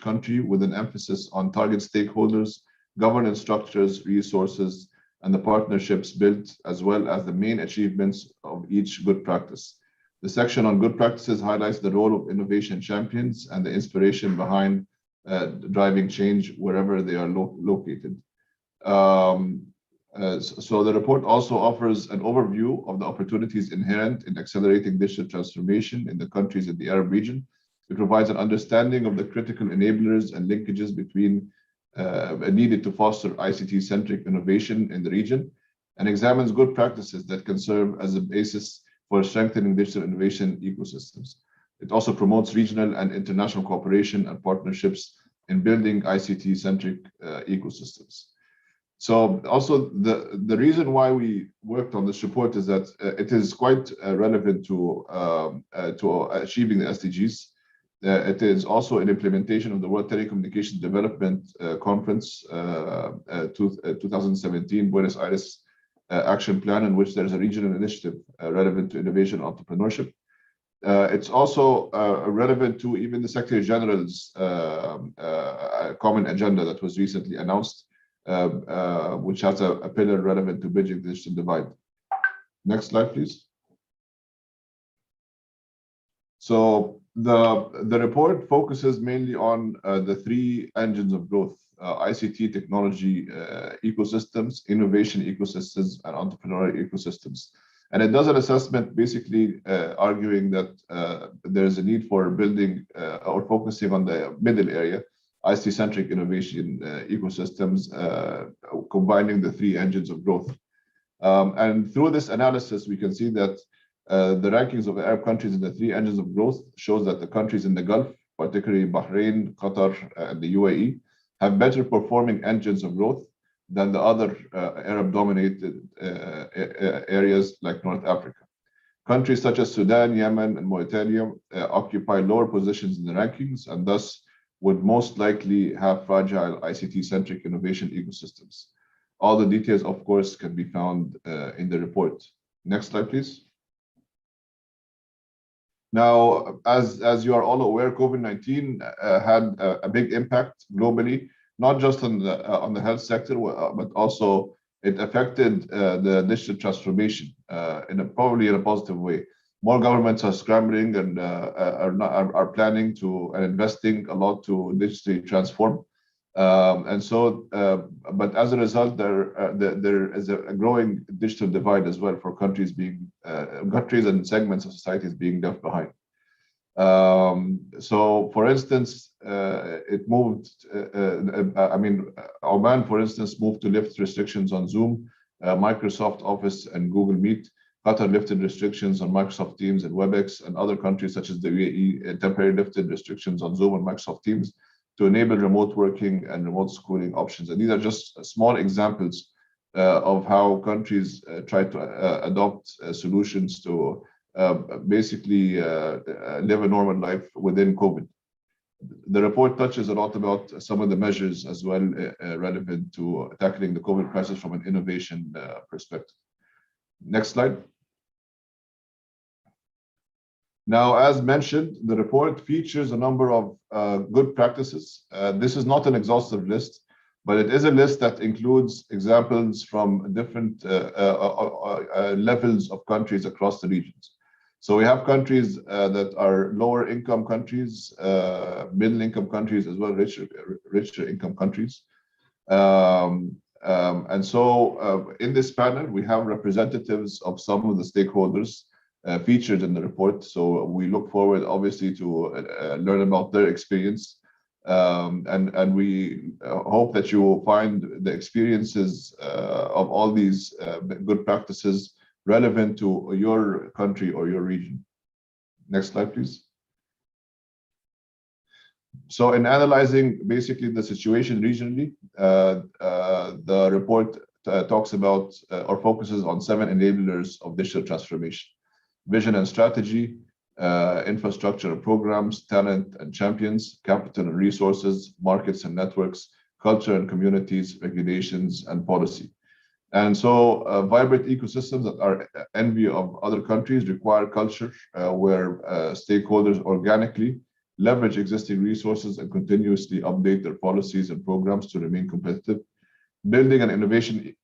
country with an emphasis on target stakeholders, governance structures, resources, and the partnerships built, as well as the main achievements of each good practice. The section on good practices highlights the role of innovation champions and the inspiration behind driving change wherever they are located. So the report also offers an overview of the opportunities inherent in accelerating digital transformation in the countries in the Arab region. It provides an understanding of the critical enablers and linkages between needed to foster ICT-centric innovation in the region, and examines good practices that can serve as a basis for strengthening digital innovation ecosystems. It also promotes regional and international cooperation and partnerships in building ICT-centric ecosystems. So also the reason why we worked on this report is that it is quite relevant to achieving the SDGs. It is also an implementation of the World Telecommunications Development Conference 2017 Buenos Aires Action Plan, in which there is a regional initiative relevant to innovation and entrepreneurship. It's also relevant to even the Secretary General's common agenda that was recently announced, which has a pillar relevant to bridging the digital divide. Next slide, please. So the report focuses mainly on the three engines of growth: ICT technology ecosystems, innovation ecosystems, and entrepreneurial ecosystems. And it does an assessment basically arguing that there's a need for building or focusing on the middle area, ICT-centric innovation ecosystems, combining the three engines of growth. And through this analysis, we can see that the rankings of the Arab countries in the three engines of growth shows that the countries in the Gulf, particularly Bahrain, Qatar, and the UAE, have better performing engines of growth than the other Arab-dominated areas like North Africa. Countries such as Sudan, Yemen, and Mauritania occupy lower positions in the rankings and thus would most likely have fragile ICT-centric innovation ecosystems. All the details, of course, can be found in the report. Next slide, please. Now, as you are all aware, COVID-19 had a big impact globally, not just on the health sector, but also it affected the digital transformation probably in a positive way. More governments are scrambling and are planning to and investing a lot to digitally transform. But as a result, there is a growing digital divide as well for countries and segments of societies being left behind. So, for instance, it moved. Oman, for instance, moved to lift restrictions on Zoom, Microsoft Office, and Google Meet. Qatar lifted restrictions on Microsoft Teams and WebEx, and other countries such as the UAE temporarily lifted restrictions on Zoom and Microsoft Teams to enable remote working and remote schooling options. And these are just small examples of how countries try to adopt solutions to basically live a normal life within COVID. The report touches a lot about some of the measures as well relevant to tackling the COVID crisis from an innovation perspective. Next slide. Now, as mentioned, the report features a number of good practices. This is not an exhaustive list, but it is a list that includes examples from different levels of countries across the regions. So we have countries that are lower income countries, middle income countries, as well as richer income countries. And so in this panel, we have representatives of some of the stakeholders featured in the report. So we look forward, obviously, to learn about their experience. And we hope that you will find the experiences of all these good practices relevant to your country or your region. Next slide, please. So in analyzing basically the situation regionally, the report talks about or focuses on 7 enablers of digital transformation: vision and strategy, infrastructure and programs, talent and champions, capital and resources, markets and networks, culture and communities, regulations and policy. And so vibrant ecosystems that are envy of other countries require culture where stakeholders organically leverage existing resources, and continuously update their policies and programs to remain competitive. Building an innovation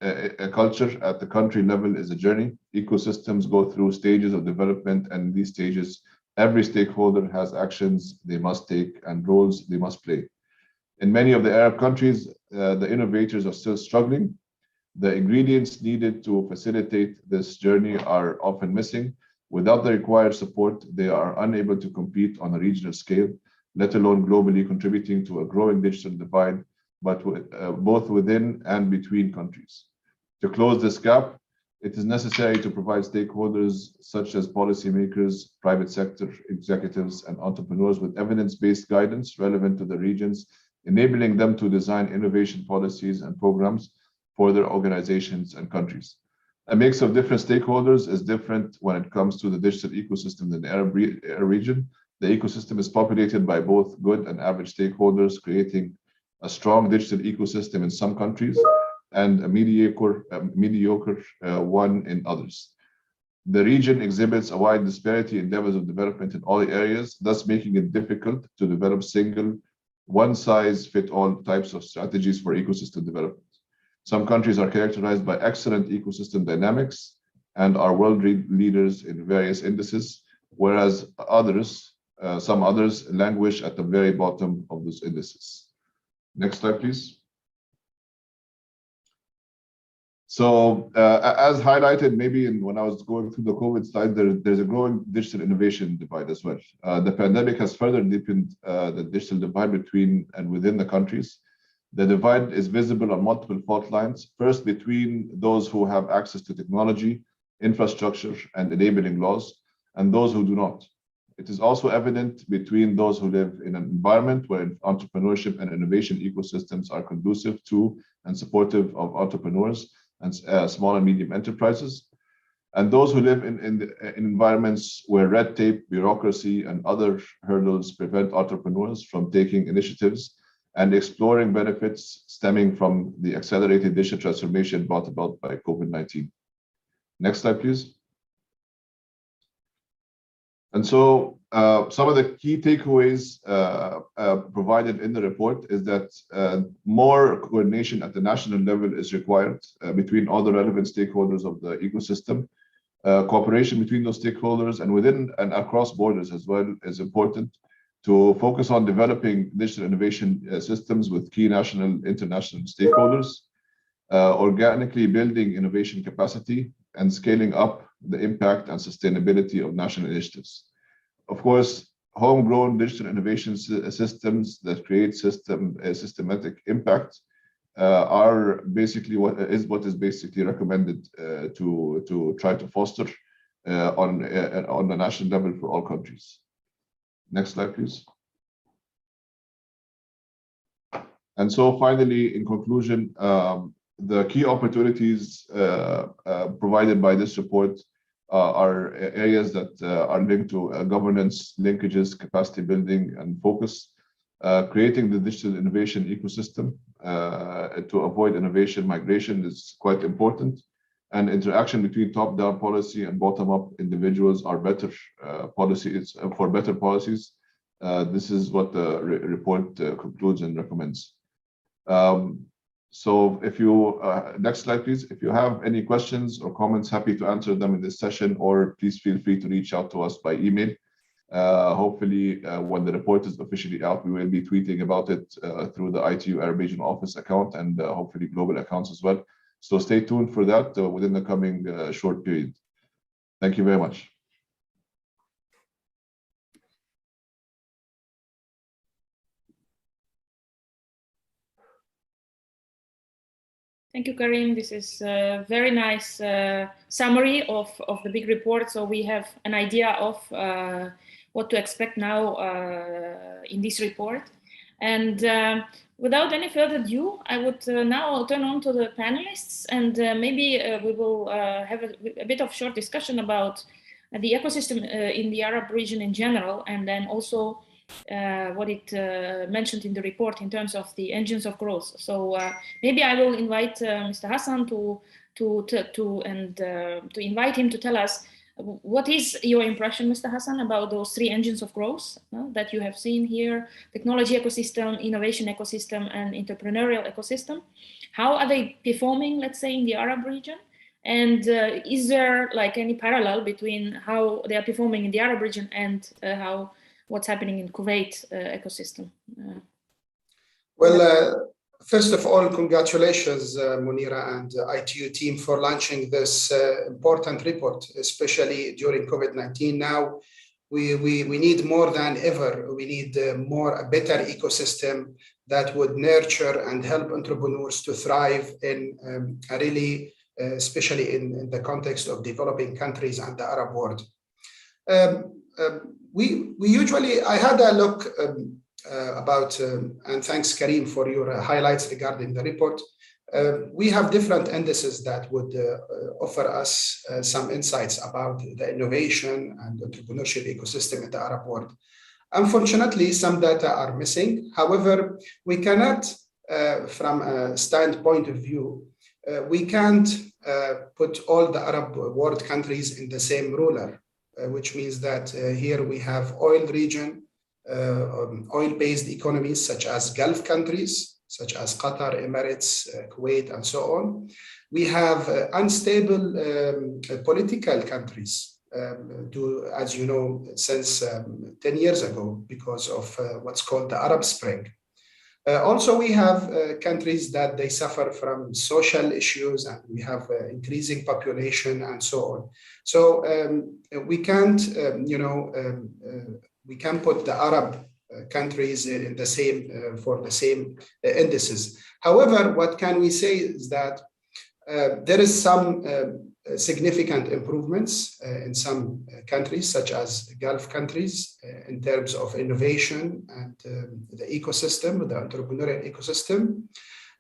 culture at the country level is a journey. Ecosystems go through stages of development, and in these stages, every stakeholder has actions they must take and roles they must play. In many of the Arab countries, the innovators are still struggling. The ingredients needed to facilitate this journey are often missing. Without the required support, they are unable to compete on a regional scale, let alone globally, contributing to a growing digital divide, but both within and between countries. To close this gap, it is necessary to provide stakeholders such as policymakers, private sector executives, and entrepreneurs with evidence-based guidance relevant to the regions, enabling them to design innovation policies and programs for their organizations and countries. A mix of different stakeholders is different when it comes to the digital ecosystem in the Arab region. The ecosystem is populated by both good and average stakeholders, creating a strong digital ecosystem in some countries and a mediocre one in others. The region exhibits a wide disparity in levels of development in all areas, thus making it difficult to develop single, one-size-fits-all types of strategies for ecosystem development. Some countries are characterized by excellent ecosystem dynamics and are world leaders in various indices, whereas some others languish at the very bottom of those indices. Next slide, please. So as highlighted, maybe when I was going through the COVID slide, there's a growing digital innovation divide as well. The pandemic has further deepened the digital divide between and within the countries. The divide is visible on multiple fault lines. First, between those who have access to technology, infrastructure, and enabling laws, and those who do not. It is also evident between those who live in an environment where entrepreneurship and innovation ecosystems are conducive to and supportive of entrepreneurs and small and medium enterprises, and those who live in environments where red tape, bureaucracy, and other hurdles prevent entrepreneurs from taking initiatives and exploring benefits stemming from the accelerated digital transformation brought about by COVID-19. Next slide, please. And so some of the key takeaways provided in the report is that more coordination at the national level is required between all the relevant stakeholders of the ecosystem. Cooperation between those stakeholders and within and across borders as well is important to focus on developing digital innovation systems with key national, international stakeholders, organically building innovation capacity, and scaling up the impact and sustainability of national initiatives. Of course, homegrown digital innovation systems that create systematic impact are basically what is basically recommended to try to foster on the national level for all countries. Next slide, please. And so finally, in conclusion, the key opportunities provided by this report are areas that are linked to governance, linkages, capacity building, and focus. Creating the digital innovation ecosystem to avoid innovation migration is quite important. And interaction between top-down policy and bottom-up individuals are better policies for better policies. This is what the report concludes and recommends. So if you, next slide, please. If you have any questions or comments, happy to answer them in this session, or please feel free to reach out to us by email. Hopefully, when the report is officially out, we will be tweeting about it through the ITU Arab Regional Office account and hopefully global accounts as well. So stay tuned for that within the coming short period. Thank you very much. Thank you, Karim. This is a very nice summary of the big report. So we have an idea of what to expect now in this report. And without any further ado, I would now turn on to the panelists, and maybe we will have a bit of short discussion about the ecosystem in the Arab region in general, and then also what it mentioned in the report in terms of the engines of growth. So maybe I will invite Mr. Hassan to invite him to tell us What is your impression, Mr. Hassan, about those three engines of growth that you have seen here: technology ecosystem, innovation ecosystem, and entrepreneurial ecosystem? How are they performing, let's say, in the Arab region? And is there like any parallel between how they are performing in the Arab region and what's happening in Kuwait ecosystem? First of all, congratulations, Munira and ITU team for launching this important report, especially during COVID-19. Now, we need more than ever. We need a better ecosystem that would nurture and help entrepreneurs to thrive in especially in the context of developing countries and the Arab world. I had a look and thanks Karim for your highlights regarding the report. We have different indices that would offer us some insights about the innovation and entrepreneurship ecosystem in the Arab world. Unfortunately, some data are missing. However, we cannot, from a standpoint of view, we can't put all the Arab world countries in the same ruler, which means that here we have oil region, oil-based economies such as Gulf countries, such as Qatar, Emirates, Kuwait, and so on. We have unstable political countries, as you know, since 10 years ago because of what's called the Arab Spring. Also, we have countries that they suffer from social issues, and we have increasing population and so on. So we can't, we can put the Arab countries in the same for the same indices. However, what can we say is that there is some significant improvements in some countries, such as Gulf countries, in terms of innovation and the ecosystem, the entrepreneurial ecosystem.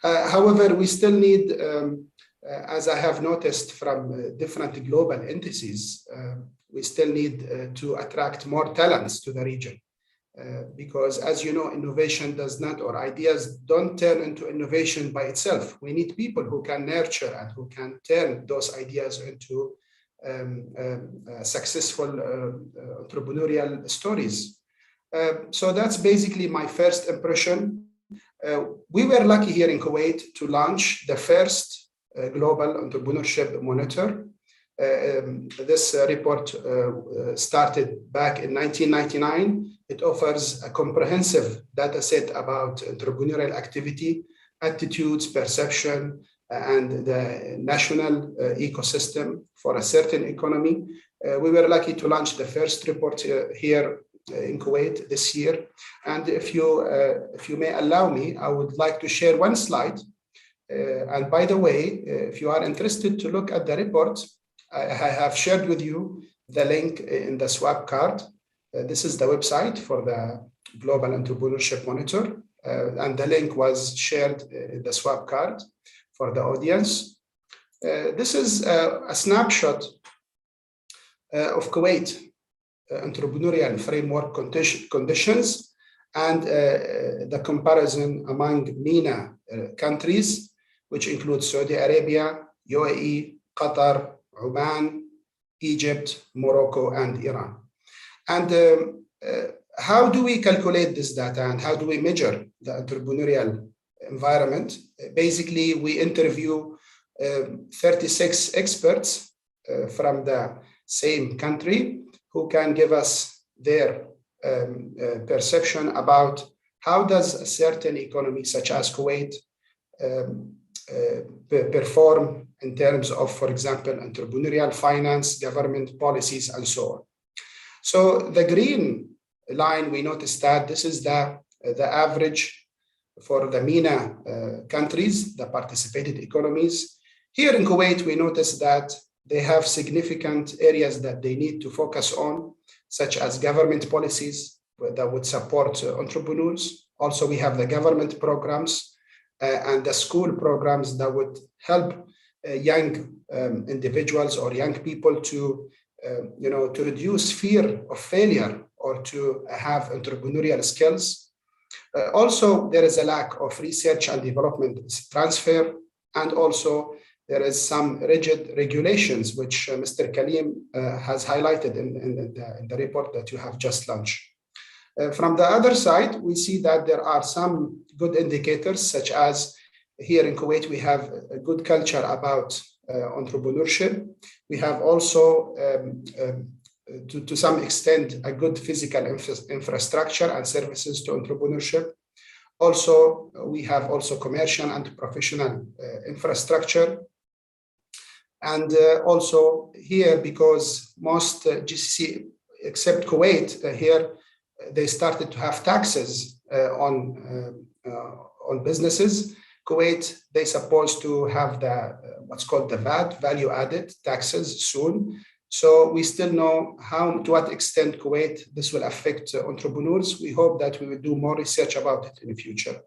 However, we still need, as I have noticed from different global indices, we still need to attract more talents to the region. Because as you know, innovation does not, or ideas don't turn into innovation by itself. We need people who can nurture and who can turn those ideas into successful entrepreneurial stories. So that's basically my first impression. We were lucky here in Kuwait to launch the first global entrepreneurship monitor. This report started back in 1999. It offers a comprehensive data set about entrepreneurial activity, attitudes, perception, and the national ecosystem for a certain economy. We were lucky to launch the first report here in Kuwait this year. And if you may allow me, I would like to share one slide. And by the way, if you are interested to look at the report, I have shared with you the link in the swap card. This is the website for the Global Entrepreneurship Monitor, and the link was shared in the swap card for the audience. This is a snapshot of Kuwait entrepreneurial framework conditions and the comparison among MENA countries, which include Saudi Arabia, UAE, Qatar, Oman, Egypt, Morocco, and Iran. And how do we calculate this data and how do we measure the entrepreneurial environment? Basically, we interview 36 experts from the same country who can give us their perception about how does a certain economy such as Kuwait perform in terms of, for example, entrepreneurial finance, government policies, and so on. So the green line, we noticed that this is the average for the MENA countries, the participated economies. Here in Kuwait, we noticed that they have significant areas that they need to focus on, such as government policies that would support entrepreneurs. Also, we have the government programs and the school programs that would help young individuals or young people to to reduce fear of failure or to have entrepreneurial skills. Also, there is a lack of research and development transfer, and also there is some rigid regulations, which Mr. Kalim has highlighted in the report that you have just launched. From the other side, we see that there are some good indicators, such as here in Kuwait, we have a good culture about entrepreneurship. We have also, to some extent, a good physical infrastructure and services to entrepreneurship. Also, we have also commercial and professional infrastructure. And also here, because most GCC, except Kuwait, here they started to have taxes on businesses. Kuwait, they're supposed to have the what's called the VAT, value added taxes soon. So we still know to what extent Kuwait this will affect entrepreneurs. We hope that we will do more research about it in the future.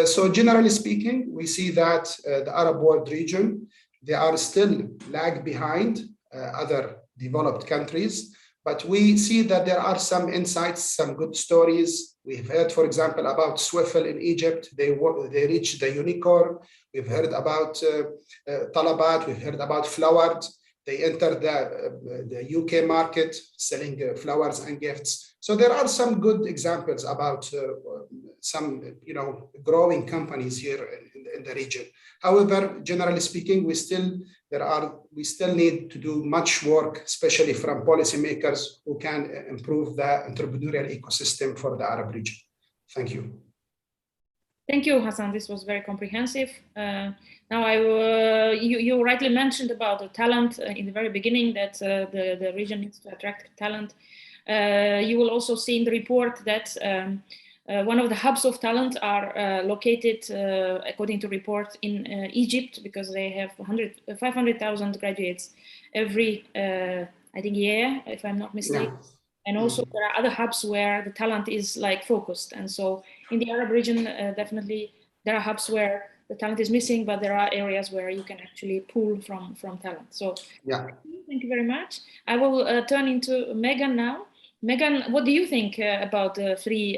So generally speaking, we see that the Arab world region, they are still lag behind other developed countries. But we see that there are some insights, some good stories. We've heard, for example, about Swiffle in Egypt. They reached the unicorn. We've heard about Talabat. We've heard about Flowered. They entered the UK market selling flowers and gifts. So there are some good examples about some growing companies here in the region. However, generally speaking, we still need to do much work, especially from policymakers who can improve the entrepreneurial ecosystem for the Arab region. Thank you. Thank you, Hassan. This was very comprehensive. Now, you rightly mentioned about the talent in the very beginning, that the region needs to attract talent. You will also see in the report that one of the hubs of talent are located, according to report, in Egypt, because they have 500,000 graduates every, I think, year, if I'm not mistaken. Yeah. And also there are other hubs where the talent is like focused. And so in the Arab region, definitely there are hubs where the talent is missing, but there are areas where you can actually pull from talent. So yeah, thank you very much. I will turn into Megan now. Megan, what do you think about the three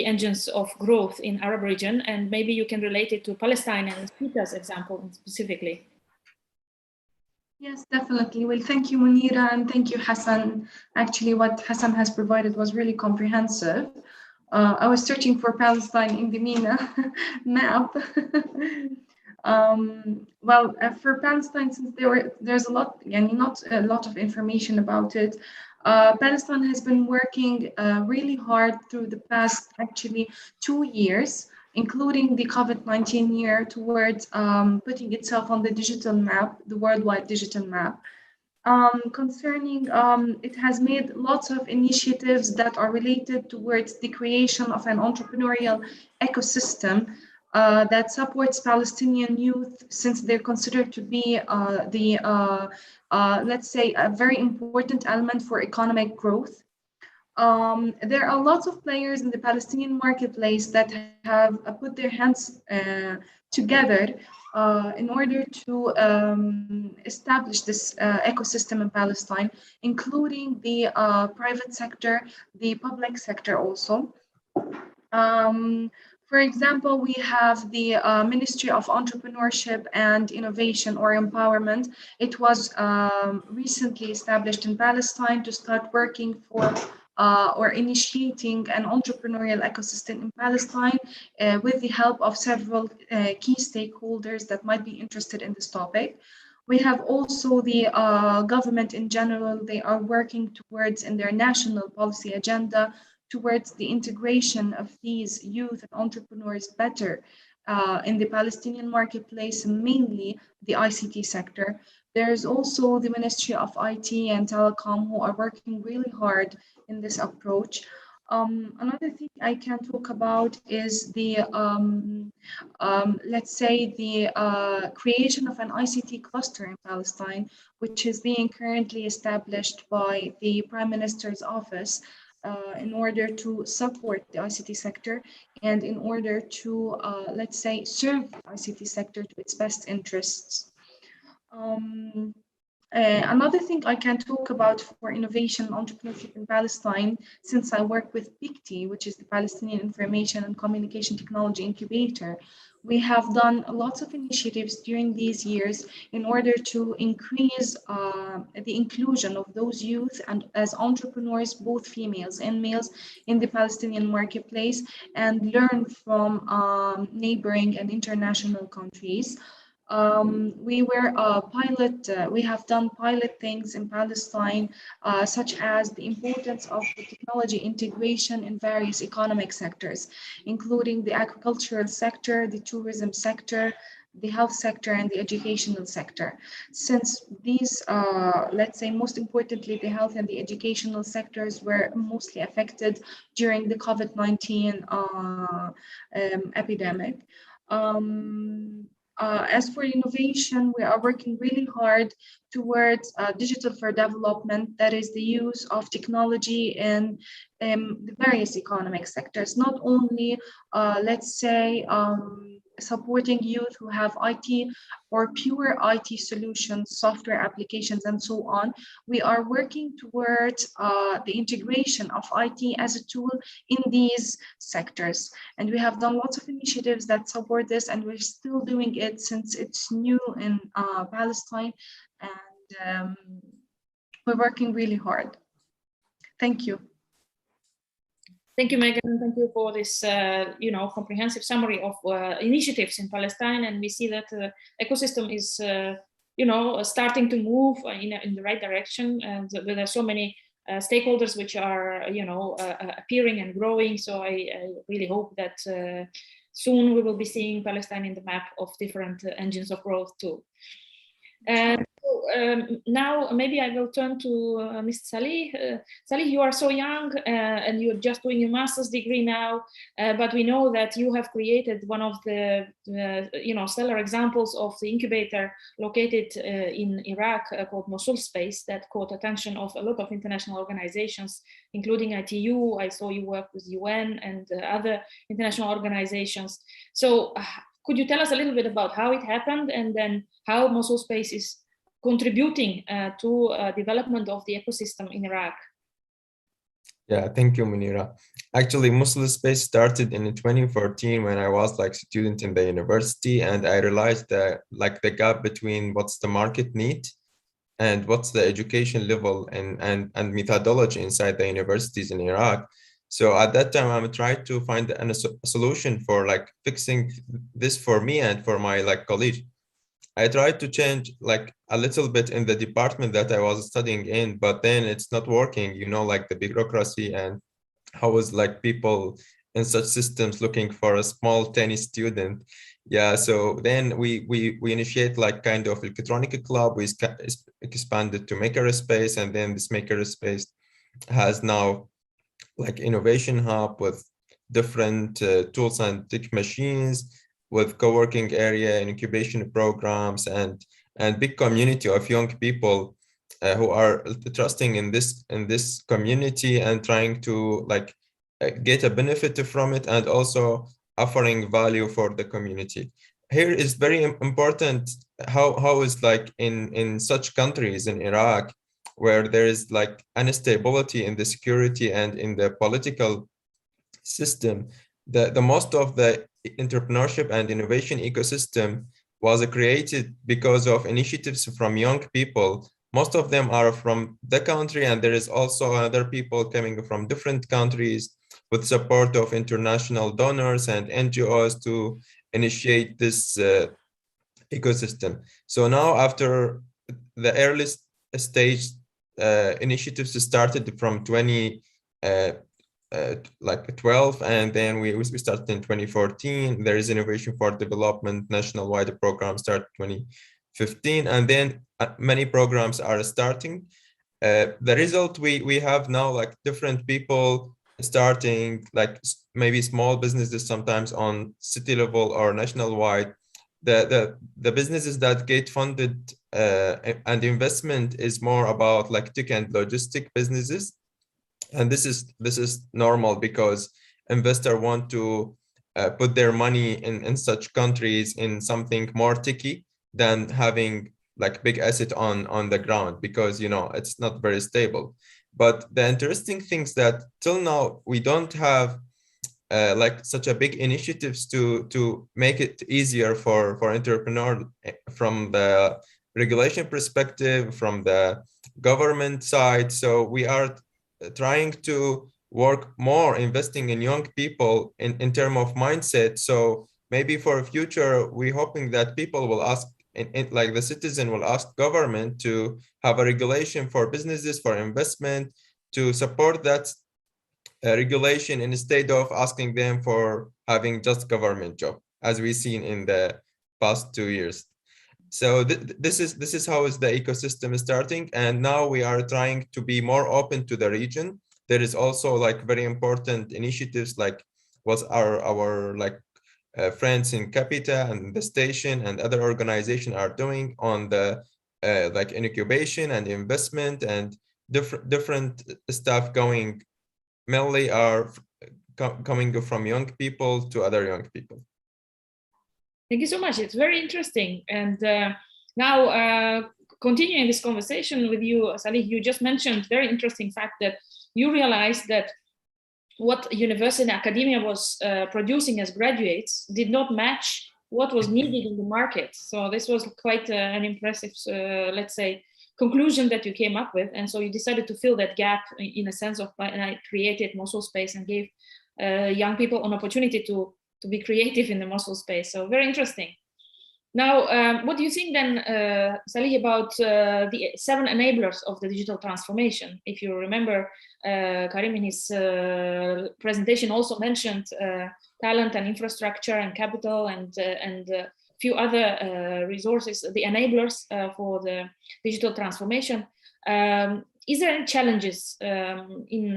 engines of growth in Arab region? And maybe you can relate it to Palestine and Peter's example specifically. Yes, definitely. Well, thank you, Munira, and thank you, Hassan. Actually, what Hassan has provided was really comprehensive. I was searching for Palestine in the MENA map. For Palestine, since there's a lot, and not a lot of information about it, Palestine has been working really hard through the past, actually, 2 years, including the COVID-19 year, towards putting itself on the digital map, the worldwide digital map. Concerning, it has made lots of initiatives that are related towards the creation of an entrepreneurial ecosystem that supports Palestinian youth, since they're considered to be let's say, a very important element for economic growth. There are lots of players in the Palestinian marketplace that have put their hands together in order to establish this ecosystem in Palestine, including the private sector, the public sector also. For example, we have the Ministry of Entrepreneurship and Innovation, or Empowerment. It was recently established in Palestine to start working for or initiating an entrepreneurial ecosystem in Palestine with the help of several key stakeholders that might be interested in this topic. We have also the government in general. They are working towards, in their national policy agenda, towards the integration of these youth and entrepreneurs better in the Palestinian marketplace, mainly the ICT sector. There's also the Ministry of IT and Telecom, who are working really hard in this approach. Another thing I can talk about is the, let's say, the creation of an ICT cluster in Palestine, which is being currently established by the Prime Minister's office in order to support the ICT sector and in order to, let's say, serve the ICT sector to its best interests. Another thing I can talk about for innovation and entrepreneurship in Palestine, since I work with PICTI, which is the Palestinian Information and Communication Technology Incubator, we have done lots of initiatives during these years in order to increase the inclusion of those youth and as entrepreneurs, both females and males, in the Palestinian marketplace, and learn from neighboring and international countries. We have done pilot things in Palestine, such as the importance of the technology integration in various economic sectors, including the agricultural sector, the tourism sector, the health sector, and the educational sector. Since these, let's say, most importantly, the health and the educational sectors were mostly affected during the COVID-19 epidemic. As for innovation, we are working really hard towards digital for development, that is the use of technology in the various economic sectors, not only, let's say, supporting youth who have IT or pure IT solutions, software applications, and so on. We are working towards the integration of IT as a tool in these sectors. And we have done lots of initiatives that support this, and we're still doing it since it's new in Palestine, and we're working really hard. Thank you. Thank you, Megan. Thank you for this, comprehensive summary of initiatives in Palestine. And we see that the ecosystem is, starting to move in the right direction. And there are so many stakeholders which are, appearing and growing. So I really hope that soon we will be seeing Palestine in the map of different engines of growth too. And now maybe I will turn to Mr. Salih. Salih, you are so young and you're just doing your master's degree now, but we know that you have created one of the stellar examples of the incubator located in Iraq called Mosul Space that caught attention of a lot of international organizations, including ITU. I saw you work with UN and other international organizations. So could you tell us a little bit about how it happened and then how Mosul Space is contributing to development of the ecosystem in Iraq? Yeah, thank you, Munira. Actually, Mosul Space started in 2014 when I was like a student in the university, and I realized that like the gap between what's the market need and what's the education level and methodology inside the universities in Iraq. So at that time, I tried to find a solution for like fixing this for me and for my like colleague. I tried to change like a little bit in the department that I was studying in, but then it's not working, like the bureaucracy and how is like people in such systems looking for a small tiny student. Yeah, so then we initiate like kind of electronic club. We expanded to makerspace, and then this makerspace has now like innovation hub with different tools and tech machines, with co-working area and incubation programs, and big community of young people who are trusting in this community and trying to like get a benefit from it, and also offering value for the community. Here is very important how is like in such countries in Iraq, where there is like instability in the security and in the political system, the most of the entrepreneurship and innovation ecosystem was created because of initiatives from young people. Most of them are from the country, and there is also other people coming from different countries with support of international donors and NGOs to initiate this ecosystem. So now, after the earliest stage initiatives started from 2012, and then we started in 2014. There is Innovation for Development national-wide program started 2015, and then many programs are starting. The result, we have now like different people starting like maybe small businesses, sometimes on city level or national-wide. The businesses that get funded and investment is more about like tech and logistic businesses, and this is normal because investors want to put their money in such countries in something more techy than having like big asset on the ground, because it's not very stable. But the interesting things that till now we don't have like such a big initiatives to make it easier for entrepreneurs from the regulation perspective, from the government side. So we are trying to work more, investing in young people in terms of mindset. So maybe for future, we're hoping that people will ask, like the citizen will ask government to have a regulation for businesses, for investment, to support that regulation instead of asking them for having just government job, as we've seen in the past 2 years. So this is how is the ecosystem is starting, and now we are trying to be more open to the region. There is also like very important initiatives like what our like friends in Capita and the station and other organizations are doing on the like incubation and investment and different stuff going, mainly are coming from young people to other young people. Thank you so much. It's very interesting. And now continuing this conversation with you, Salih, you just mentioned very interesting fact that you realized that what university and academia was producing as graduates did not match what was needed in the market. So this was quite an impressive, let's say, conclusion that you came up with. And so you decided to fill that gap in a sense of, and I created Mosul Space and gave young people an opportunity to be creative in the Mosul space. So very interesting. Now, what do you think then, Salih, about the 7 enablers of the digital transformation? If you remember, Karim in his presentation also mentioned talent and infrastructure and capital and a few other resources, the enablers for the digital transformation. Is there any challenges in,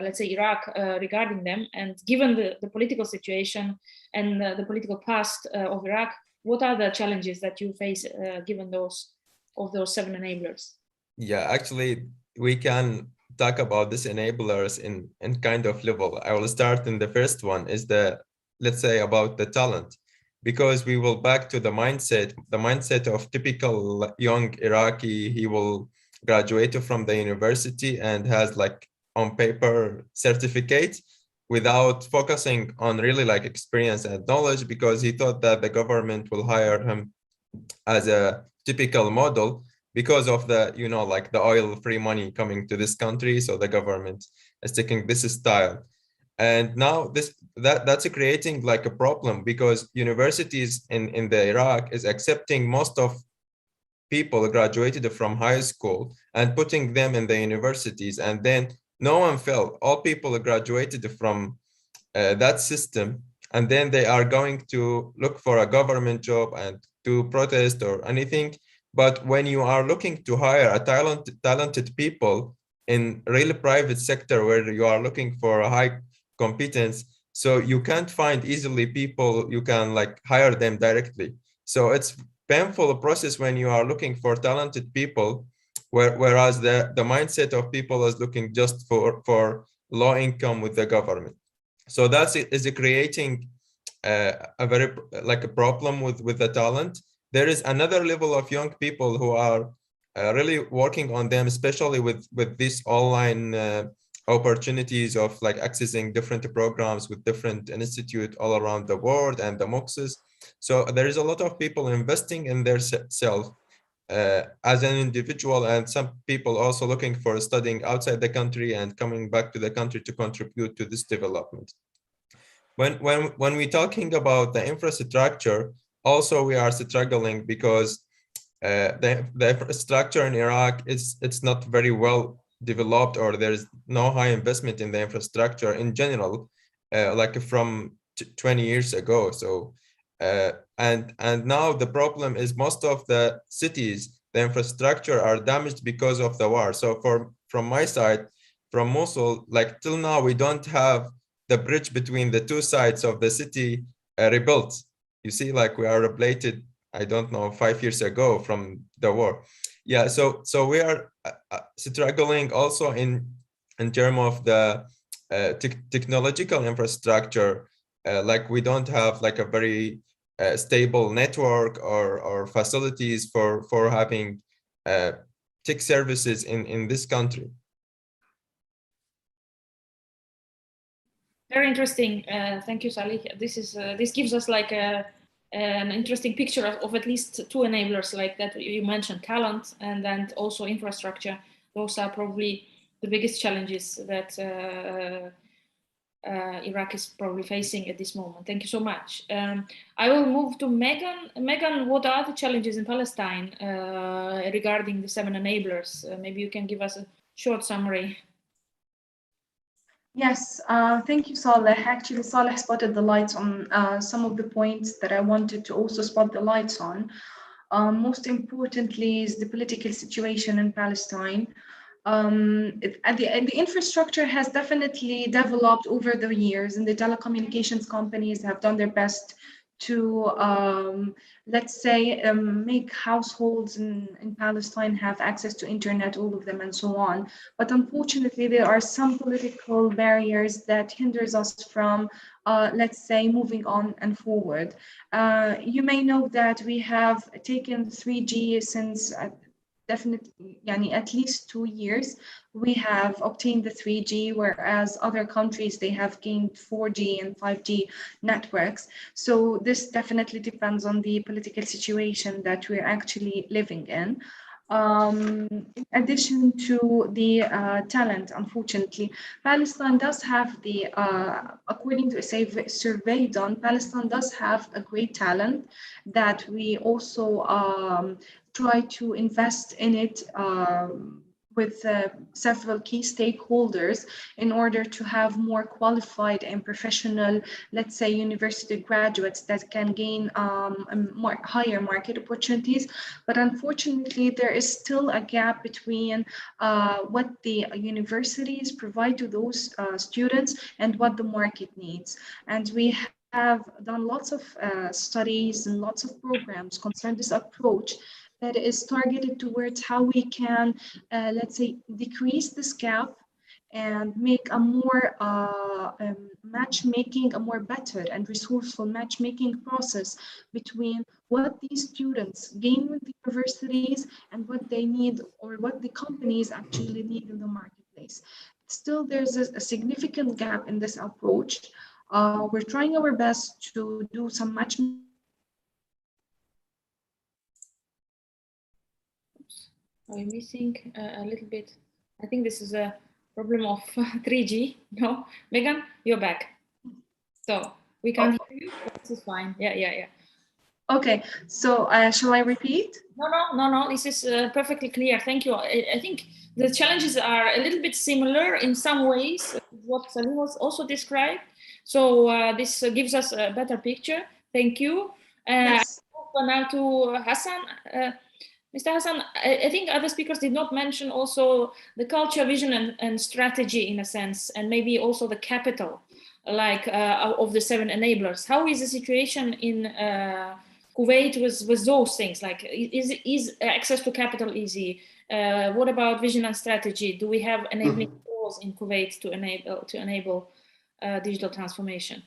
let's say, Iraq regarding them? And given the political situation and the political past of Iraq, what are the challenges that you face given those 7 enablers? Yeah, actually, we can talk about these enablers in kind of level. I will start in the first one is let's say about the talent, because we will back to the mindset of typical young Iraqi. He will graduate from the university and has like on paper certificate without focusing on really like experience and knowledge, because he thought that the government will hire him as a typical model because of the, like the oil-free money coming to this country. So the government is taking this style. And now that's creating like a problem, because universities in the Iraq is accepting most of people graduated from high school and putting them in the universities, and then no one fell. All people graduated from that system, and then they are going to look for a government job and to protest or anything. But when you are looking to hire a talented people in real private sector where you are looking for a high competence, so you can't find easily people you can like hire them directly. So it's painful process when you are looking for talented people, whereas the mindset of people is looking just for low income with the government. So that's is creating a very like a problem with the talent. There is another level of young people who are really working on them, especially with these online opportunities of like accessing different programs with different institutes all around the world and the MOOCs. So there is a lot of people investing in their self as an individual, and some people also looking for studying outside the country and coming back to the country to contribute to this development. When we're talking about the infrastructure, also we are struggling because the infrastructure in Iraq it's not very well developed, or there's no high investment in the infrastructure in general, like from 20 years ago. So and now the problem is most of the cities, the infrastructure are damaged because of the war. So from my side, from Mosul, like till now, we don't have the bridge between the two sides of the city rebuilt. You see, like we are ablated, I don't know, 5 years ago from the war. Yeah, so we are struggling also in terms of the technological infrastructure. Like we don't have like a very stable network or facilities for having tech services in this country. Very interesting. Thank you, Salih. This gives us like an interesting picture of at least two enablers like that you mentioned, talent and then also infrastructure. Those are probably the biggest challenges that Iraq is probably facing at this moment. Thank you so much. I will move to Megan. Megan, what are the challenges in Palestine regarding the 7 enablers? Maybe you can give us a short summary. Yes, thank you, Saleh. Actually, Saleh spotted the lights on some of the points that I wanted to also spot the lights on. Most importantly is the political situation in Palestine. The infrastructure has definitely developed over the years, and the telecommunications companies have done their best to, let's say, make households in Palestine have access to internet, all of them, and so on. But unfortunately, there are some political barriers that hinders us from, let's say, moving on and forward. You may know that we have taken 3G since definitely, at least 2 years. We have obtained the 3G, whereas other countries, they have gained 4G and 5G networks. So this definitely depends on the political situation that we're actually living in. In addition to the talent, unfortunately, Palestine does have the, according to a survey done, Palestine does have a great talent that we also try to invest in it with several key stakeholders in order to have more qualified and professional, let's say, university graduates that can gain more higher market opportunities. But unfortunately, there is still a gap between what the universities provide to those students and what the market needs. And we have done lots of studies and lots of programs concerning this approach that is targeted towards how we can, let's say, decrease this gap and make a more matchmaking, a more better and resourceful matchmaking process between what these students gain with the universities and what they need or what the companies actually need in the marketplace. Still, there's a significant gap in this approach. We're trying our best to do some matchmaking. Are we missing a little bit? I think this is a problem of 3G. No, Megan, you're back. So we can't hear you. This is fine. Yeah. Okay, so shall I repeat? No. This is perfectly clear. Thank you. I think the challenges are a little bit similar in some ways, what Salim was also described. So this gives us a better picture. Thank you. Yes. Now to Hassan. Mr. Hassan, I think other speakers did not mention also the culture, vision, and strategy in a sense, and maybe also the capital, like of the 7 enablers. How is the situation in Kuwait with those things? Like, is access to capital easy? What about vision and strategy? Do we have enabling laws in Kuwait to enable digital transformation?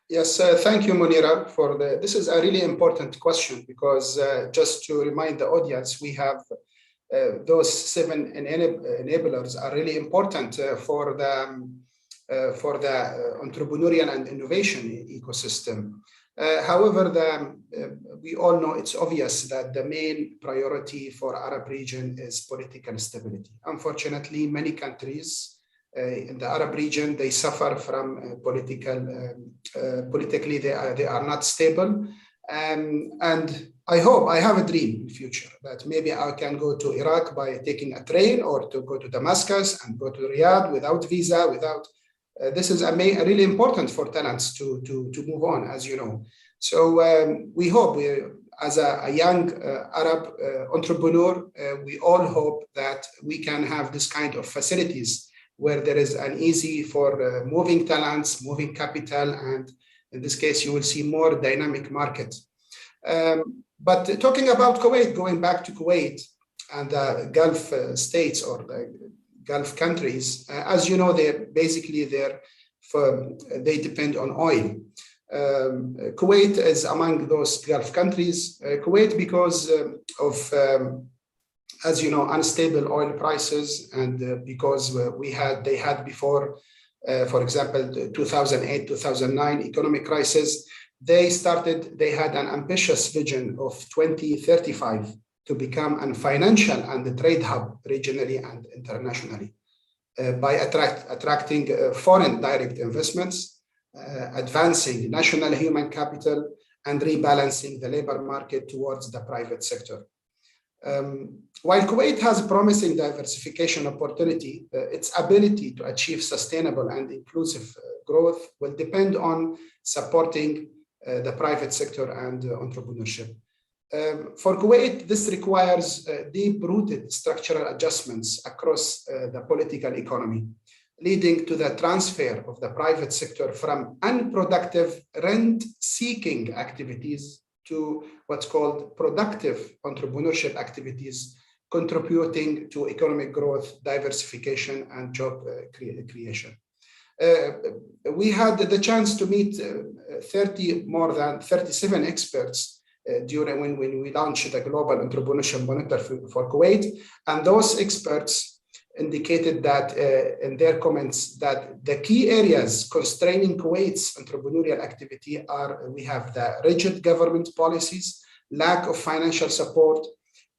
Yes, thank you, Munira, for this is a really important question because just to remind the audience, we have those 7 enablers are really important for the entrepreneurial and innovation ecosystem. However, we all know it's obvious that the main priority for Arab region is political stability. Unfortunately, many countries in the Arab region, they suffer from politically they are not stable. And I hope, I have a dream in the future that maybe I can go to Iraq by taking a train or to go to Damascus and go to Riyadh without visa, without, this is really important for talents to move on, as you know. So we hope, as a young Arab entrepreneur, we all hope that we can have this kind of facilities where there is an easy for moving talents, moving capital, and in this case, you will see more dynamic market. But talking about Kuwait, going back to Kuwait and the Gulf states or the Gulf countries, as you know, they depend on oil. Kuwait is among those Gulf countries. Kuwait, because of, as you know, unstable oil prices, and because they had before, for example, the 2008, 2009 economic crisis, they had an ambitious vision of 2035 to become a financial and a trade hub regionally and internationally by attracting foreign direct investments, advancing national human capital, and rebalancing the labor market towards the private sector. While Kuwait has a promising diversification opportunity, its ability to achieve sustainable and inclusive growth will depend on supporting the private sector and entrepreneurship. For Kuwait, this requires deep-rooted structural adjustments across the political economy, leading to the transfer of the private sector from unproductive rent-seeking activities to what's called productive entrepreneurship activities, contributing to economic growth, diversification, and job creation. We had the chance to meet more than 37 experts during when we launched the Global Entrepreneurship Monitor for Kuwait, and those experts indicated that in their comments that the key areas constraining Kuwait's entrepreneurial activity are, we have the rigid government policies, lack of financial support,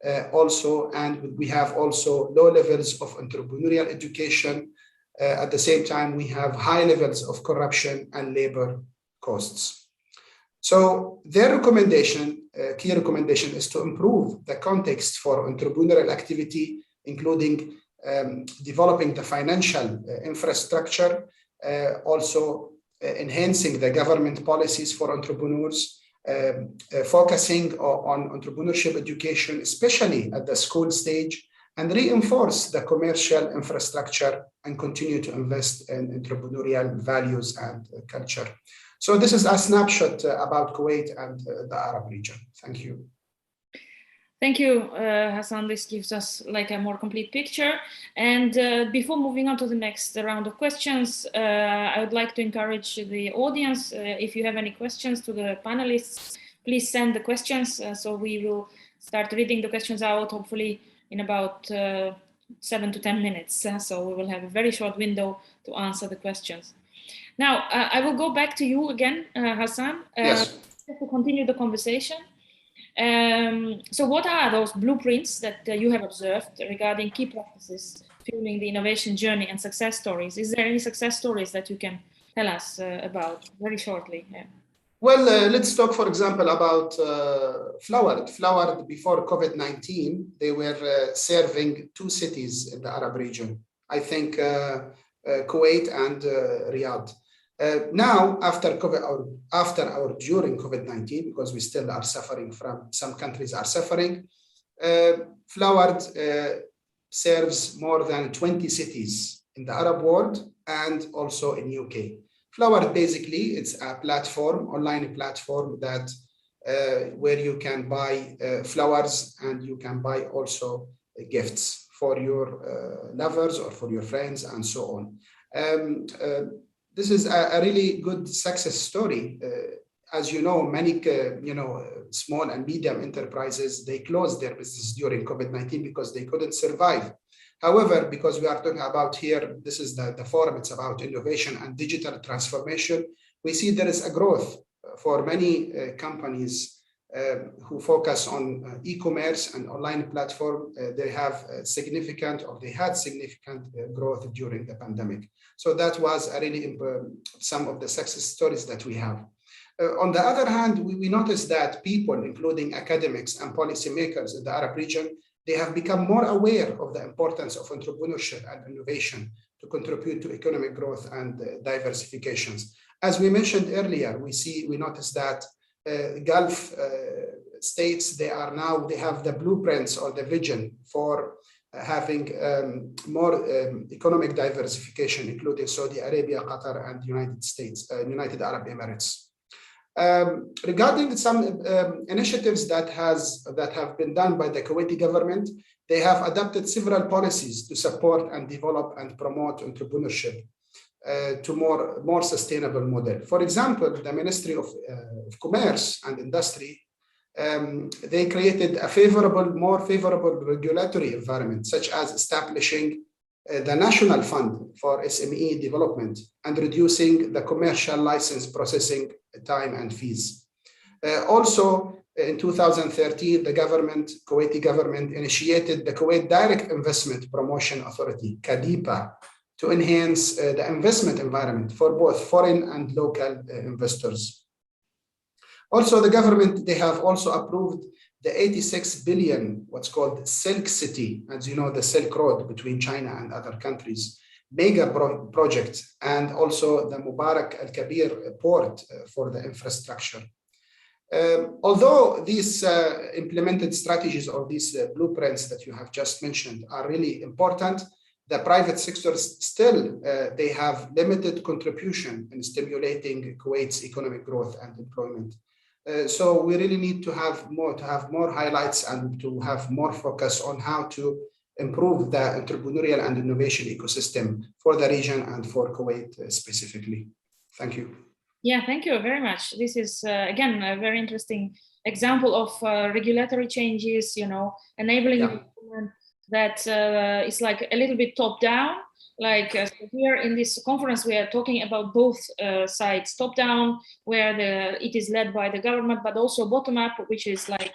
and we have also low levels of entrepreneurial education. At the same time, we have high levels of corruption and labor costs. So their recommendation, key recommendation, is to improve the context for entrepreneurial activity, including developing the financial infrastructure, also enhancing the government policies for entrepreneurs, focusing on entrepreneurship education, especially at the school stage, and reinforce the commercial infrastructure and continue to invest in entrepreneurial values and culture. So this is a snapshot about Kuwait and the Arab region. Thank you. Thank you, Hassan. This gives us like a more complete picture. And before moving on to the next round of questions, I would like to encourage the audience, if you have any questions to the panelists, please send the questions. So we will start reading the questions out, hopefully in about 7 to 10 minutes. So we will have a very short window to answer the questions. Now, I will go back to you again, Hassan, yes. to continue the conversation. So what are those blueprints that you have observed regarding key practices fueling the innovation journey and success stories? Is there any success stories that you can tell us about very shortly? Yeah. Well, let's talk, for example, about Flowered. Flowered, before COVID-19, they were serving 2 cities in the Arab region. I think Kuwait and Riyadh. Now, after COVID, or during COVID-19, because we still are suffering from, some countries are suffering, Flowered serves more than 20 cities in the Arab world and also in UK. Flowered, basically, it's a platform, online platform that where you can buy flowers and you can buy also gifts for your lovers or for your friends and so on. This is a really good success story. As you know, many small and medium enterprises, they closed their business during COVID-19 because they couldn't survive. However, because we are talking about here, this is the forum, it's about innovation and digital transformation. We see there is a growth for many companies who focus on e-commerce and online platform. They have significant, or they had significant growth during the pandemic. So that was a really some of the success stories that we have. On the other hand, we noticed that people, including academics and policymakers in the Arab region, they have become more aware of the importance of entrepreneurship and innovation to contribute to economic growth and diversifications. As we mentioned earlier, we noticed that Gulf states, they have the blueprints or the vision for having more economic diversification, including Saudi Arabia, Qatar, and United Arab Emirates. Regarding some initiatives that have been done by the Kuwaiti government, they have adopted several policies to support and develop and promote entrepreneurship. to more sustainable model. For example, the Ministry of Commerce and Industry, they created a more favorable regulatory environment, such as establishing the National Fund for SME Development and reducing the commercial license processing time and fees. Also, in 2013, the Kuwaiti government initiated the Kuwait Direct Investment Promotion Authority, KADIPA, to enhance the investment environment for both foreign and local investors. Also, the government, they have also approved the 86 billion, what's called Silk City, as you know, the Silk Road between China and other countries, mega project, and also the Mubarak Al-Kabir port for the infrastructure. Although these implemented strategies or these blueprints that you have just mentioned are really important, the private sector still, they have limited contribution in stimulating Kuwait's economic growth and employment. So we really need to have more highlights and to have more focus on how to improve the entrepreneurial and innovation ecosystem for the region and for Kuwait specifically. Thank you. Yeah, thank you very much. This is, again, a very interesting example of regulatory changes, enabling development that is like a little bit top down. Like here in this conference, we are talking about both sides, top down, where it is led by the government, but also bottom up, which is like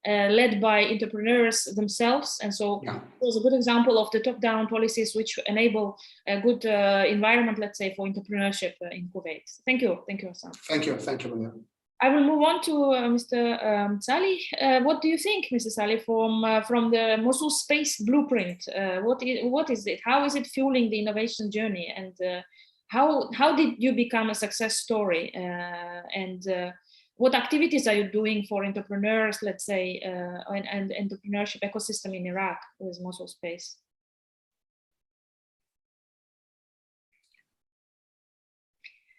led by entrepreneurs themselves. And so it was a good example of the top down policies which enable a good environment, let's say, for entrepreneurship in Kuwait. Thank you. Thank you, Hassan. Thank you. Thank you, Munir. I will move on to Mr. Salih. What do you think, Mr. Salih, from the Mosul Space Blueprint? What is it? How is it fueling the innovation journey? And how did you become a success story? And what activities are you doing for entrepreneurs, let's say, and entrepreneurship ecosystem in Iraq with Mosul Space?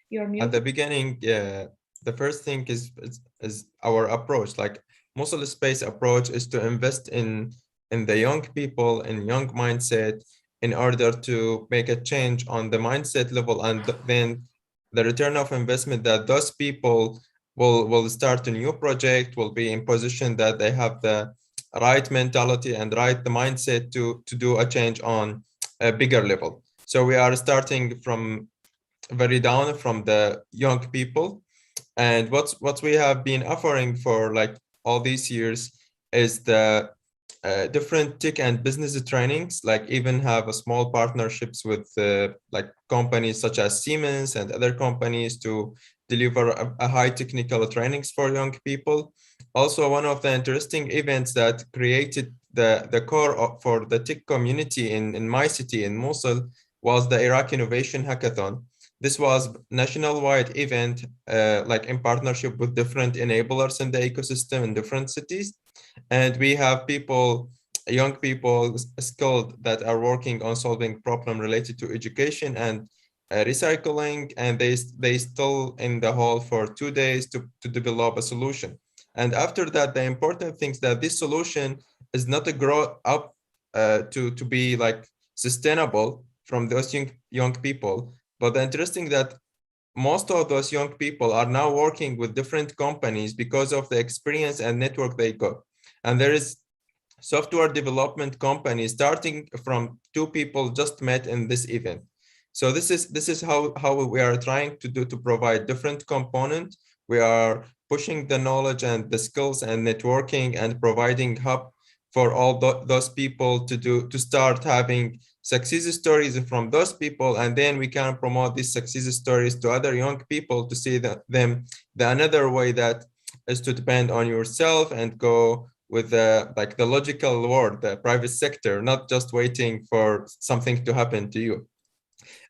You're muted. At the beginning, the first thing is our approach. Like Mosul Space approach is to invest in the young people, in young mindset, in order to make a change on the mindset level, and then the return of investment that those people will start a new project, will be in position that they have the right mentality and the mindset to do a change on a bigger level. So we are starting from very down from the young people. And what we have been offering for like all these years is the different tech and business trainings, like even have a small partnerships with like companies such as Siemens and other companies to deliver a high technical trainings for young people. Also, one of the interesting events that created the core for the tech community in my city, in Mosul, was the Iraq Innovation Hackathon. This was national-wide event, like in partnership with different enablers in the ecosystem in different cities. And we have young people skilled that are working on solving problems related to education and recycling, and they still in the hall for 2 days to develop a solution. And after that, the important thing is that this solution is not to grow up to be like sustainable from those young people. But the interesting that most of those young people are now working with different companies because of the experience and network they got. And there is software development companies starting from 2 people just met in this event. So this is how we are trying to provide different components. We are pushing the knowledge and the skills and networking and providing hub for all those people to start having success stories from those people, and then we can promote these success stories to other young people to see the another way that is to depend on yourself and go with like the logical world, the private sector, not just waiting for something to happen to you.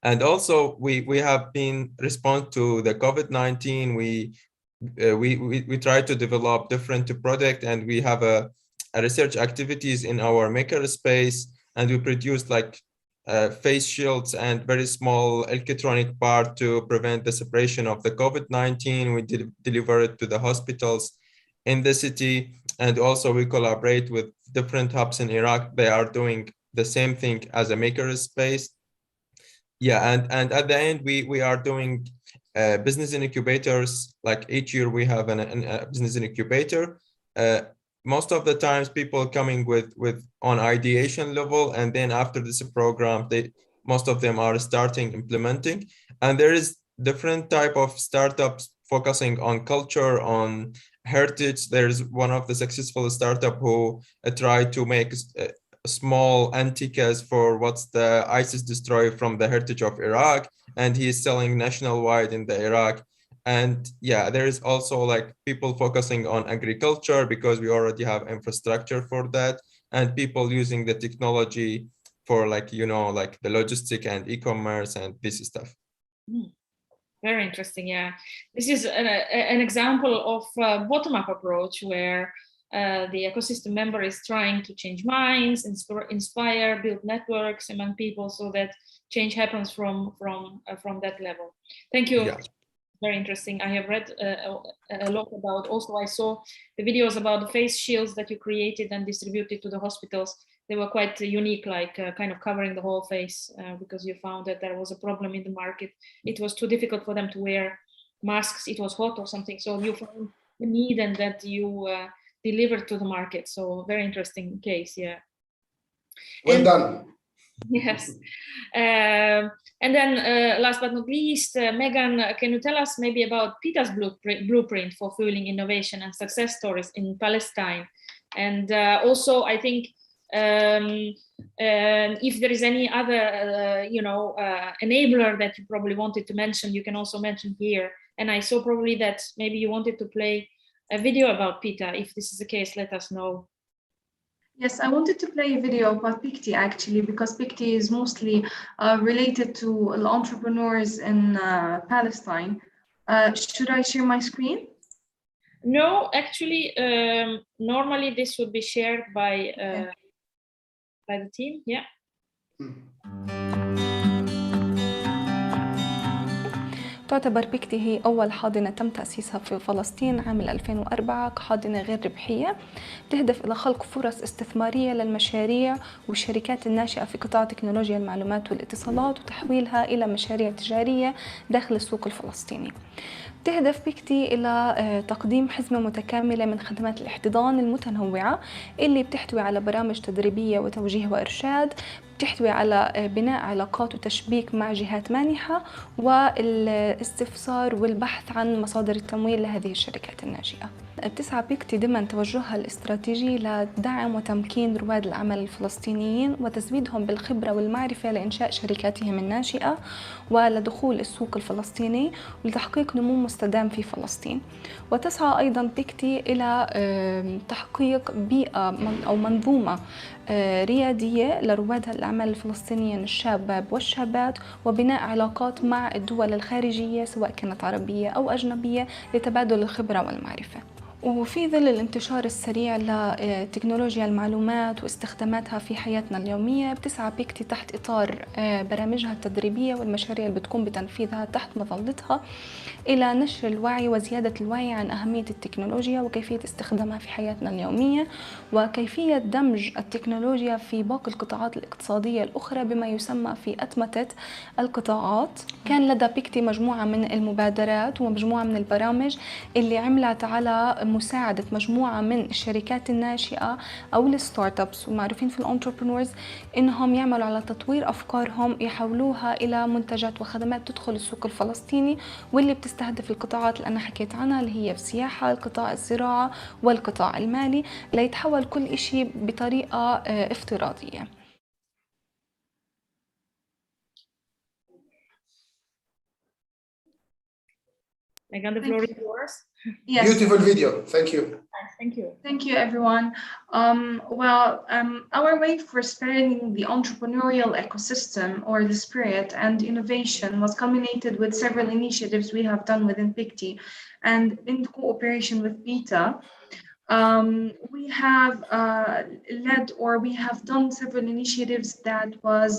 And also we have been respond to the COVID-19. We try to develop different product, and we have a research activities in our maker space, and we produce like face shields and very small electronic part to prevent the separation of the COVID-19. We deliver it to the hospitals in the city, and also we collaborate with different hubs in Iraq. They are doing the same thing as a maker space. Yeah, and at the end, we are doing business incubators. Like each year, we have a business incubator. Most of the times, people coming with on ideation level, and then after this program, most of them are starting implementing. And there is different type of startups focusing on culture, on heritage. There's one of the successful startup who tried to make small antiques for what's the ISIS destroyed from the heritage of Iraq, and he is selling nationwide in the Iraq. And yeah, there is also like people focusing on agriculture because we already have infrastructure for that, and people using the technology for like, you know, like the logistic and e-commerce and this stuff. Very interesting. Yeah, this is an example of bottom-up approach where the ecosystem member is trying to change minds, inspire, build networks among people so that change happens from that level. Thank you. Yeah. Very interesting. I have read a lot about, also I saw the videos about the face shields that you created and distributed to the hospitals. They were quite unique, like kind of covering the whole face because you found that there was a problem in the market. It was too difficult for them to wear masks. It was hot or something. So you found the need and that you delivered to the market. So very interesting case. Yeah. Well done. Yes. And then last but not least, Megan, can you tell us maybe about PETA's blueprint for fueling innovation and success stories in Palestine? And also, I think if there is any other, enabler that you probably wanted to mention, you can also mention here. And I saw probably that maybe you wanted to play a video about PETA. If this is the case, let us know. Yes, I wanted to play a video about PICTI actually, because PICTI is mostly related to entrepreneurs in Palestine. Should I share my screen? No, actually, normally this would be shared by the team. Yeah. تعتبر بيكتي هي أول حاضنة تم تأسيسها في فلسطين عام 2004 كحاضنة غير ربحية تهدف إلى خلق فرص استثمارية للمشاريع والشركات الناشئة في قطاع تكنولوجيا المعلومات والاتصالات وتحويلها إلى مشاريع تجارية داخل السوق الفلسطيني. تهدف بيكتي إلى تقديم حزمة متكاملة من خدمات الاحتضان المتنوعة اللي بتحتوي على برامج تدريبية وتوجيه وإرشاد، بتحتوي على بناء علاقات وتشبيك مع جهات مانحة والاستفسار والبحث عن مصادر التمويل لهذه الشركات الناشئة. بتسعى بيكتي ضمن توجهها الاستراتيجي لدعم وتمكين رواد العمل الفلسطينيين وتزويدهم بالخبرة والمعرفة لإنشاء شركاتهم الناشئة ولدخول السوق الفلسطيني ولتحقيق نمو مستدام في فلسطين. وتسعى أيضا بيكتي إلى تحقيق بيئة أو منظومة ريادية لرواد الأعمال الفلسطينيين الشباب والشابات وبناء علاقات مع الدول الخارجية سواء كانت عربية أو أجنبية لتبادل الخبرة والمعرفة. وفي ظل الانتشار السريع لتكنولوجيا المعلومات واستخداماتها في حياتنا اليومية بتسعى بيكتي تحت إطار برامجها التدريبية والمشاريع اللي بتقوم بتنفيذها تحت مظلتها إلى نشر الوعي وزيادة الوعي عن أهمية التكنولوجيا وكيفية استخدامها في حياتنا اليومية وكيفية دمج التكنولوجيا في باقي القطاعات الاقتصادية الأخرى بما يسمى في أتمتة القطاعات. كان لدى بيكتي مجموعة من المبادرات ومجموعة من البرامج اللي عملت على مساعدة مجموعة من الشركات الناشئة أو الستارت ابس ومعروفين في الانتربرنورز إنهم يعملوا على تطوير أفكارهم يحولوها إلى منتجات وخدمات تدخل السوق الفلسطيني واللي بتستهدف القطاعات اللي أنا حكيت عنها اللي هي السياحة، القطاع الزراعة والقطاع المالي ليتحول كل إشي بطريقة افتراضية. Megan, the floor is yours. Yes. Beautiful video. Thank you. Thank you. Thank you, everyone. Our way for spreading the entrepreneurial ecosystem or the spirit and innovation was culminated with several initiatives we have done within PICTI and in cooperation with PETA. We have led or we have done several initiatives that was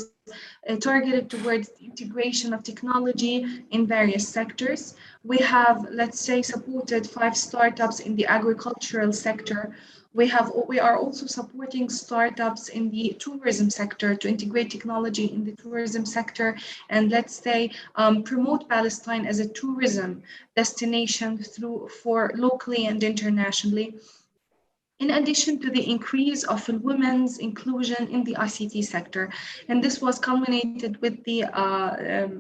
targeted towards the integration of technology in various sectors. We have, let's say, supported 5 startups in the agricultural sector. We are also supporting startups in the tourism sector to integrate technology in the tourism sector and, let's say, promote Palestine as a tourism destination for locally and internationally. In addition to the increase of women's inclusion in the ICT sector. And this was culminated with the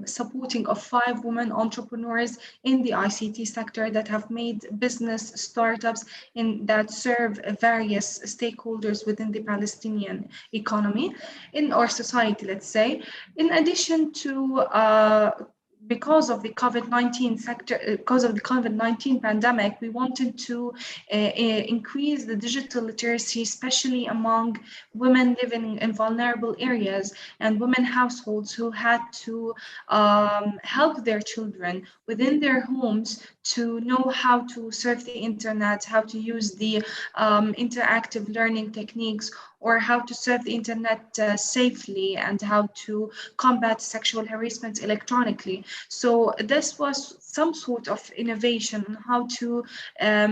supporting of 5 women entrepreneurs in the ICT sector that have made business startups that serve various stakeholders within the Palestinian economy, in our society, let's say. In addition to because of the COVID-19 pandemic, we wanted to increase the digital literacy, especially among women living in vulnerable areas and women households who had to help their children within their homes to know how to surf the internet, how to use the interactive learning techniques, or how to surf the internet safely, and how to combat sexual harassment electronically. So this was some sort of innovation on how to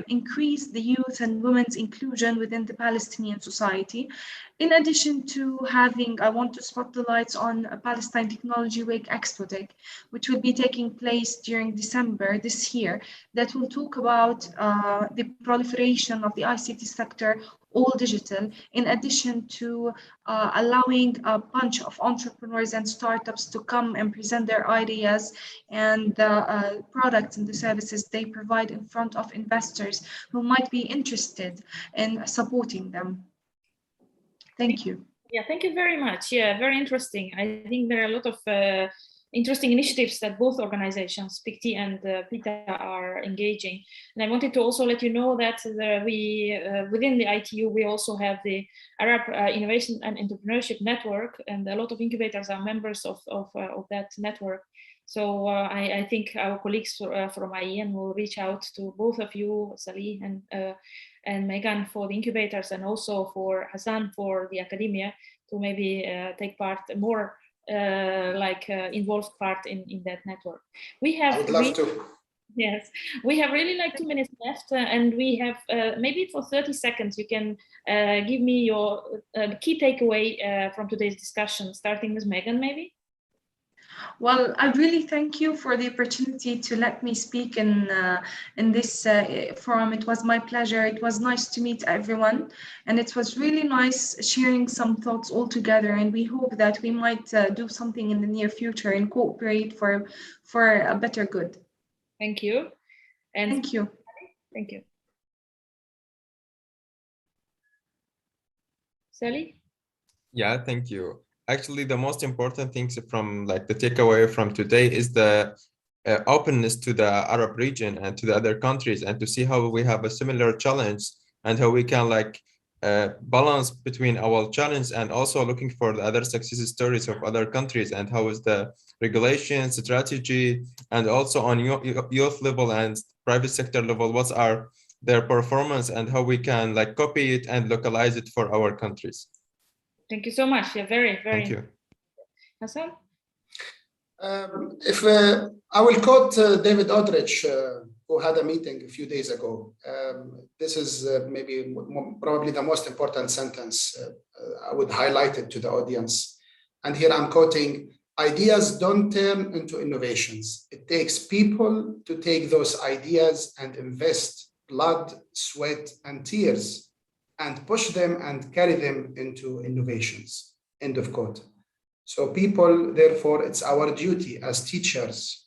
increase the youth and women's inclusion within the Palestinian society. In addition to having, I want to spot the lights on Palestine Technology Week Expo-Tech, which will be taking place during December this year, that will talk about the proliferation of the ICT sector, all digital, in addition to allowing a bunch of entrepreneurs and startups to come and present their ideas and the products and the services they provide in front of investors who might be interested in supporting them. Thank you. Yeah, thank you very much. Yeah, very interesting. I think there are a lot of interesting initiatives that both organizations, PICTI and PITA, are engaging. And I wanted to also let you know that we, within the ITU, we also have the Arab Innovation and Entrepreneurship Network, and a lot of incubators are members of that network. So I think our colleagues from IEN will reach out to both of you, Salih and Megan, for the incubators, and also for Hassan for the academia, to maybe take part more involved part in that network. We have. I would love to. Yes, we have really 2 minutes left, and we have maybe for 30 seconds you can give me your key takeaway from today's discussion, starting with Megan, maybe. Well, I really thank you for the opportunity to let me speak in this forum. It was my pleasure. It was nice to meet everyone, and it was really nice sharing some thoughts all together. And we hope that we might do something in the near future and cooperate for a better good. Thank you. And thank you. Thank you. Sally? Yeah, thank you. Actually, the most important things from the takeaway from today is the openness to the Arab region and to the other countries, and to see how we have a similar challenge and how we can balance between our challenge and also looking for the other success stories of other countries, and how is the regulation strategy, and also on youth level and private sector level, what are their performance and how we can copy it and localize it for our countries. Thank you so much. Yeah, very, very. Thank you. Hassan? If I will quote David Aldrich, who had a meeting a few days ago. This is probably the most important sentence. I would highlight it to the audience. And here I'm quoting, "Ideas don't turn into innovations. It takes people to take those ideas and invest blood, sweat, and tears and push them and carry them into innovations." End of quote. So people, therefore, it's our duty as teachers,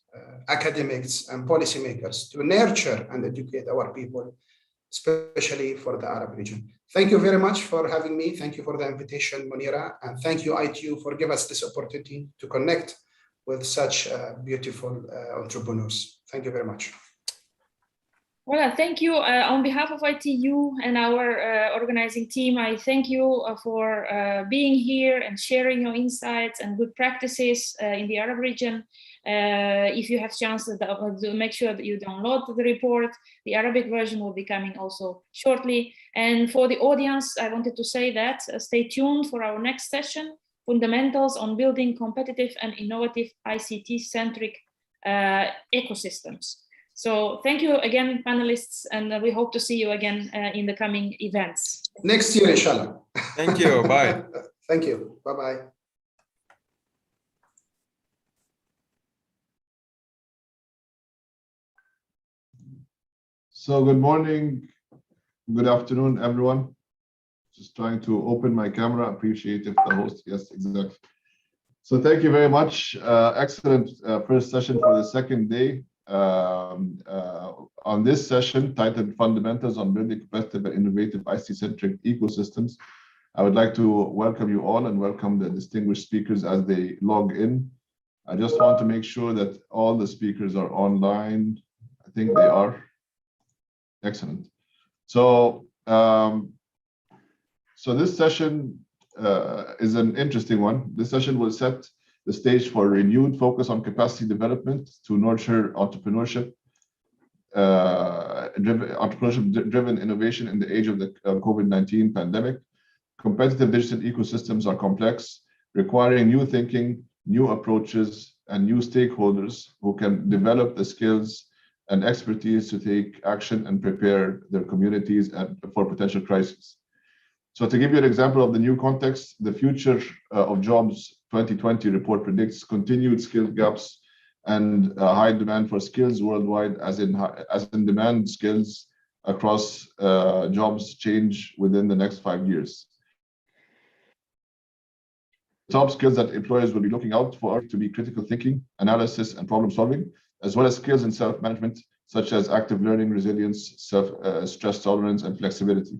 academics, and policymakers to nurture and educate our people, especially for the Arab region. Thank you very much for having me. Thank you for the invitation, Munira, and thank you, ITU, for giving us this opportunity to connect with such beautiful entrepreneurs. Thank you very much. Well, thank you. On behalf of ITU and our organizing team, I thank you for being here and sharing your insights and good practices in the Arab region. If you have chance to make sure that you download the report, the Arabic version will be coming also shortly. And for the audience, I wanted to say that stay tuned for our next session, fundamentals on building competitive and innovative ICT-centric ecosystems. So thank you again, panelists, and we hope to see you again in the coming events. Next year, inshallah. Thank you. Bye. Thank you. Bye-bye. So good morning, good afternoon, everyone. Just trying to open my camera. Appreciate if the host, yes, exactly. So thank you very much. Excellent first session for the second day. On this session titled Fundamentals on Building Competitive and Innovative ICT-Centric Ecosystems, I would like to welcome you all and welcome the distinguished speakers as they log in. I just want to make sure that all the speakers are online. I think they are. Excellent. So, so this session is an interesting one. This session will set the stage for renewed focus on capacity development to nurture entrepreneurship, driven innovation in the age of the COVID-19 pandemic. Competitive digital ecosystems are complex, requiring new thinking, new approaches, and new stakeholders who can develop the skills and expertise to take action and prepare their communities for potential crises. So to give you an example of the new context, the Future of Jobs 2020 report predicts continued skill gaps and high demand for skills worldwide, as in demand skills across jobs change within the next 5 years. Top skills that employers will be looking out for to be critical thinking, analysis, and problem solving, as well as skills in self-management, such as active learning, resilience, stress tolerance, and flexibility.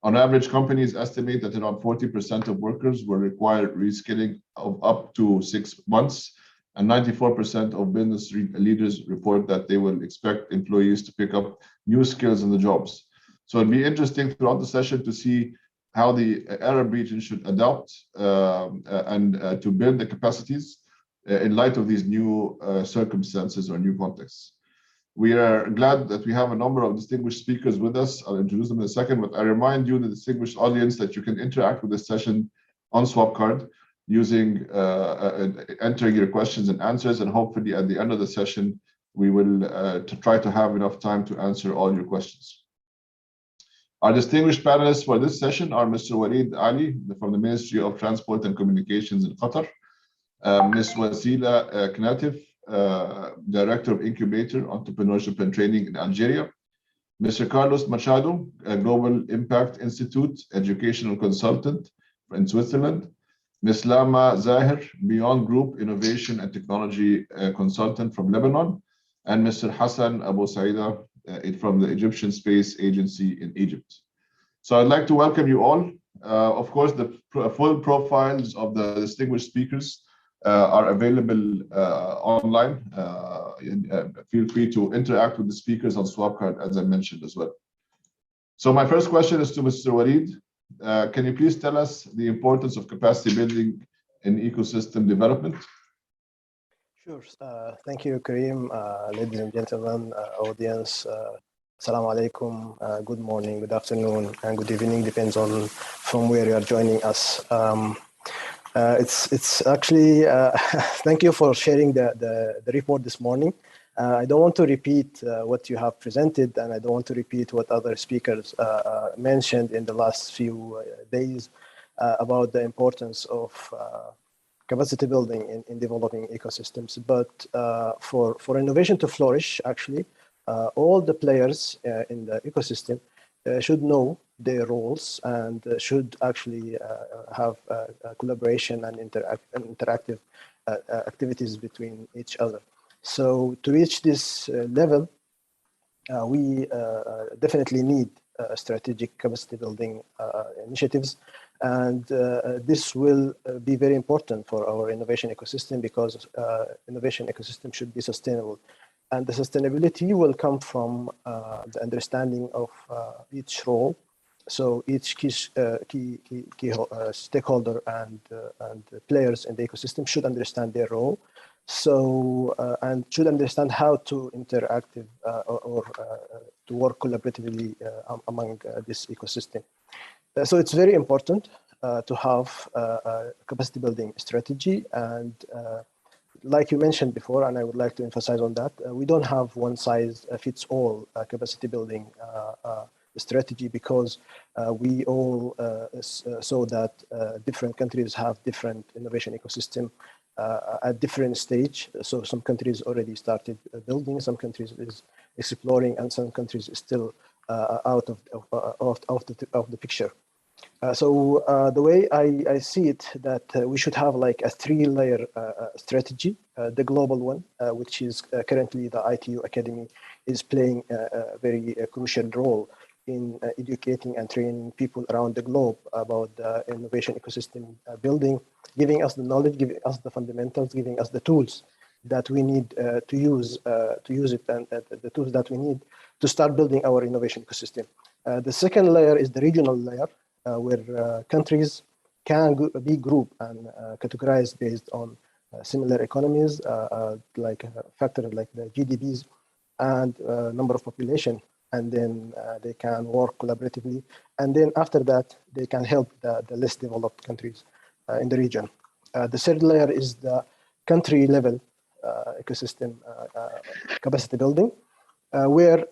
On average, companies estimate that around 40% of workers will require reskilling of up to 6 months, and 94% of business leaders report that they will expect employees to pick up new skills in the jobs. So it'd be interesting throughout the session to see how the Arab region should adapt and to build the capacities in light of these new circumstances or new contexts. We are glad that we have a number of distinguished speakers with us. I'll introduce them in a second, but I remind you, the distinguished audience, that you can interact with this session on Swapcard using entering your questions and answers, and hopefully at the end of the session, we will try to have enough time to answer all your questions. Our distinguished panelists for this session are Mr. Walid Ali from the Ministry of Transport and Communications in Qatar, Ms. Wasila Knatif, Director of Incubator, Entrepreneurship and Training in Algeria, Mr. Carlos Machado, Global Impact Institute Educational Consultant in Switzerland, Ms. Lama Zahir, Beyond Group Innovation and Technology Consultant from Lebanon, and Mr. Hassan Abu Saida from the Egyptian Space Agency in Egypt. So I'd like to welcome you all. Of course, the full profiles of the distinguished speakers are available online. Feel free to interact with the speakers on Swapcard, as I mentioned as well. So my first question is to Mr. Walid. Can you please tell us the importance of capacity building in ecosystem development? Sure. Thank you, Kareem. Ladies and gentlemen, audience, Assalamu alaikum. Good morning, good afternoon, and good evening, depends on from where you are joining us. It's actually, thank you for sharing the report this morning. I don't want to repeat what you have presented, and I don't want to repeat what other speakers mentioned in the last few days about the importance of capacity building in developing ecosystems. But for innovation to flourish, actually, all the players in the ecosystem should know their roles and should actually have collaboration and interactive activities between each other. So to reach this level, we definitely need strategic capacity building initiatives. And this will be very important for our innovation ecosystem, because innovation ecosystem should be sustainable. And the sustainability will come from the understanding of each role. So each key stakeholder and players in the ecosystem should understand their role. So and should understand how to interact or to work collaboratively among this ecosystem. So it's very important. to have a capacity building strategy. And like you mentioned before, and I would like to emphasize on that, we don't have one size fits all capacity building strategy, because we all saw that different countries have different innovation ecosystem at different stage. So some countries already started building, some countries is exploring, and some countries is still out of the picture. So the way I see it, that we should have like a 3-layer strategy. The global one, which is currently the ITU Academy, is playing a very crucial role in educating and training people around the globe about the innovation ecosystem building, giving us the knowledge, giving us the fundamentals, giving us the tools that we need to use it, and the tools that we need to start building our innovation ecosystem. The second layer is the regional layer, where countries can be grouped and categorized based on similar economies, like a factor like the GDPs and number of population, and then they can work collaboratively. And then after that, they can help the less developed countries in the region. The third layer is the country level ecosystem capacity building, where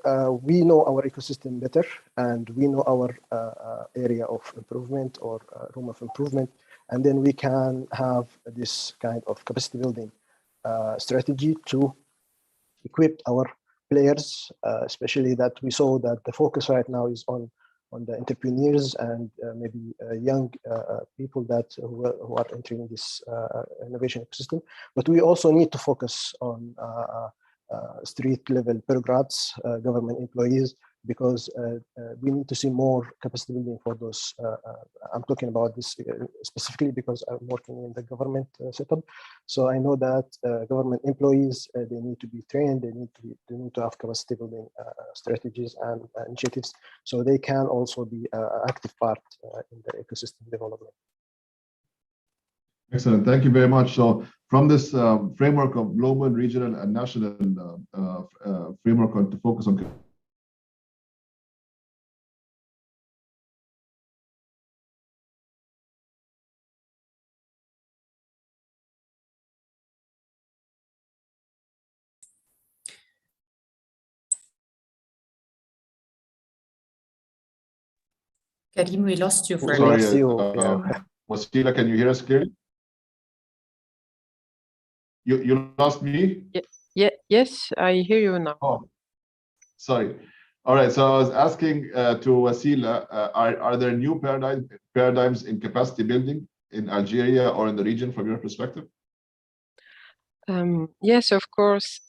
we know our ecosystem better, and we know our area of improvement or room of improvement, and then we can have this kind of capacity building strategy to equip our players, especially that we saw that the focus right now is on the entrepreneurs and maybe young people that who are entering this innovation ecosystem. But we also need to focus on street level bureaucrats, government employees, because we need to see more capacity building for those. I'm talking about this specifically because I'm working in the government setup. So I know that government employees, they need to be trained, they need to have capacity building strategies and initiatives, so they can also be an active part in the ecosystem development. Excellent, thank you very much. So from this framework of global, regional, and national framework to focus on Karim, we lost you for Sorry, yeah. Wasila, can you hear us clearly? You lost me? Yeah, yes, I hear you now. Oh, sorry. All right, so I was asking to Wasila, are there new paradigms in capacity building in Algeria or in the region from your perspective? Yes, of course.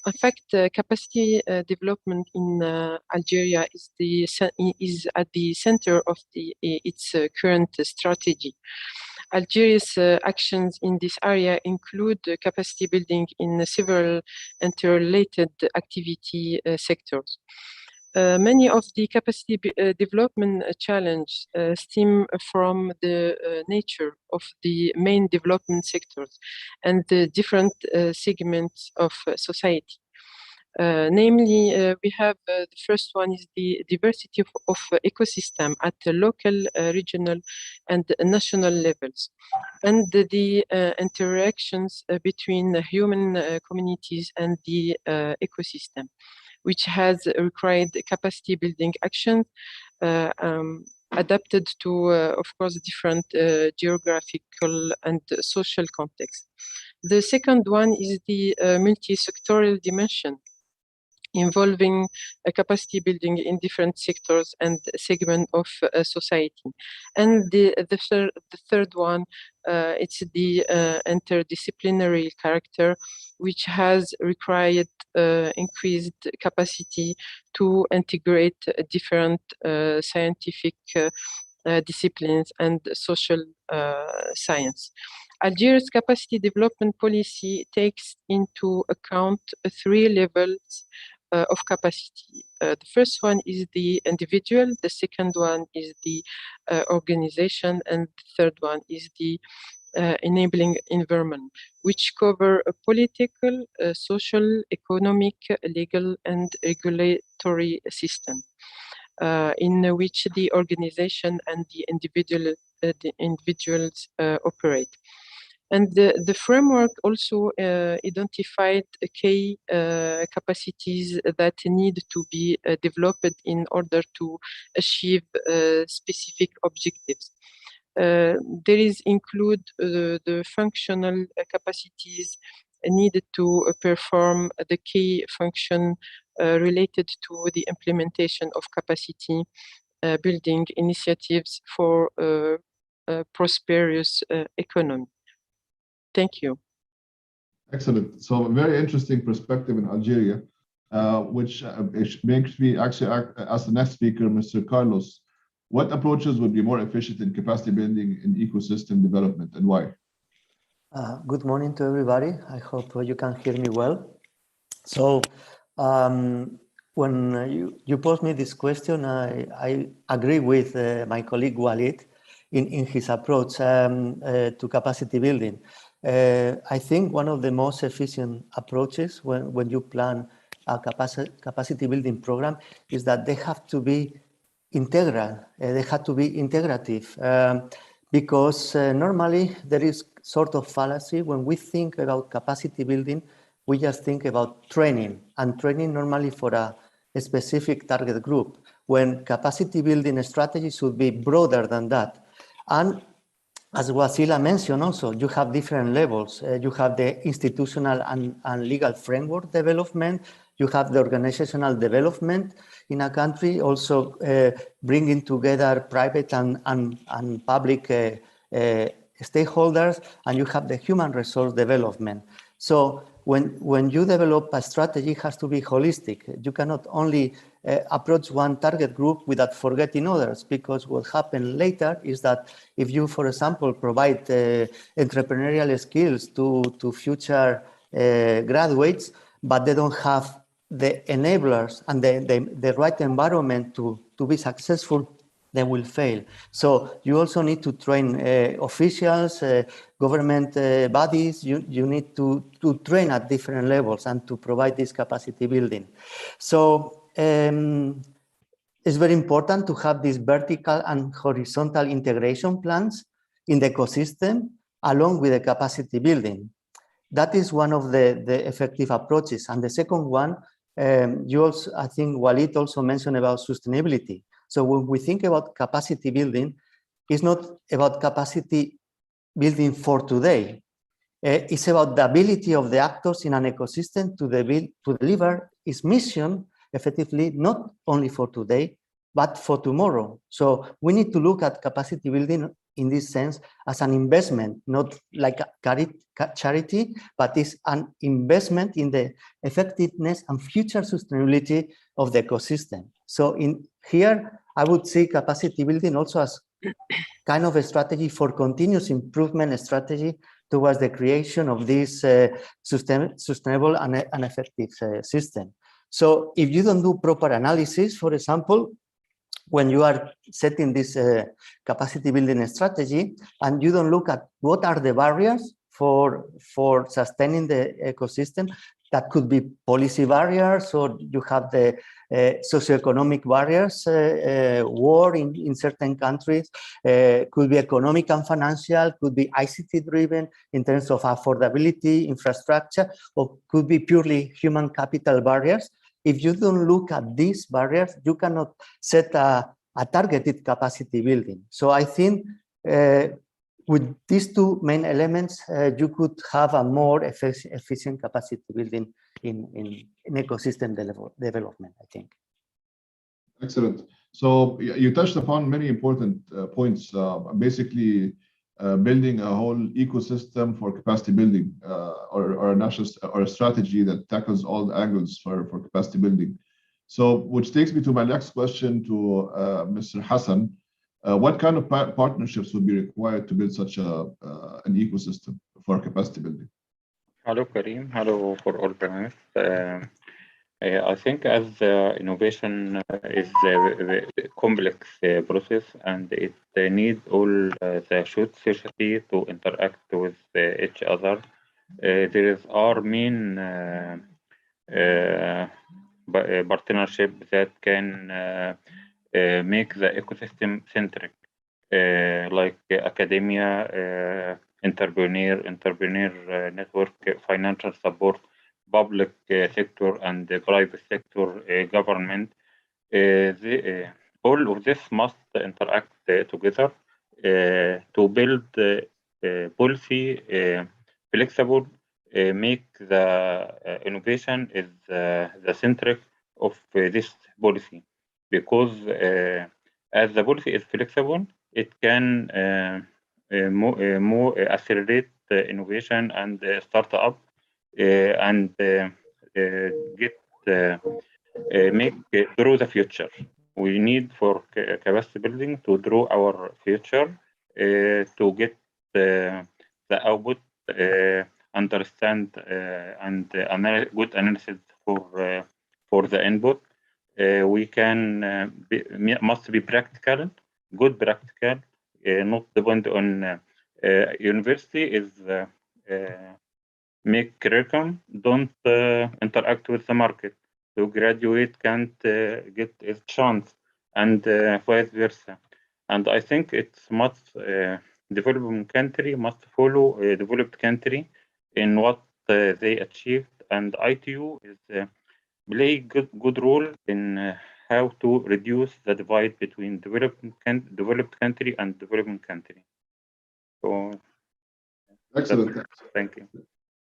In fact, capacity development in Algeria is at the center of its current strategy. Algeria's actions in this area include capacity building in several interrelated activity sectors. Many of the capacity development challenges stem from the nature of the main development sectors and the different segments of society. Namely, we have the first one is the diversity of ecosystem at the local, regional, and national levels, and the interactions between the human communities and the ecosystem, which has required capacity building action adapted to, of course, different geographical and social context. The second one is the multi-sectoral dimension, involving capacity building in different sectors and segments of society. And the third one, it's the interdisciplinary character, which has required increased capacity to integrate different scientific disciplines and social science. Algeria's capacity development policy takes into account 3 levels of capacity. The first one is the individual, the second one is the organization, and the third one is the enabling environment, which cover a political, social, economic, legal, and regulatory system. in which the organization and the individuals operate. And the framework also identified key capacities that need to be developed in order to achieve specific objectives. These include the functional capacities needed to perform the key function related to the implementation of capacity building initiatives for a prosperous economy. Thank you. Excellent. So a very interesting perspective in Algeria, which makes me actually ask the next speaker, Mr. Carlos, what approaches would be more efficient in capacity building in ecosystem development and why? Good morning to everybody. I hope you can hear me well. So when you posed me this question, I agree with my colleague Walid in his approach to capacity building. I think one of the most efficient approaches when you plan a capacity building program is that they have to be integral, they have to be integrative, because normally there is sort of fallacy when we think about capacity building, we just think about training, and training normally for a specific target group, when capacity building strategy should be broader than that. And as Wasila mentioned also, you have different levels. You have the institutional and legal framework development. You have the organizational development in a country, also bringing together private and public stakeholders, and you have the human resource development. So when you develop a strategy, it has to be holistic. You cannot only approach one target group without forgetting others, because what happens later is that if you, for example, provide entrepreneurial skills to future graduates, but they don't have the enablers and the right environment to be successful, they will fail. So you also need to train officials, government bodies. You need to train at different levels and to provide this capacity building. So it's very important to have these vertical and horizontal integration plans in the ecosystem along with the capacity building. That is one of the effective approaches. And the second one, you also, I think Walid also mentioned about sustainability. So when we think about capacity building, it's not about capacity building for today. It's about the ability of the actors in an ecosystem to deliver its mission effectively, not only for today, but for tomorrow. So we need to look at capacity building in this sense as an investment, not like a charity, but it's an investment in the effectiveness and future sustainability of the ecosystem. So in here, I would see capacity building also as kind of a strategy for continuous improvement strategy towards the creation of this sustainable and effective system. So if you don't do proper analysis, for example, when you are setting this capacity building strategy and you don't look at what are the barriers for sustaining the ecosystem, that could be policy barriers, or you have the socioeconomic barriers, war in certain countries, could be economic and financial, could be ICT driven in terms of affordability, infrastructure, or could be purely human capital barriers. If you don't look at these barriers, you cannot set a targeted capacity building. So I think with these two main elements, you could have a more efficient capacity building in ecosystem development, I think. Excellent. So you touched upon many important points, basically building a whole ecosystem for capacity building or a national or a strategy that tackles all the angles for capacity building. So which takes me to my next question to Mr. Hassan. What kind of partnerships would be required to build such an ecosystem for capacity building? Hello, Karim. Hello for all panelists. I think as innovation is a complex process, and it needs all the society to interact with each other. There is our main partnership that can make the ecosystem centric, like academia, entrepreneur network, financial support, public sector and the private sector, government. All of this must interact together to build policy flexible, make the innovation is the centric of this policy, because as the policy is flexible, it can more accelerate innovation and startup and get make draw the future. We need for capacity building to draw our future to get the output, understand and good analysis for the input. We can must be practical, good practical, not depend on university is make curriculum, don't interact with the market. So graduate can't get a chance, and vice versa. And I think it's much developing country must follow a developed country in what they achieved, and ITU is play good role in how to reduce the divide between developed country and developing country. So excellent. Thank you.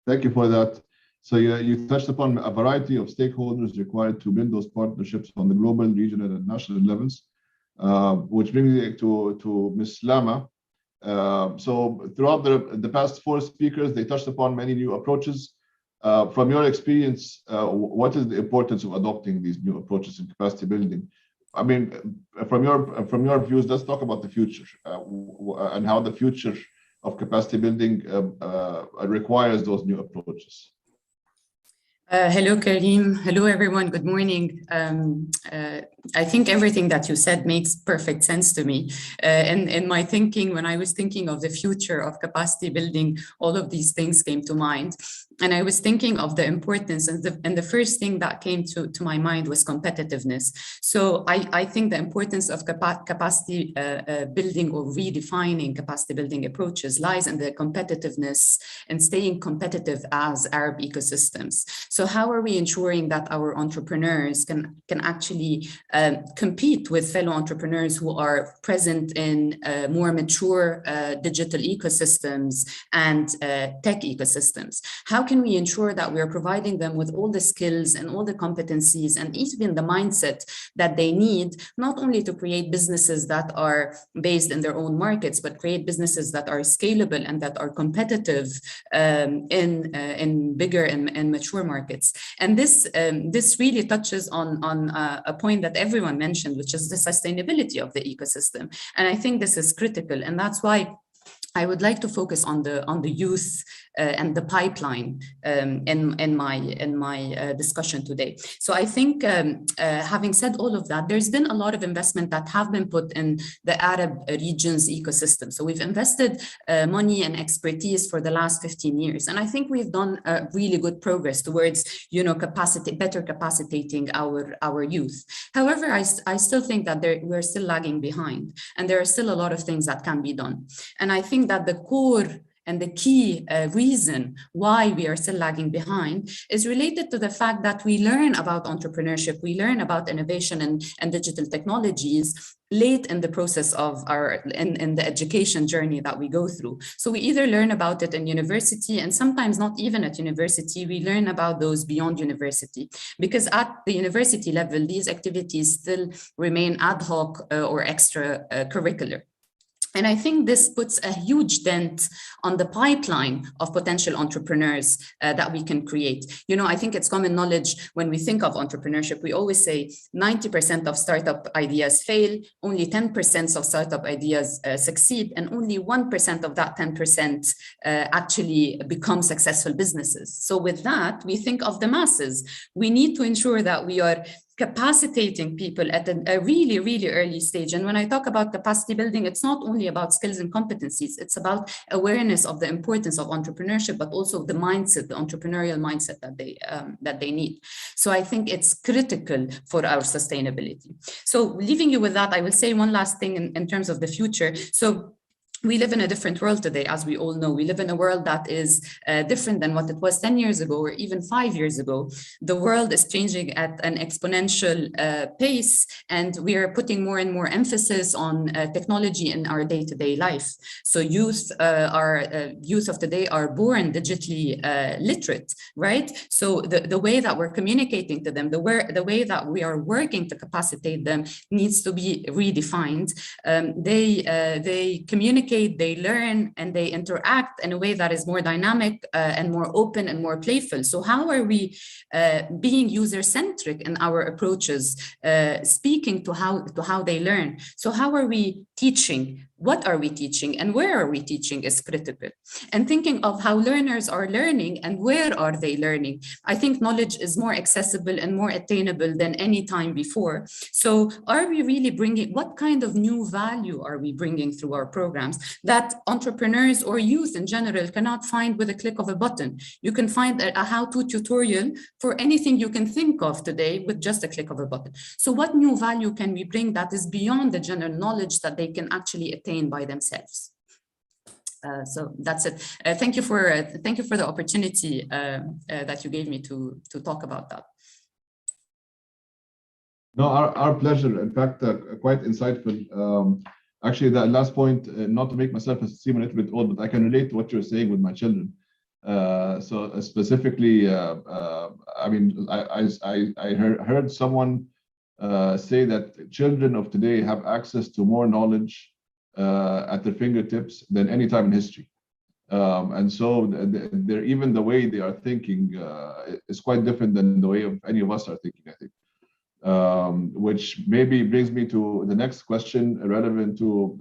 Thank you for that. So you touched upon a variety of stakeholders required to build those partnerships on the global, regional, and national levels, which brings me to Ms. Lama. So throughout the past four speakers, they touched upon many new approaches. From your experience, what is the importance of adopting these new approaches in capacity building? I mean, from your views, let's talk about the future and how the future of capacity building requires those new approaches. Hello, Karim. Hello, everyone. Good morning. I think everything that you said makes perfect sense to me. And in my thinking, when I was thinking of the future of capacity building, all of these things came to mind. And I was thinking of the importance, and the first thing that came to my mind was competitiveness. So I think the importance of capacity building or redefining capacity building approaches lies in the competitiveness and staying competitive as Arab ecosystems. So how are we ensuring that our entrepreneurs can actually compete with fellow entrepreneurs who are present in more mature digital ecosystems and tech ecosystems? How can we ensure that we are providing them with all the skills and all the competencies and even the mindset that they need, not only to create businesses that are based in their own markets, but create businesses that are scalable and that are competitive in bigger and mature markets? And this really touches on a point that everyone mentioned, which is the sustainability of the ecosystem. And I think this is critical, and that's why I would like to focus on the youth and the pipeline in my discussion today. So I think having said all of that, there's been a lot of investment that have been put in the Arab region's ecosystem. So we've invested money and expertise for the last 15 years, and I think we've done really good progress towards better capacitating our youth. However, I still think that we're still lagging behind, and there are still a lot of things that can be done. And I think that the core and the key reason why we are still lagging behind is related to the fact that we learn about entrepreneurship, we learn about innovation and digital technologies late in the process of in the education journey that we go through. So we either learn about it in university, and sometimes not even at university, we learn about those beyond university, because at the university level, these activities still remain ad hoc or extra curricular. And I think this puts a huge dent on the pipeline of potential entrepreneurs that we can create. I think it's common knowledge when we think of entrepreneurship, we always say 90% of startup ideas fail, only 10% of startup ideas succeed, and only 1% of that 10% actually become successful businesses. So with that, we think of the masses. We need to ensure that we are capacitating people at a really, really early stage. And when I talk about capacity building, it's not only about skills and competencies, it's about awareness of the importance of entrepreneurship, but also the mindset, the entrepreneurial mindset that they need. So I think it's critical for our sustainability. So leaving you with that, I will say one last thing in terms of the future. So we live in a different world today, as we all know. We live in a world that is different than what it was 10 years ago or even 5 years ago. The world is changing at an exponential pace, and we are putting more and more emphasis on technology in our day-to-day life. So youth of today are born digitally literate, right? So the way that we're communicating to them, the way that we are working to capacitate them needs to be redefined. They communicate, they learn, and they interact in a way that is more dynamic and more open and more playful. So how are we being user-centric in our approaches, speaking to how they learn? So how are we teaching? What are we teaching and where are we teaching is critical. And thinking of how learners are learning and where are they learning. I think knowledge is more accessible and more attainable than any time before. So are we really bringing, what kind of new value are we bringing through our programs that entrepreneurs or youth in general cannot find with a click of a button? You can find a how-to tutorial for anything you can think of today with just a click of a button. So what new value can we bring that is beyond the general knowledge that they can actually attain by themselves? So that's it. Thank you for the opportunity that you gave me to talk about that. No, our pleasure. In fact, quite insightful. Actually, that last point, not to make myself seem a little bit old, but I can relate to what you're saying with my children. So specifically, I mean, I heard someone say that children of today have access to more knowledge at their fingertips than any time in history. And so they're, even the way they are thinking is quite different than the way of any of us are thinking, I think. Which maybe brings me to the next question relevant to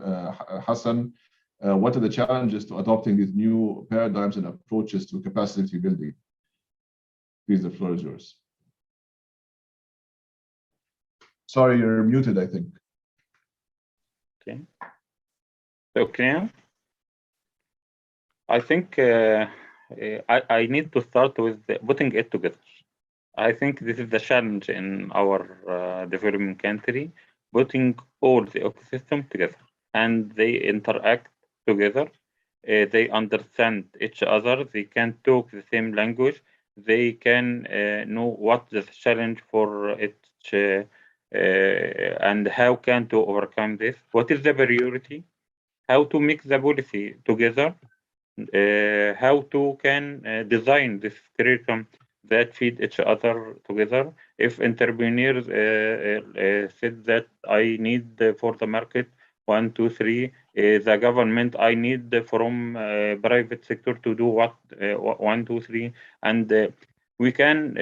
Hassan. What are the challenges to adopting these new paradigms and approaches to capacity building? Please, the floor is yours. Sorry, you're muted, I think. Okay. Okay. I think I need to start with putting it together. I think this is the challenge in our developing country, putting all the ecosystem together, and they interact together. They understand each other. They can talk the same language. They can know what the challenge for each and how can to overcome this. What is the priority? How to mix the policy together? How to can design this curriculum that feed each other together. If entrepreneurs said that I need for the market 1, 2, 3, the government I need from private sector to do what 1, 2, 3, and we can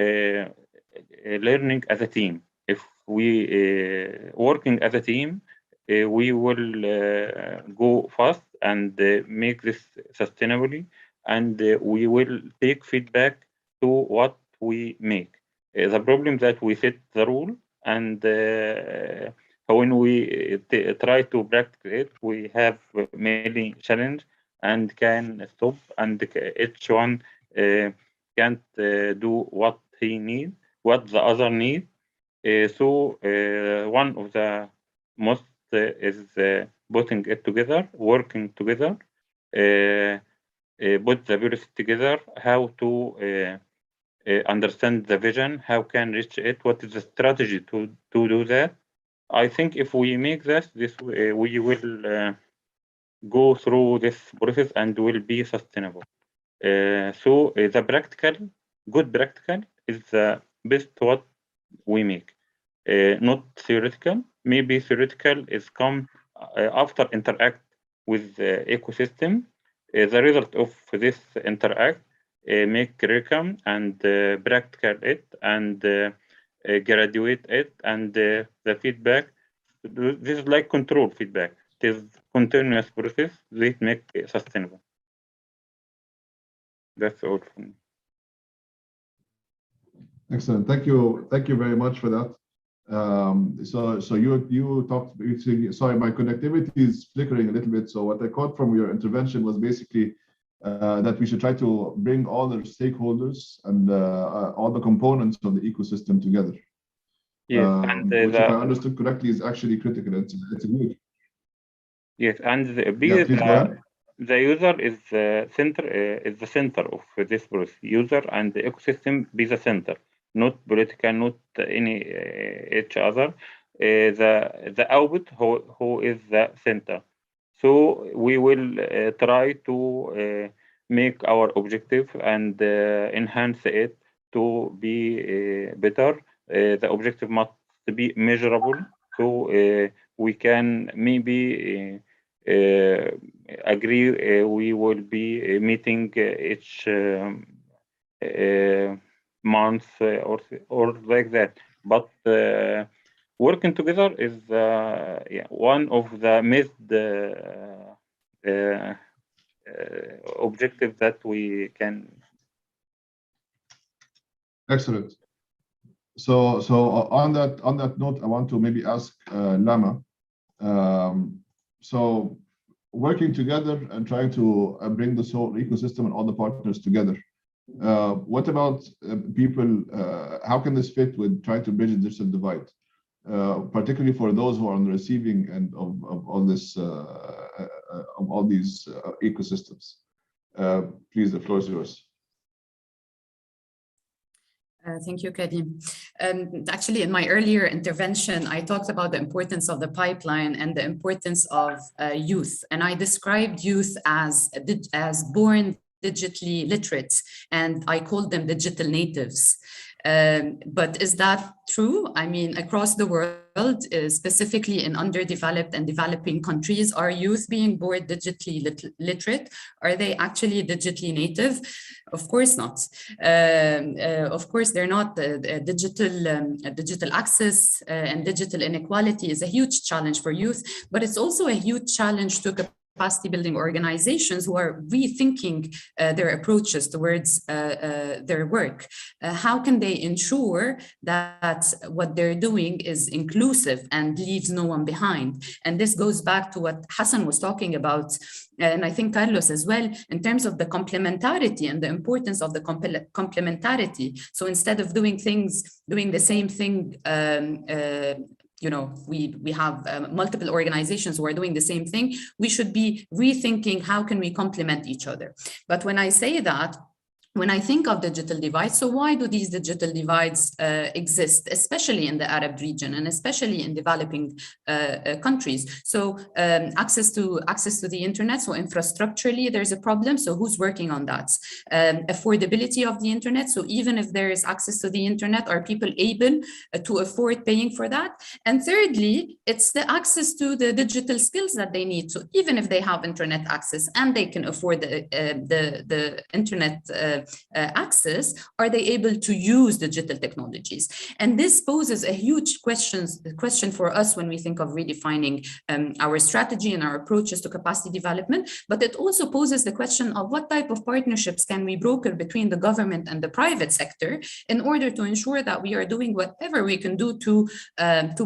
learning as a team. If we working as a team, we will go fast and make this sustainably, and we will take feedback to what we make. The problem that we set the rule, and when we try to practice it, we have many challenges and can stop, and each one can't do what he needs, what the other needs. So one of the most is putting it together, working together, put the policy together, how to understand the vision, how can reach it, what is the strategy to do that. I think if we make this we will go through this process and will be sustainable. So the practical, good practical is the best what we make. Not theoretical. Maybe theoretical is come after interact with the ecosystem. The result of this interact make curriculum and practical it and graduate it, and the feedback. This is like control feedback. It is continuous process. They make it sustainable. That's all for me. Excellent. Thank you. Thank you very much for that. So you talked, sorry, my connectivity is flickering a little bit. So what I caught from your intervention was basically that we should try to bring all the stakeholders and all the components of the ecosystem together. Yes, which, if I understood correctly, is actually critical. It's huge. Yes, and the user is the center of this process. User and the ecosystem be the center, not political, not any each other. The output who is the center. So we will try to make our objective and enhance it to be better. The objective must be measurable, so we can maybe agree we will be meeting each month or like that. But working together is one of the missed objectives that we can. Excellent. So on that note, I want to maybe ask Lama. So working together and trying to bring the whole ecosystem and all the partners together. What about people? How can this fit with trying to bridge the digital divide, particularly for those who are on the receiving end of all this, of all these ecosystems? Please, the floor is yours. Thank you, Karim. Actually, in my earlier intervention, I talked about the importance of the pipeline and the importance of youth. And I described youth as born digitally literate, and I called them digital natives. But is that true? I mean, across the world, specifically in underdeveloped and developing countries, are youth being born digitally literate? Are they actually digitally native? Of course not. Of course, they're not. Digital access and digital inequality is a huge challenge for youth, but it's also a huge challenge to capacity building organizations who are rethinking their approaches towards their work. How can they ensure that what they're doing is inclusive and leaves no one behind? And this goes back to what Hassan was talking about, and I think Carlos as well, in terms of the complementarity and the importance of the complementarity. So instead of doing the same thing, you know, we have multiple organizations who are doing the same thing. We should be rethinking how can we complement each other. But when I say that, when I think of digital divides, so why do these digital divides exist, especially in the Arab region and especially in developing countries? So access to the internet, so infrastructurally there's a problem, so who's working on that? Affordability of the internet, so even if there is access to the internet, are people able to afford paying for that? And thirdly, it's the access to the digital skills that they need. So even if they have internet access and they can afford the internet access, are they able to use digital technologies? And this poses a huge question for us when we think of redefining our strategy and our approaches to capacity development. But it also poses the question of what type of partnerships can we broker between the government and the private sector in order to ensure that we are doing whatever we can do to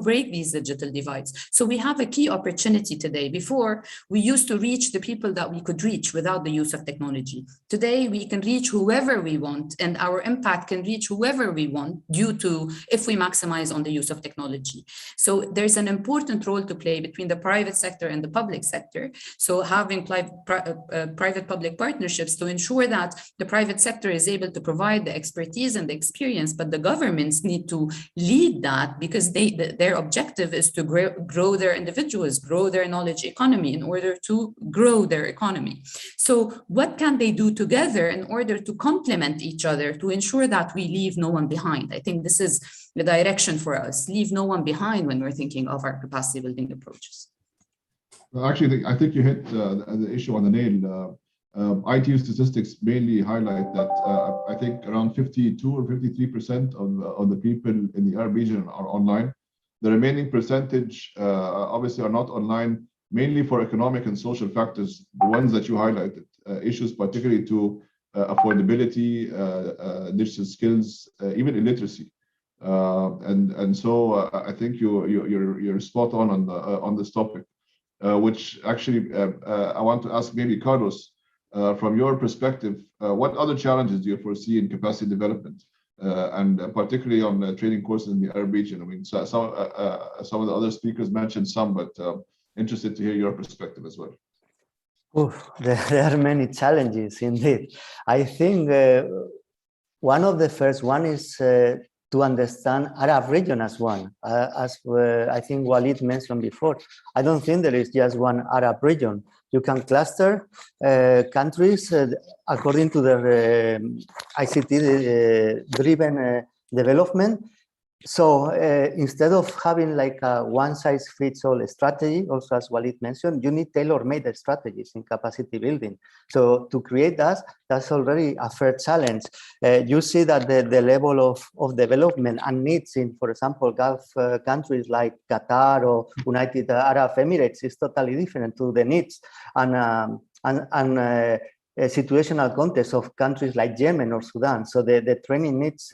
break these digital divides. So we have a key opportunity today. Before, we used to reach the people that we could reach without the use of technology. Today, we can reach whoever we want, and our impact can reach whoever we want if we maximize on the use of technology. So there's an important role to play between the private sector and the public sector. So having private-public partnerships to ensure that the private sector is able to provide the expertise and the experience, but the governments need to lead that because their objective is to grow their individuals, grow their knowledge economy in order to grow their economy. So what can they do together in order to complement each other to ensure that we leave no one behind? I think this is the direction for us, leave no one behind when we're thinking of our capacity building approaches. Well, actually, I think you hit the issue on the nail. ITU statistics mainly highlight that I think around 52 or 53% of the people in the Arab region are online. The remaining percentage obviously are not online, mainly for economic and social factors, the ones that you highlighted, issues particularly to affordability, digital skills, even illiteracy. And so I think you're spot on this topic, which actually I want to ask maybe Carlos, from your perspective, what other challenges do you foresee in capacity development, and particularly on training courses in the Arab region? I mean, some of the other speakers mentioned some, but interested to hear your perspective as well. There are many challenges indeed. I think one of the first one is to understand Arab region as one. As I think Walid mentioned before, I don't think there is just one Arab region. You can cluster countries according to their ICT-driven development. So instead of having like a one-size-fits-all strategy, also as Walid mentioned, you need tailor-made strategies in capacity building. So to create that, that's already a fair challenge. You see that the level of development and needs in, for example, Gulf countries like Qatar or United Arab Emirates is totally different to the needs and situational context of countries like Yemen or Sudan. So the training needs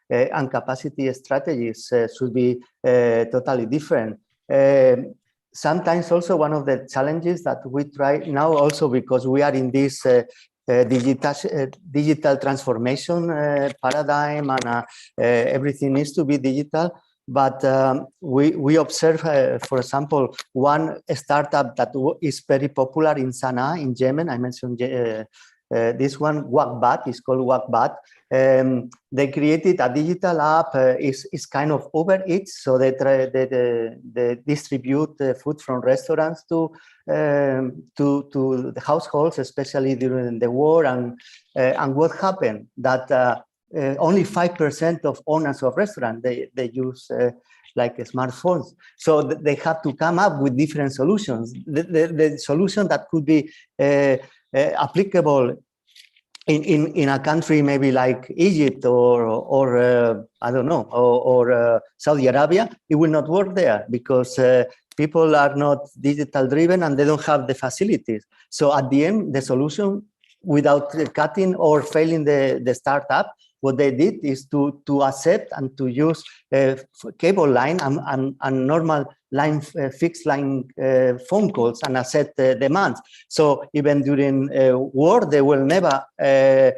and capacity strategies should be totally different. Sometimes also one of the challenges that we try now also because we are in this digital transformation paradigm and everything needs to be digital. But we observe, for example, one startup that is very popular in Sana'a, in Yemen. I mentioned this one, Wakbat, is called Wakbat. They created a digital app, is kind of Uber Eats, so they distribute food from restaurants to the households, especially during the war. And what happened that only 5% of owners of restaurants they use like smartphones, so they have to come up with different solutions. The solution that could be applicable in a country maybe like Egypt or I don't know, or Saudi Arabia, it will not work there because people are not digital driven and they don't have the facilities. So at the end, the solution, without cutting or failing the startup, what they did is to accept and to use cable line and normal line, fixed line phone calls and accept demands. So even during war, they will never, they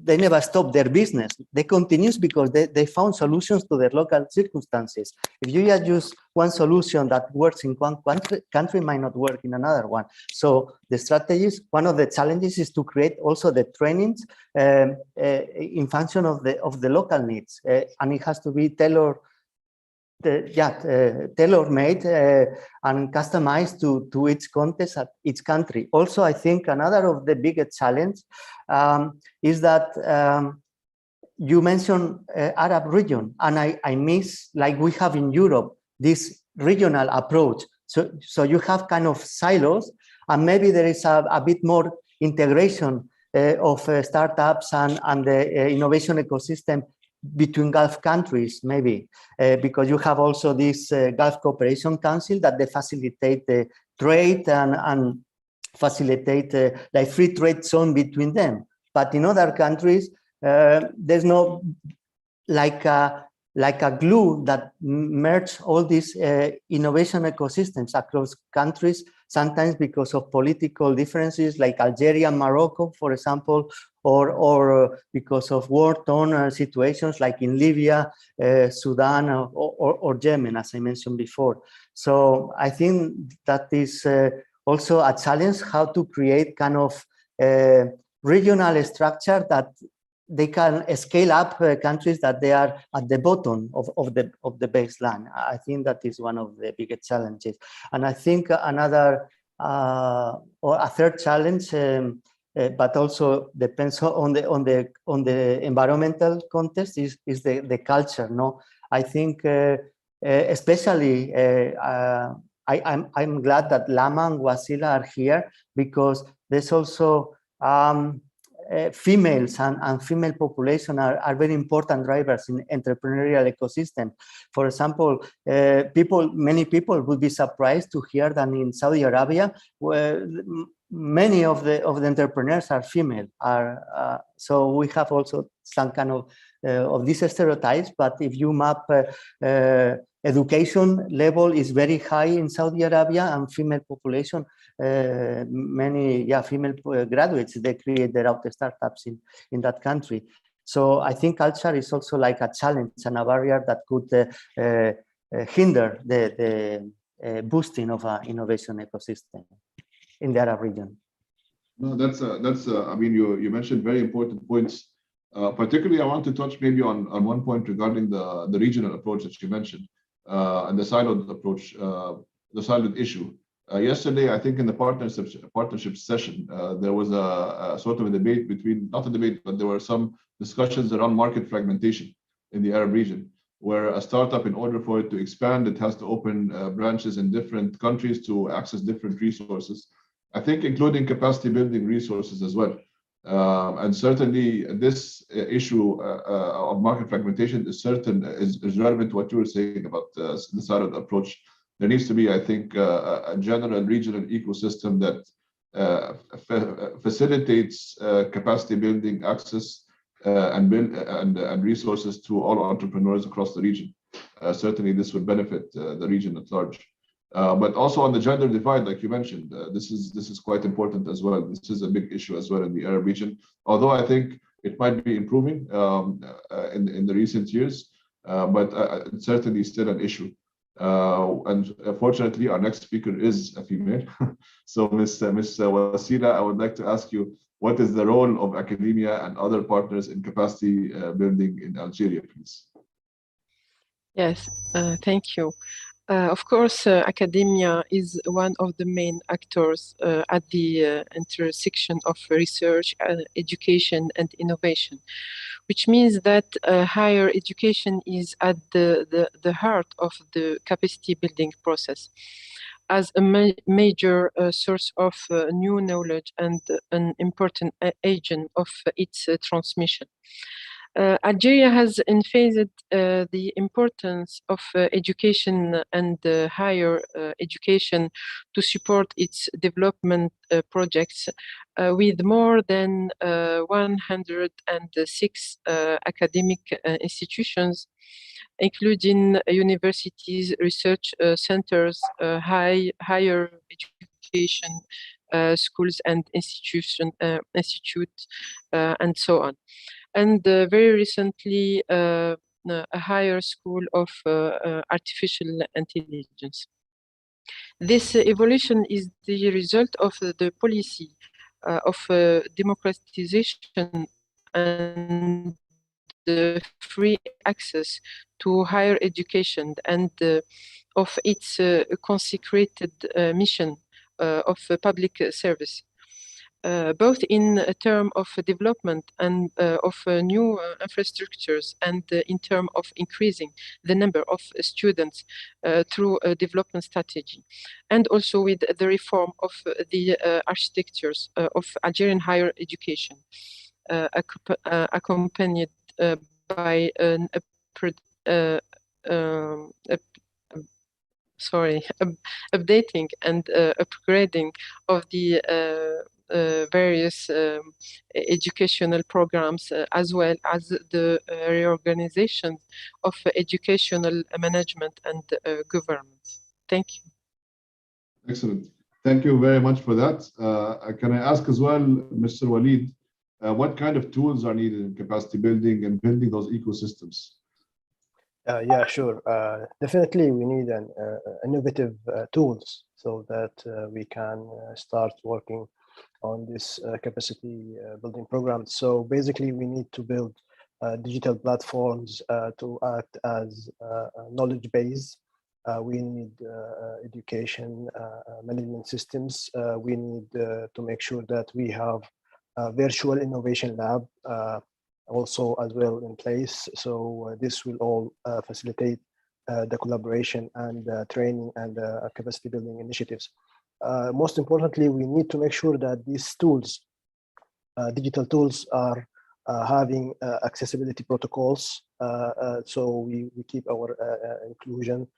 never stop their business. They continue because they found solutions to their local circumstances. If you just use one solution that works in one country might not work in another one. So the strategies, one of the challenges is to create also the trainings in function of the local needs, and it has to be tailor-made and customized to each context at each country. Also, I think another of the biggest challenge is that you mentioned Arab region, and I miss, like we have in Europe, this regional approach. So you have kind of silos, and maybe there is a bit more integration of startups and the innovation ecosystem between Gulf countries, maybe, because you have also this Gulf Cooperation Council that they facilitate the trade and facilitate like free trade zone between them. But in other countries, there's no like a glue that merge all these innovation ecosystems across countries, sometimes because of political differences like Algeria and Morocco, for example, or because of war-torn situations like in Libya, Sudan, or Yemen, as I mentioned before. So I think that is also a challenge, how to create kind of regional structure that they can scale up countries that they are at the bottom of the baseline. I think that is one of the biggest challenges. And I think another or a third challenge, but also depends on the environmental context, is the culture. No, I think especially I'm glad that Lama and Wasila are here, because there's also females and female population are very important drivers in entrepreneurial ecosystem. For example, many people would be surprised to hear that in Saudi Arabia, where many of the entrepreneurs are female. So we have also some kind of these stereotypes. But if you map education level is very high in Saudi Arabia, and female population, many female graduates, they create their own startups in that country. So I think culture is also like a challenge and a barrier that could hinder the boosting of an innovation ecosystem in the Arab region. No, that's I mean, you mentioned very important points. Particularly, I want to touch maybe on one point regarding the regional approach that you mentioned and the siloed approach, the siloed issue. Yesterday, I think in the partnership session, there was a sort of a debate between, not a debate, but there were some discussions around market fragmentation in the Arab region, where a startup, in order for it to expand, it has to open branches in different countries to access different resources. I think including capacity building resources as well. And certainly this issue of market fragmentation is relevant to what you were saying about the siloed approach. There needs to be, I think, a general regional ecosystem that facilitates capacity building, access, and resources to all entrepreneurs across the region. Certainly, this would benefit the region at large. But also on the gender divide, like you mentioned, this is quite important as well. This is a big issue as well in the Arab region. Although I think it might be improving in the recent years, but it's certainly still an issue. And fortunately, our next speaker is a female. So, Ms. Wasila, I would like to ask you, what is the role of academia and other partners in capacity building in Algeria, please? Yes, thank you. Of course, academia is one of the main actors at the intersection of research, education, and innovation, which means that higher education is at the heart of the capacity building process as a major source of new knowledge and an important agent of its transmission. Algeria has emphasized the importance of education and higher education to support its development projects with more than 106 academic institutions, including universities, research centers, higher education schools and institutes, and so on. And very recently, a higher school of artificial intelligence. This evolution is the result of the policy of democratization and the free access to higher education and of its consecrated mission of public service. Both in terms of development and of new infrastructures and in terms of increasing the number of students through a development strategy, and also with the reform of the architectures of Algerian higher education, accompanied by an updating and upgrading of the various educational programs, as well as the reorganization of educational management and governance. Thank you. Excellent. Thank you very much for that. Can I ask as well, Mr. Walid, what kind of tools are needed in capacity building and building those ecosystems? Yeah, sure. Definitely, we need an innovative tools so that we can start working on this capacity building program. So basically, we need to build digital platforms to act as a knowledge base. We need education management systems. We need to make sure that we have a virtual innovation lab also as well in place. So this will all facilitate the collaboration and training and capacity building initiatives. Most importantly, we need to make sure that these tools, digital tools, are having accessibility protocols. So we keep our inclusion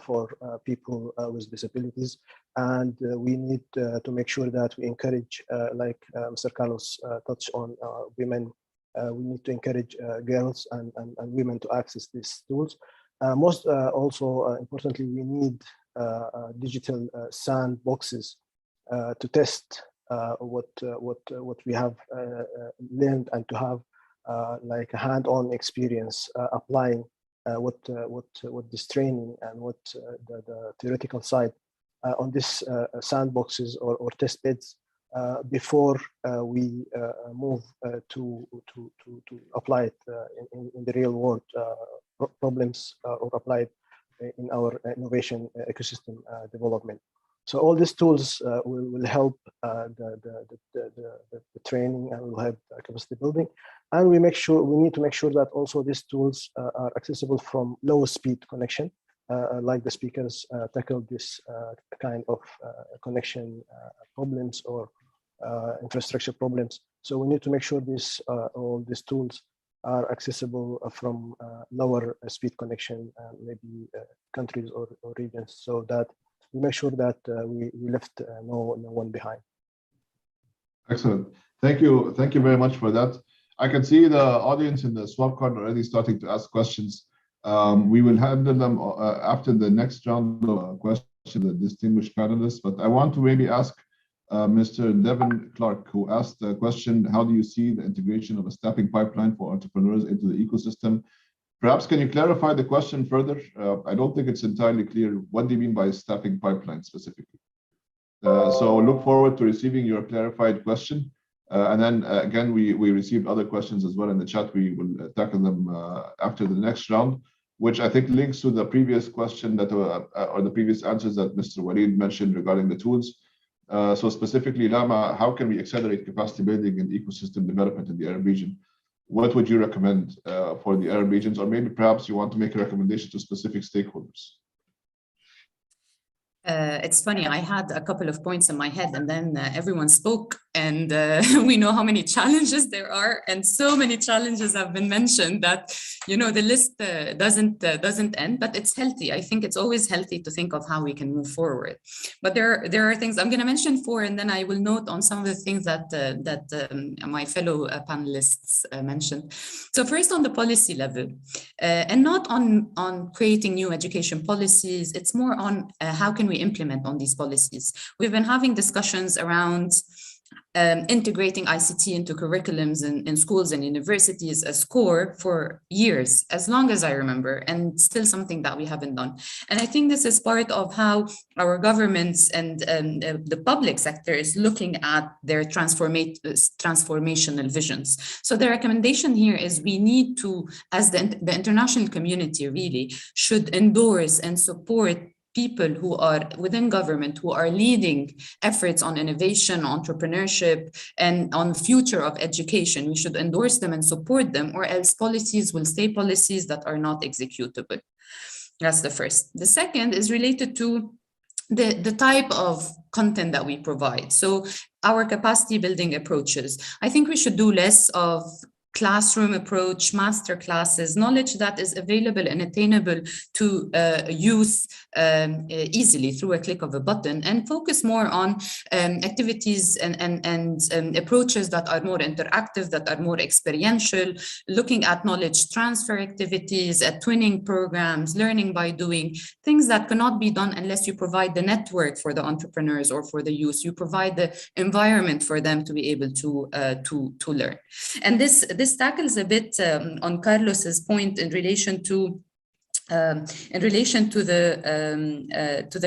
for people with disabilities. And we need to make sure that we encourage, like Mr. Carlos touched on, women. We need to encourage girls and women to access these tools. Most also importantly, we need digital sandboxes to test what we have learned, and to have like a hand-on experience applying what this training and what the theoretical side on this sandboxes or test beds before we move to apply it in the real world problems or apply it in our innovation ecosystem development. So all these tools will help the training, and will help capacity building. And we need to make sure that also these tools are accessible from low speed connection, like the speakers tackled this kind of connection problems or infrastructure problems. So we need to make sure all these tools are accessible from lower speed connection, maybe countries or regions, so that we make sure that we left no one behind. Excellent. Thank you very much for that. I can see the audience in the swap card already starting to ask questions. We will handle them after the next round of questions, the distinguished panelists, but I want to maybe ask Mr. Devin Clark, who asked the question, how do you see the integration of a staffing pipeline for entrepreneurs into the ecosystem? Perhaps can you clarify the question further? I don't think it's entirely clear. What do you mean by staffing pipeline specifically? So look forward to receiving your clarified question. And then again, we received other questions as well in the chat. We will tackle them after the next round, which I think links to the previous question that or the previous answers that Mr. Walid mentioned regarding the tools. So specifically, Lama, how can we accelerate capacity building and ecosystem development in the Arab region? What would you recommend for the Arab regions? Or maybe perhaps you want to make a recommendation to specific stakeholders. It's funny, I had a couple of points in my head, and then everyone spoke, and we know how many challenges there are, and so many challenges have been mentioned that, you know, the list doesn't end, but it's healthy. I think it's always healthy to think of how we can move forward. But there are things I'm going to mention four, and then I will note on some of the things that my fellow panelists mentioned. So first, on the policy level, and not on creating new education policies, it's more on how can we implement on these policies. We've been having discussions around integrating ICT into curriculums in schools and universities as core for years, as long as I remember, and still something that we haven't done. And I think this is part of how our governments and the public sector is looking at their transformational visions. So the recommendation here is we need to, as the international community really, should endorse and support people who are within government, who are leading efforts on innovation, entrepreneurship, and on the future of education. We should endorse them and support them, or else policies will stay policies that are not executable. That's the first. The second is related to the type of content that we provide. So our capacity building approaches. I think we should do less of classroom approach, master classes, knowledge that is available and attainable to youth easily through a click of a button, and focus more on activities and approaches that are more interactive, that are more experiential, looking at knowledge transfer activities, at twinning programs, learning by doing, things that cannot be done unless you provide the network for the entrepreneurs or for the youth. You provide the environment for them to be able to learn. And this tackles a bit on Carlos's point in relation to the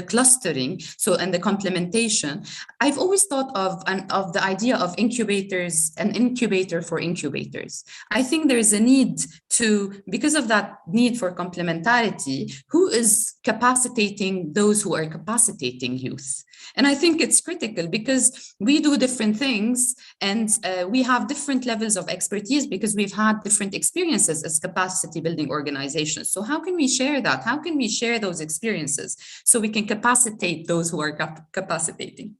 clustering, so, and the complementation. I've always thought of the idea of incubators, an incubator for incubators. I think there's a need to, because of that need for complementarity, who is capacitating those who are capacitating youth? And I think it's critical because we do different things, and we have different levels of expertise because we've had different experiences as capacity building organizations. So how can we share that? How can we share those experiences so we can capacitate those who are capacitating?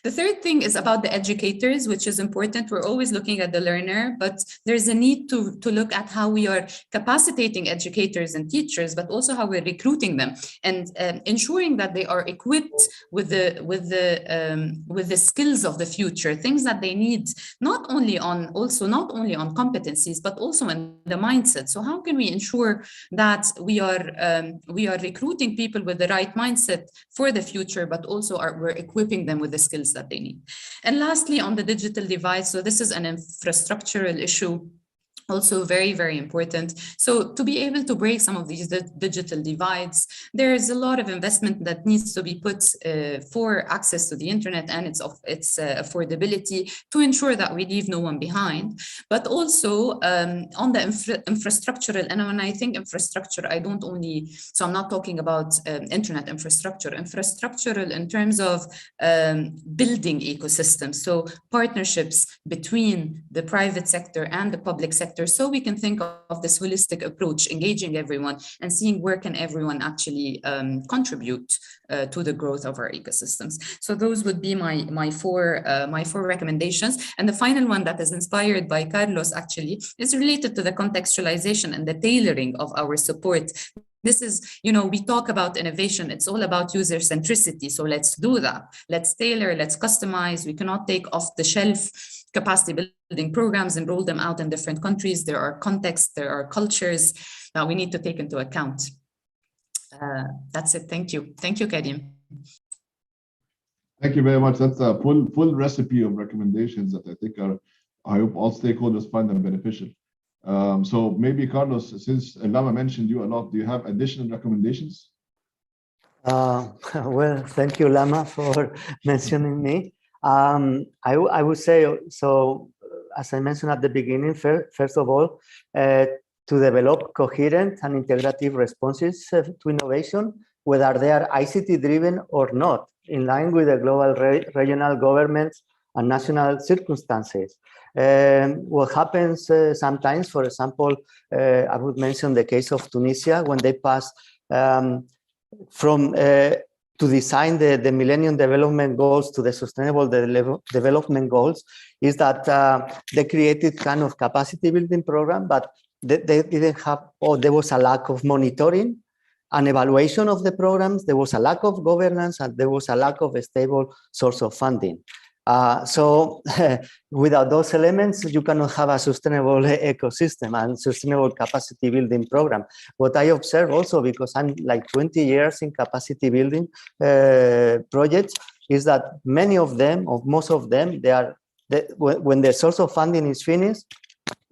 The third thing is about the educators, which is important. We're always looking at the learner, but there's a need to look at how we are capacitating educators and teachers, but also how we're recruiting them and ensuring that they are equipped with the skills of the future, things that they need, not only on competencies, but also in the mindset. So how can we ensure that we are recruiting people with the right mindset for the future, but also we're equipping them with the skills that they need. And lastly, on the digital divide, so this is an infrastructural issue, also very, very important. So to be able to break some of these digital divides, there's a lot of investment that needs to be put for access to the internet and its affordability to ensure that we leave no one behind. But also on the infrastructural, and when I think infrastructure, so I'm not talking about internet infrastructure, infrastructural in terms of building ecosystems. So partnerships between the private sector and the public sector, so we can think of this holistic approach, engaging everyone and seeing where can everyone actually contribute to the growth of our ecosystems. So those would be my four recommendations. And the final one that is inspired by Carlos actually is related to the contextualization and the tailoring of our support. This is, we talk about innovation, it's all about user centricity. So let's do that. Let's tailor, let's customize. We cannot take off the shelf capacity building programs and roll them out in different countries. There are contexts, there are cultures that we need to take into account. That's it. Thank you. Thank you, Karim. Thank you very much. That's a full recipe of recommendations that I think I hope all stakeholders find them beneficial. So maybe Carlos, since Lama mentioned you a lot, do you have additional recommendations? Well, thank you, Lama, for mentioning me. I would say, so as I mentioned at the beginning, first of all, to develop coherent and integrative responses to innovation, whether they are ICT driven or not, in line with the global regional governments and national circumstances. What happens sometimes, for example, I would mention the case of Tunisia, when they passed to design the Millennium Development Goals to the Sustainable Development Goals, is that they created kind of capacity building program, but they didn't have, or there was a lack of monitoring and evaluation of the programs, there was a lack of governance, and there was a lack of a stable source of funding. So without those elements, you cannot have a sustainable ecosystem and sustainable capacity building program. What I observe also, because I'm like 20 years in capacity building projects, is that many of them, or most of them, when the source of funding is finished,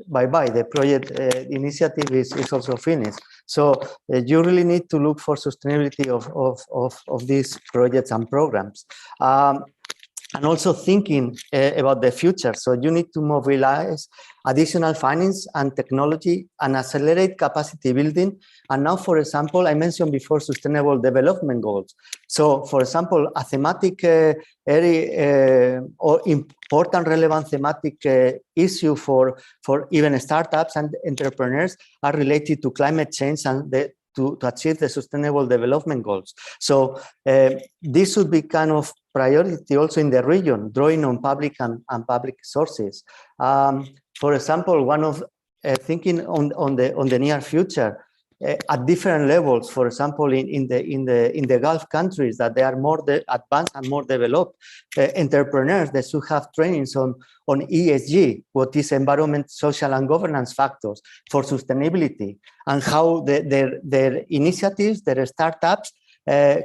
bye-bye, the project initiative is also finished. So you really need to look for sustainability of these projects and programs. And also thinking about the future. So you need to mobilize additional finance and technology and accelerate capacity building. And now, for example, I mentioned before sustainable development goals. So, for example, a thematic area or important relevant thematic issue for even startups and entrepreneurs are related to climate change and to achieve the sustainable development goals. So this should be kind of priority also in the region, drawing on public and public sources. For example, one of thinking on the near future at different levels. For example, in the Gulf countries, that they are more advanced and more developed entrepreneurs that should have trainings on ESG, what is environment, social, and governance factors for sustainability, and how their initiatives, their startups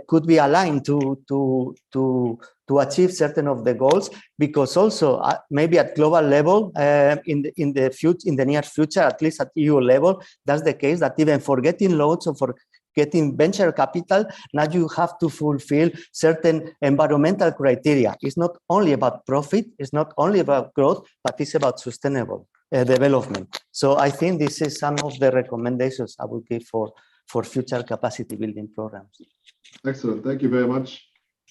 could be aligned to achieve certain of the goals, because also maybe at global level, in the near future, at least at EU level, that's the case, that even for getting loans or for getting venture capital, now you have to fulfill certain environmental criteria. It's not only about profit, it's not only about growth, but it's about sustainable development. So I think this is some of the recommendations I would give for future capacity building programs. Excellent, thank you very much.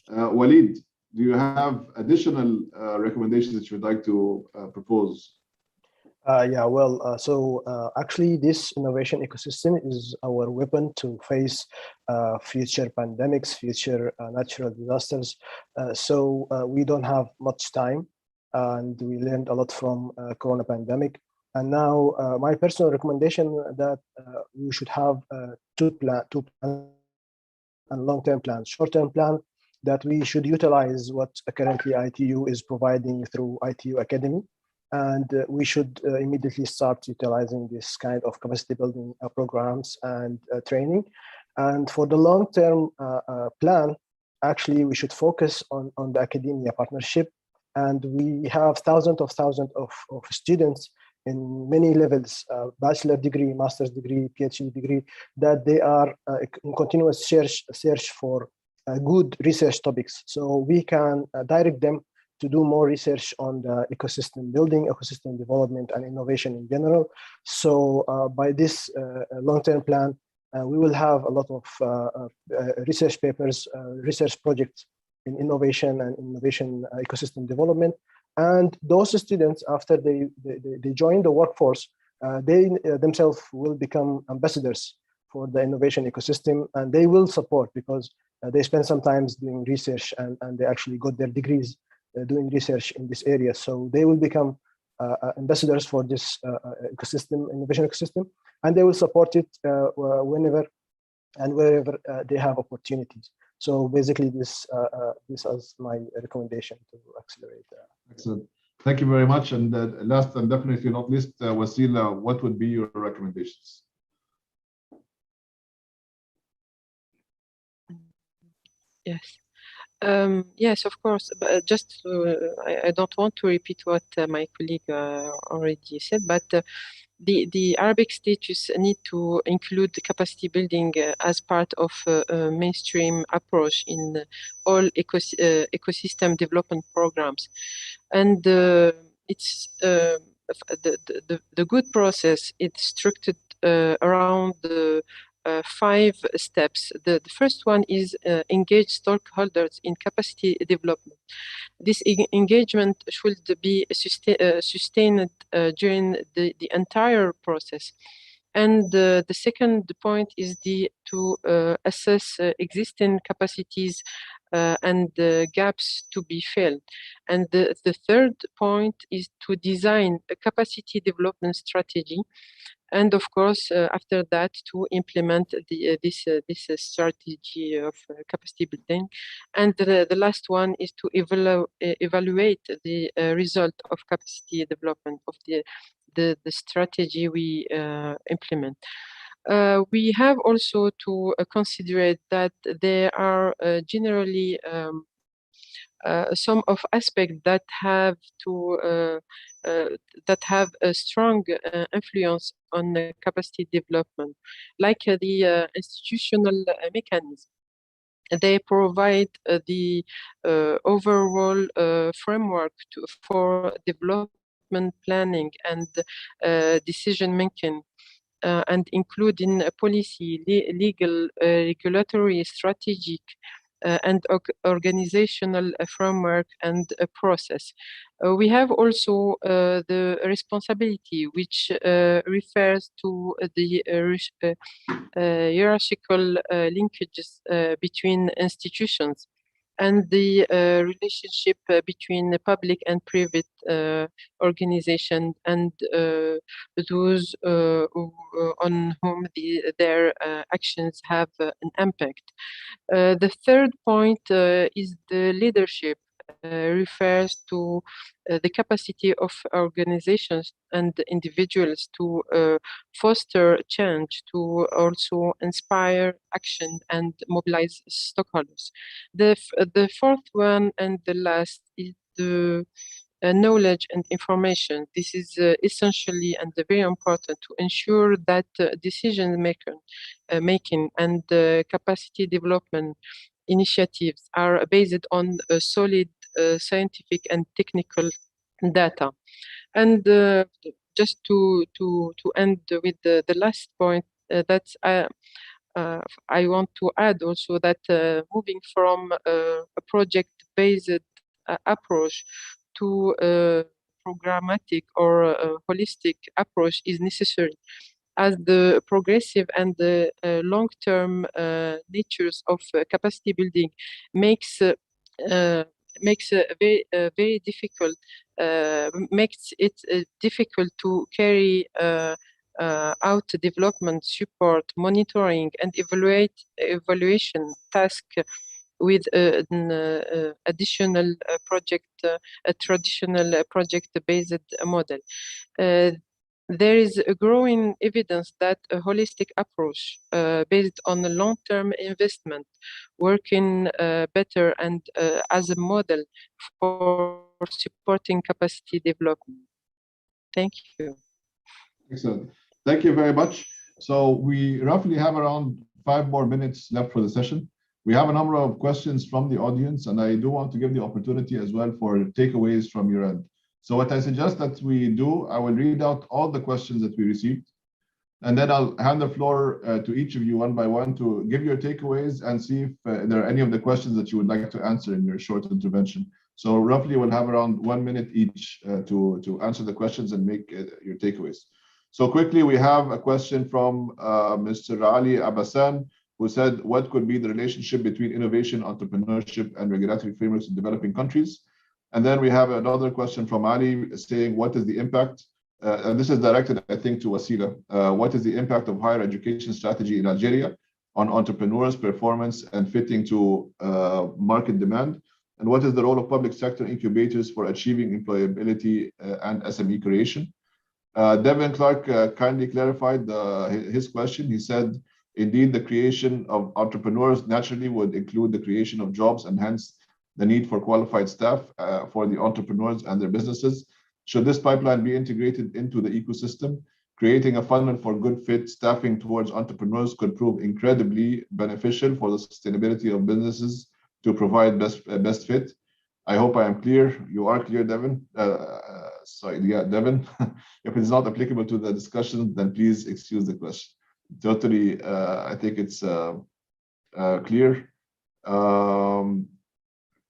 Walid, do you have additional recommendations that you would like to propose? Actually, this innovation ecosystem is our weapon to face future pandemics, future natural disasters. We don't have much time, and we learned a lot from Corona pandemic. And now, my personal recommendation that we should have two plans and long-term plans. Short-term plan that we should utilize what currently ITU is providing through ITU Academy. And we should immediately start utilizing this kind of capacity building programs and training. And for the long-term plan, actually, we should focus on the academia partnership. And we have thousands of students in many levels, bachelor degree, master's degree, PhD degree, that they are in continuous search for good research topics. So we can direct them to do more research on the ecosystem building, ecosystem development, and innovation in general. So by this long-term plan, we will have a lot of research papers, research projects in innovation and innovation ecosystem development. And those students, after they join the workforce, they themselves will become ambassadors for the innovation ecosystem, and they will support because they spend some time doing research and they actually got their degrees doing research in this area. So they will become ambassadors for this ecosystem, innovation ecosystem, and they will support it whenever and wherever they have opportunities. So basically, this is my recommendation to accelerate. Excellent. Thank you very much. And last and definitely not least, Wasila, what would be your recommendations? Yes. Yes, of course. But just I don't want to repeat what my colleague already said, but the Arabic status need to include the capacity building as part of a mainstream approach in all ecosystem development programs, and it's the good process. It's structured around the 5 steps. The first one is engage stakeholders in capacity development. This engagement should be sustained during the entire process. And the second point is to assess existing capacities and gaps to be filled. And the third point is to design a capacity development strategy. And of course, after that, to implement this strategy of capacity building. And the last one is to evaluate the result of capacity development of the strategy we implement. We have also to consider that there are generally some of aspects that have a strong influence on capacity development, like the institutional mechanism. They provide the overall framework for development planning and decision making, and including policy, legal, regulatory, strategic, and organizational framework and process. We have also the responsibility, which refers to the hierarchical linkages between institutions and the relationship between the public and private organizations and those on whom their actions have an impact. The third point is the leadership. Refers to the capacity of organizations and individuals to foster change, to also inspire action and mobilize stakeholders. The fourth one and the last is the knowledge and information. This is essentially and very important to ensure that decision making and capacity development initiatives are based on solid scientific and technical data. And just to end with the last point, that's I want to add also that moving from a project-based approach to programmatic or holistic approach is necessary, as the progressive and the long-term natures of capacity building makes very difficult, makes it difficult to carry out development, support, monitoring, and evaluation task with an additional a traditional project-based model. There is a growing evidence that a holistic approach based on a long-term investment working better and as a model for supporting capacity development. Thank you. Excellent. Thank you very much. So we roughly have around 5 more minutes left for the session. We have a number of questions from the audience, and I do want to give the opportunity as well for takeaways from your end. So what I suggest that we do, I will read out all the questions that we received, and then I'll hand the floor to each of you one by one to give your takeaways and see if there are any of the questions that you would like to answer in your short intervention. So roughly we'll have around 1 minute each to answer the questions and make your takeaways. So quickly, we have a question from Mr. Ali Abbasan, who said, what could be the relationship between innovation, entrepreneurship, and regulatory frameworks in developing countries? And then we have another question from Ali saying, what is the impact? And this is directed, I think, to Wasila. What is the impact of higher education strategy in Algeria on entrepreneurs' performance and fitting to market demand? And what is the role of public sector incubators for achieving employability and SME creation? Devin Clark kindly clarified his question. He said, indeed, the creation of entrepreneurs naturally would include the creation of jobs and hence the need for qualified staff for the entrepreneurs and their businesses. Should this pipeline be integrated into the ecosystem, creating a funnel for good fit staffing towards entrepreneurs could prove incredibly beneficial for the sustainability of businesses to provide best fit. I hope I am clear. You are clear, Devin. Sorry, yeah, Devin. If it's not applicable to the discussion, then please excuse the question. Totally, I think it's clear.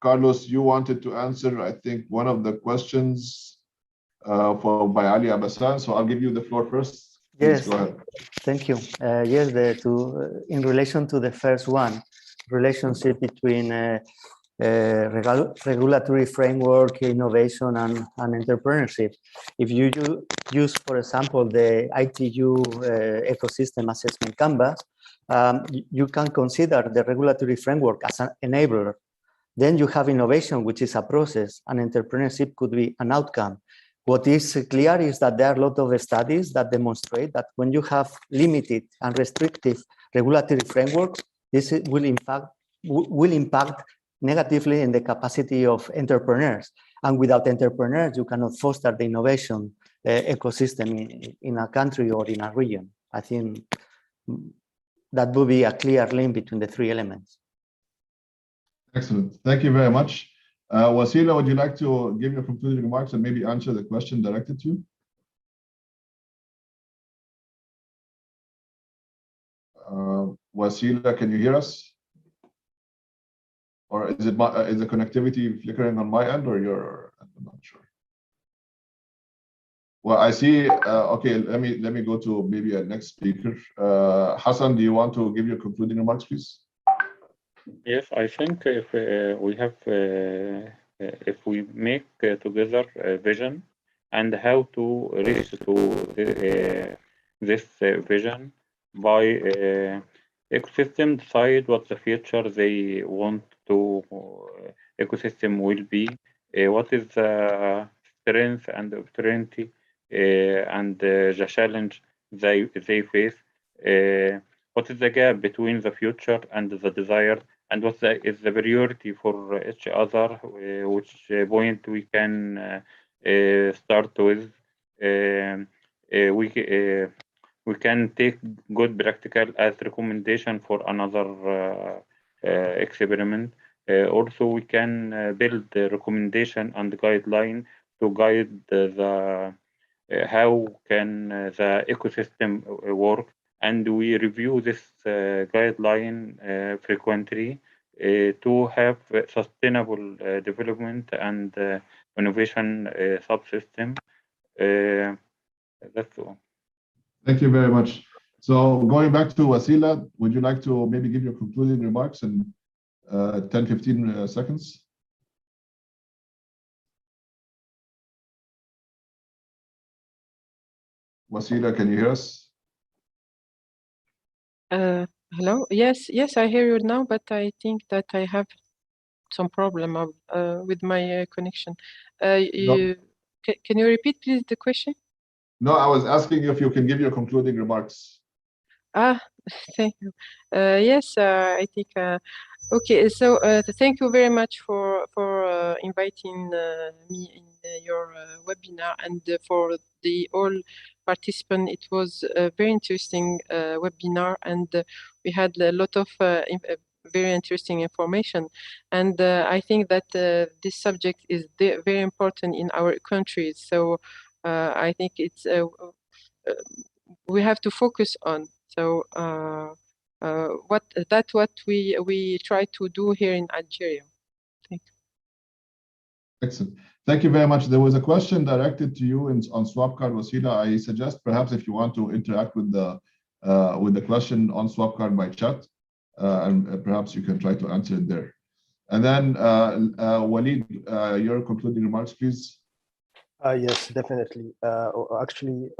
Carlos, you wanted to answer, I think, one of the questions by Ali Abbasan. So I'll give you the floor first. Please yes, go ahead. Thank you. Yes, in relation to the first one, relationship between regulatory framework, innovation, and entrepreneurship. If you use, for example, the ITU ecosystem assessment canvas, you can consider the regulatory framework as an enabler. Then you have innovation, which is a process, and entrepreneurship could be an outcome. What is clear is that there are a lot of studies that demonstrate that when you have limited and restrictive regulatory frameworks, this will impact negatively in the capacity of entrepreneurs. And without entrepreneurs, you cannot foster the innovation ecosystem in a country or in a region. I think that would be a clear link between the three elements. Excellent. Thank you very much. Wasila, would you like to give your concluding remarks and maybe answer the question directed to you? Wasila, can you hear us? Or is the connectivity flickering on my end or your? I'm not sure. Well, I see. Okay, let me go to maybe a next speaker. Hassan, do you want to give your concluding remarks, please? Yes, I think if we make together a vision and how to reach to this vision by ecosystem decide what the future they want to ecosystem will be, what is the strength and opportunity and the challenge they face, what is the gap between the future and the desire, and what is the priority for each other, which point we can start with. We can take good practical as recommendation for another experiment. Also, we can build the recommendation and guideline to guide the how can the ecosystem work, and we review this guideline frequently to have sustainable development and innovation subsystem. That's all. Thank you very much. So going back to Wasila, would you like to maybe give your concluding remarks in 10, 15 seconds? Wasila, can you hear us? Hello. Yes, I hear you now, but I think that I have some problem with my connection. No. Can you repeat, please, the question? No, I was asking you if you can give your concluding remarks. Thank you. Yes, I think. Okay, so thank you very much for inviting me in your webinar, and for the all participants. It was a very interesting webinar, and we had a lot of very interesting information. And I think that this subject is very important in our countries. So I think it's we have to focus on. So what we try to do here in Algeria. Thank you. Excellent. Thank you very much. There was a question directed to you on Swapcard, Wasila. I suggest perhaps if you want to interact with the question on Swapcard by chat, and perhaps you can try to answer it there. And then Walid, your concluding remarks, please. Yes, definitely. Actually,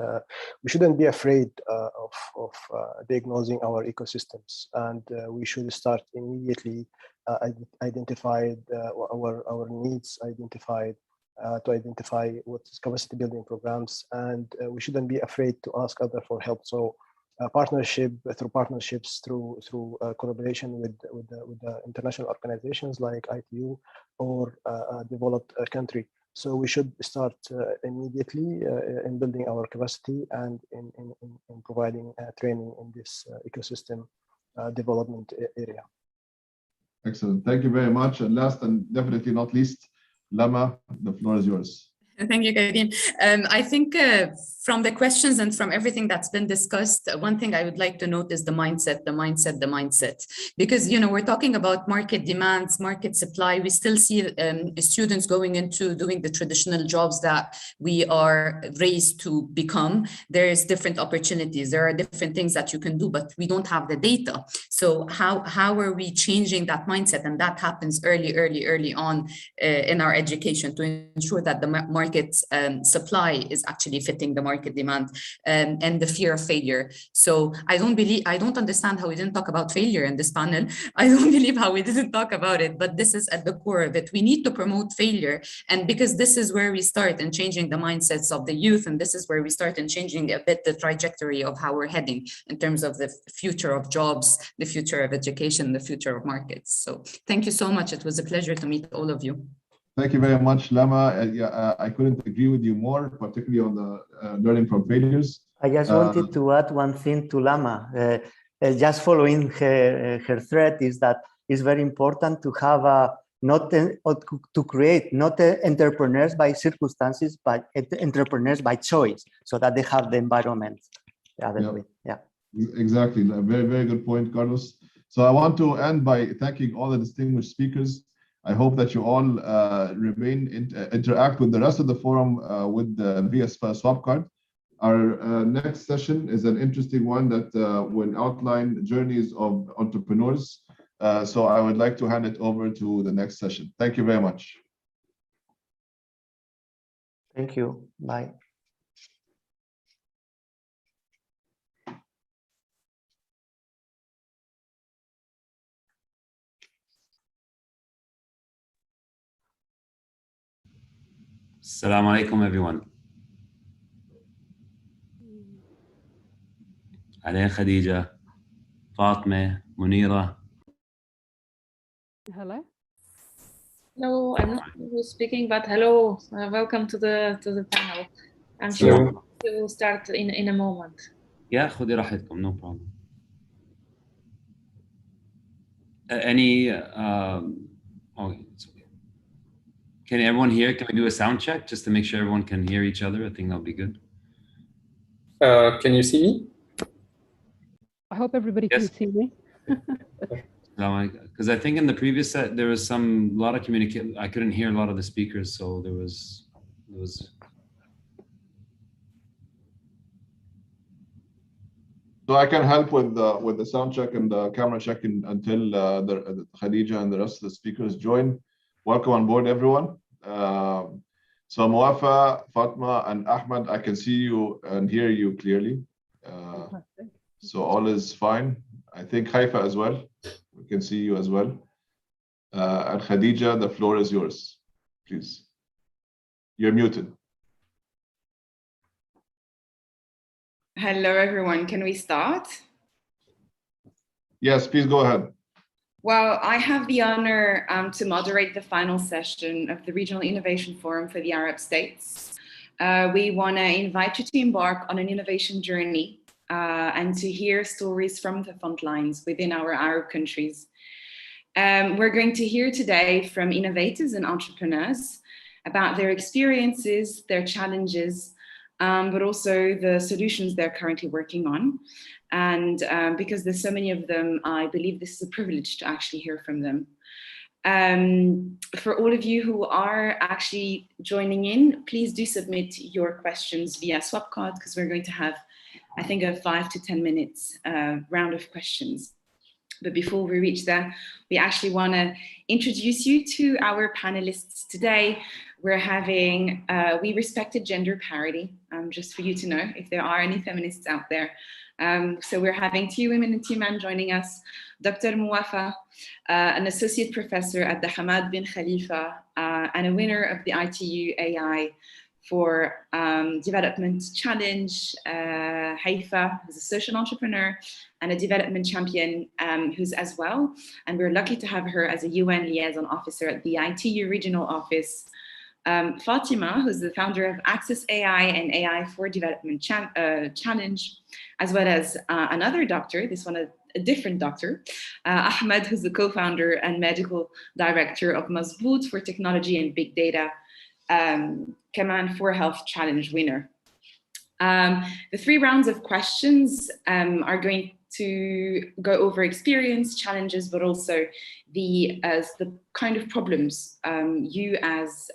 we shouldn't be afraid of diagnosing our ecosystems, and we should start immediately identify our needs, to identify what is capacity building programs, and we shouldn't be afraid to ask others for help. So, partnerships, through collaboration with the international organizations like ITU or a developed country. So we should start immediately in building our capacity and in providing training in this ecosystem development area. Excellent. Thank you very much. And last and definitely not least, Lama, the floor is yours. Thank you, Karim. I think from the questions and from everything that's been discussed, one thing I would like to note is the mindset. Because, we're talking about market demands, market supply. We still see students going into doing the traditional jobs that we are raised to become. There's different opportunities. There are different things that you can do, but we don't have the data. So how are we changing that mindset? And that happens early on in our education to ensure that the market supply is actually fitting the market demand, and the fear of failure. So I don't understand how we didn't talk about failure in this panel. I don't believe how we didn't talk about it, but this is at the core of it. We need to promote failure, and because this is where we start in changing the mindsets of the youth, and this is where we start in changing a bit the trajectory of how we're heading in terms of the future of jobs, the future of education, the future of markets. So thank you so much. It was a pleasure to meet all of you. Thank you very much, Lama. I couldn't agree with you more, particularly on the learning from failures. I just wanted to add one thing to Lama. Just following her thread is that it's very important to have to create not entrepreneurs by circumstances, but entrepreneurs by choice, so that they have the environment the other way. Yeah. Exactly. A very, very good point, Carlos. So I want to end by thanking all the distinguished speakers. I hope that you all interact with the rest of the forum via Swapcard. Our next session is an interesting one that will outline journeys of entrepreneurs. So I would like to hand it over to the next session. Thank you very much. Thank you. Bye. Assalamu alaikum, everyone. Alain, Khadija, Fatma, Munira. Hello. No, I'm not speaking, but hello. Welcome to the panel. I'm sure we will start in a moment. Yeah, خذي راحتكم, no problem. Okay, it's okay. Can everyone hear? Can we do a sound check just to make sure everyone can hear each other? I think that'll be good. Can you see me? I hope everybody can see me. Because I think in the previous set there was a lot of communication. I couldn't hear a lot of the speakers, so there was. So I can help with the sound check and the camera check until the Khadija and the rest of the speakers join. Welcome on board, everyone. So Muafa, Fatma, and Ahmed, I can see you and hear you clearly. So all is fine. I think Haifa as well. We can see you as well. And Khadija, the floor is yours, please. You're muted. Hello, everyone. Can we start? Yes, please go ahead. Well, I have the honor to moderate the final session of the Regional Innovation Forum for the Arab States. We want to invite you to embark on an innovation journey and to hear stories from the front lines within our Arab countries. We're going to hear today from innovators and entrepreneurs about their experiences, their challenges, but also the solutions they're currently working on. And because there's so many of them, I believe this is a privilege to actually hear from them. For all of you who are actually joining in, please do submit your questions via Swapcard, because we're going to have, I think, a 5 to 10 minutes round of questions. But before we reach there, we actually want to introduce you to our panelists today. We're having, we respected gender parity, just for you to know if there are any feminists out there. So we're having 2 women and 2 men joining us. Dr. Muafa, an associate professor at the Hamad bin Khalifa and a winner of the ITU AI for Development Challenge. Haifa, who's a social entrepreneur and a development champion who's as well. And we're lucky to have her as a UN liaison officer at the ITU regional office. Fatima, who's the founder of Access AI and AI for Development Challenge, as well as another doctor, this one a different doctor, Ahmed, who's the co-founder and medical director of Mazboot for Technology and Big Data, Command for Health Challenge winner. The 3 rounds of questions are going to go over experience, challenges, but also the kind of problems you as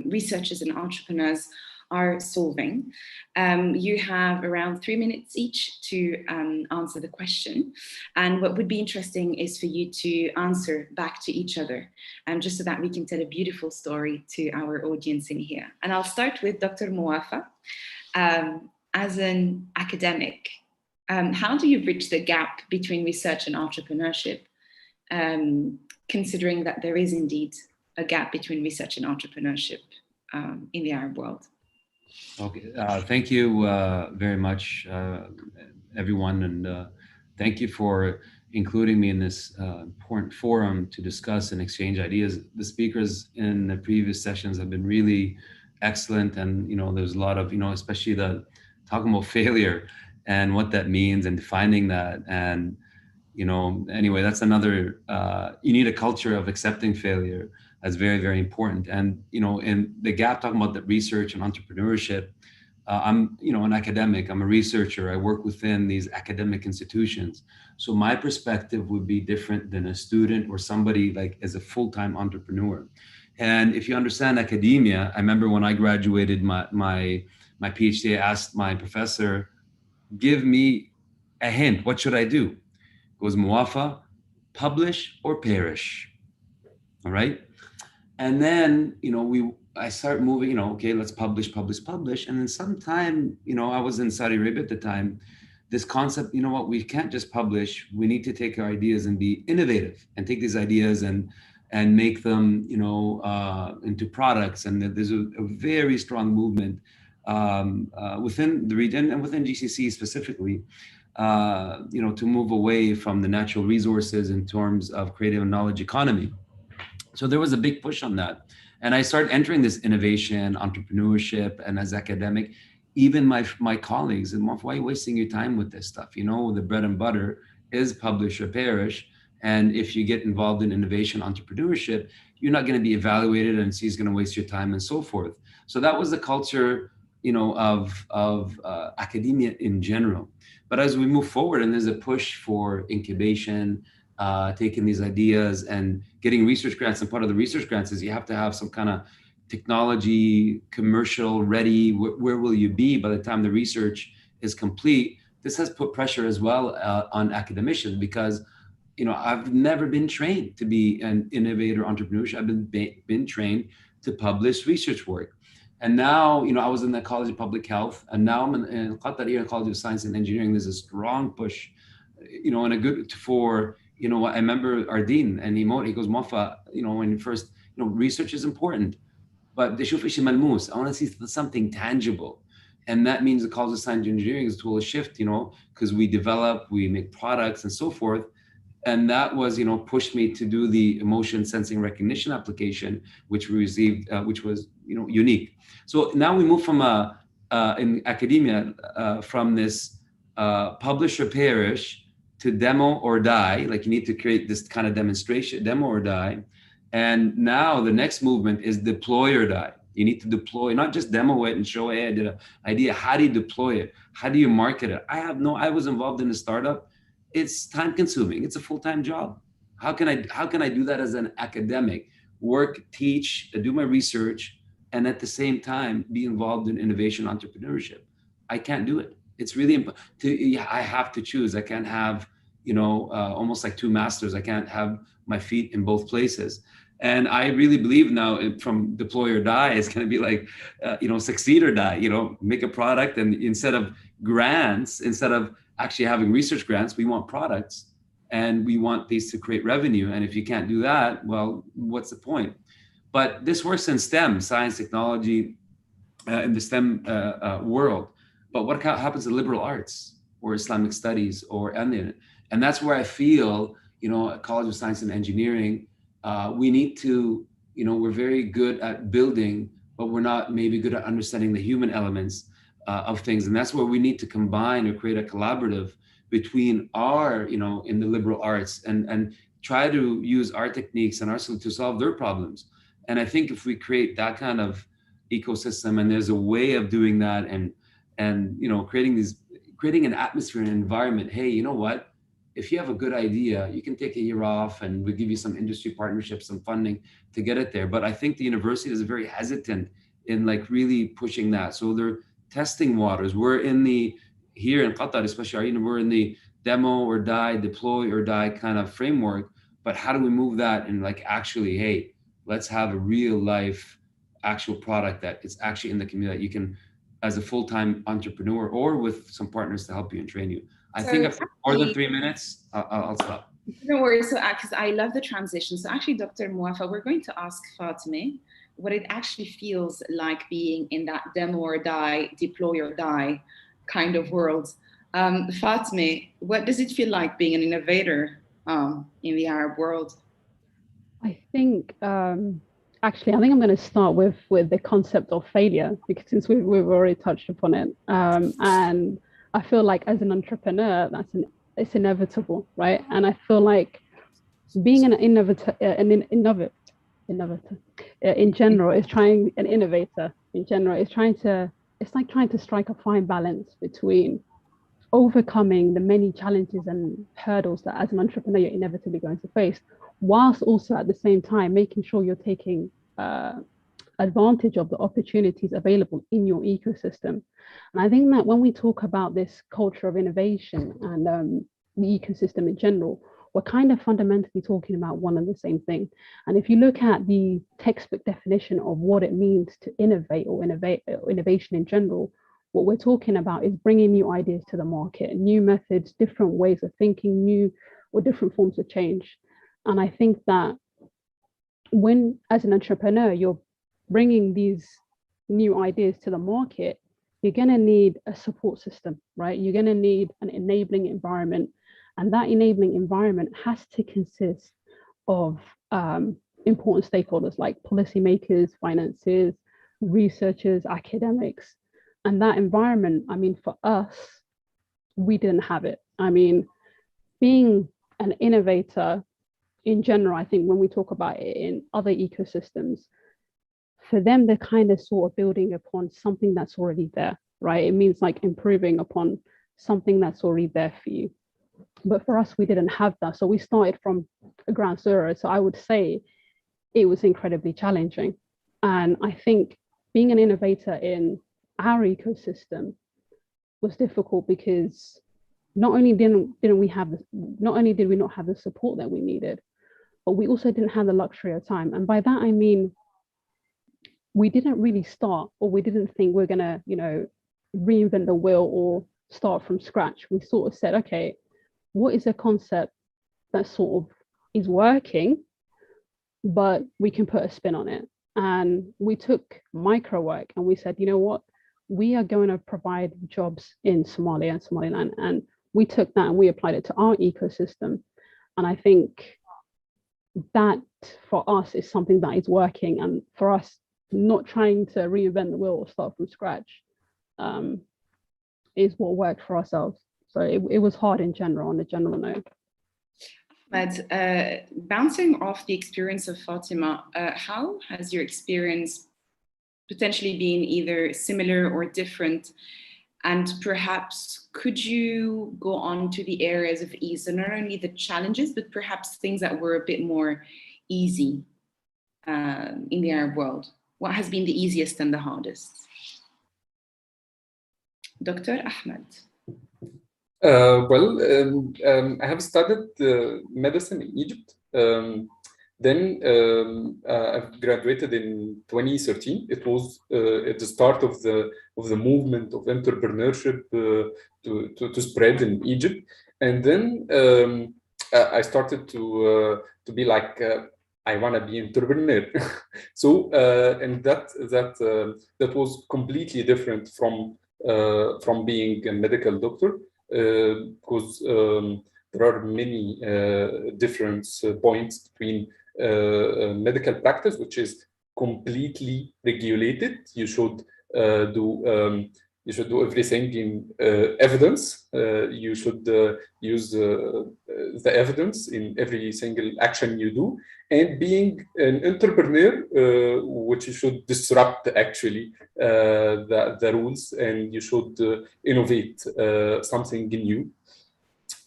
researchers and entrepreneurs are solving. You have around 3 minutes each to answer the question. And what would be interesting is for you to answer back to each other, just so that we can tell a beautiful story to our audience in here. And I'll start with Dr. Muafa. As an academic, how do you bridge the gap between research and entrepreneurship, considering that there is indeed a gap between research and entrepreneurship in the Arab world? Okay, thank you very much, everyone, and thank you for including me in this important forum to discuss and exchange ideas. The speakers in the previous sessions have been really excellent, and there's a lot of especially the talking about failure and what that means and defining that, and anyway, that's another. You need a culture of accepting failure. That's very, very important. And in the gap, talking about the research and entrepreneurship, I'm an academic. I'm a researcher. I work within these academic institutions. So my perspective would be different than a student or somebody like as a full-time entrepreneur. And if you understand academia, I remember when I graduated my PhD, I asked my professor, give me a hint. What should I do? It goes, Muafa, publish or perish. All right. And then, I start moving, okay, let's publish. And then sometime, I was in Saudi Arabia at the time, this concept, we can't just publish, we need to take our ideas and be innovative and take these ideas and make them, into products. And there's a very strong movement within the region and within GCC specifically, to move away from the natural resources in terms of creative and knowledge economy. So there was a big push on that. And I started entering this innovation, entrepreneurship, and as academic, even my colleagues, and why are you wasting your time with this stuff? The bread and butter is publish or perish. And if you get involved in innovation, entrepreneurship, you're not going to be evaluated and he's going to waste your time and so forth. So that was the culture, of academia in general. But as we move forward and there's a push for incubation, taking these ideas and getting research grants. And part of the research grants is you have to have some kind of technology, commercial ready. Where will you be by the time the research is complete? This has put pressure as well on academicians, because I've never been trained to be an innovator entrepreneurship. I've been trained to publish research work. And now, I was in the College of Public Health, and now I'm in Qatar College of Science and Engineering. There's a strong push, and a good for, I remember our dean, and he goes, Mofa, when you first, research is important, but I want to see something tangible. And that means the College of Science and Engineering is to a shift, because we develop, we make products and so forth. And that was, pushed me to do the emotion sensing recognition application, which we received, which was, unique. So now we move from in academia, from this publish or perish to demo or die. Like, you need to create this kind of demonstration, demo or die. And now the next movement is deploy or die. You need to deploy, not just demo it and show, hey, I did an idea. How do you deploy it? How do you market it? I was involved in a startup. It's time consuming. It's a full-time job. How can I do that as an academic? Work, teach, do my research, and at the same time be involved in innovation entrepreneurship. I can't do it. It's really important. I have to choose. I can't have, almost like two masters. I can't have my feet in both places. And I really believe now from deploy or die, it's going to be like, succeed or die, make a product. And instead of grants, instead of actually having research grants, we want products, and we want these to create revenue. And if you can't do that, well, what's the point? But this works in STEM, science, technology, in the STEM world. But what happens to liberal arts or Islamic studies and that's where I feel, at College of Science and Engineering, we need to, we're very good at building, but we're not maybe good at understanding the human elements of things. And that's where we need to combine or create a collaborative between our, in the liberal arts and try to use our techniques and our to solve their problems. And I think if we create that kind of ecosystem, and there's a way of doing that, and creating an atmosphere and environment, hey, you know what? If you have a good idea, you can take a year off, and we'll give you some industry partnerships, some funding to get it there. But I think the university is very hesitant in like really pushing that. So they're testing waters. We're here in Qatar, especially, we're in the demo or die, deploy or die kind of framework. But how do we move that and like actually, hey, let's have a real life actual product that is actually in the community that you can, as a full-time entrepreneur or with some partners to help you and train you. I think after more than 3 minutes, I'll stop. No worries. So, because I love the transition. So actually, Dr. Mouafa, we're going to ask Fatemeh what it actually feels like being in that demo or die, deploy or die kind of world. Fatemeh, what does it feel like being an innovator in the Arab world? I think, actually, I think I'm going to start with the concept of failure, because since we've already touched upon it. And I feel like as an entrepreneur, it's inevitable, right? And I feel like being an innovator in general is trying an innovator in general is it's like trying to strike a fine balance between overcoming the many challenges and hurdles that as an entrepreneur you're inevitably going to face, whilst also at the same time making sure you're taking advantage of the opportunities available in your ecosystem. And I think that when we talk about this culture of innovation and the ecosystem in general, we're kind of fundamentally talking about one and the same thing. And if you look at the textbook definition of what it means to innovate or innovation in general, what we're talking about is bringing new ideas to the market, new methods, different ways of thinking, new or different forms of change. And I think that when, as an entrepreneur, you're bringing these new ideas to the market, you're going to need a support system, right? You're going to need an enabling environment. And that enabling environment has to consist of important stakeholders like policymakers, financiers, researchers, academics. And that environment, I mean, for us, we didn't have it. I mean, being an innovator in general, I think when we talk about it in other ecosystems, for them, they're kind of sort of building upon something that's already there, right? It means like improving upon something that's already there for you. But for us, we didn't have that. So we started from a ground zero. So I would say it was incredibly challenging. And I think being an innovator in our ecosystem was difficult because not only did we not have the support that we needed, but we also didn't have the luxury of time. And by that, I mean, we didn't really start, or we didn't think we're gonna, reinvent the wheel or start from scratch. We sort of said, okay, what is a concept that sort of is working, but we can put a spin on it? And we took micro work and we said, you know what, we are going to provide jobs in Somalia and Somaliland. And we took that and we applied it to our ecosystem. And I think that for us is something that is working. And for us, not trying to reinvent the wheel or start from scratch is what worked for ourselves. So it was hard in general, on a general note. But bouncing off the experience of Fatima, how has your experience potentially been either similar or different? And perhaps could you go on to the areas of ease, so not only the challenges, but perhaps things that were a bit more easy in the Arab world? What has been the easiest and the hardest? Dr. Ahmed. I have studied medicine in Egypt. Then I've graduated in 2013. It was at the start of the movement of entrepreneurship to spread in Egypt. And then I started to be like, I want to be entrepreneur. So and that was completely different from being a medical doctor. Because there are many different points between medical practice, which is completely regulated. You should do everything in evidence. You should use the evidence in every single action you do. And being an entrepreneur, which you should disrupt actually the rules, and you should innovate something new.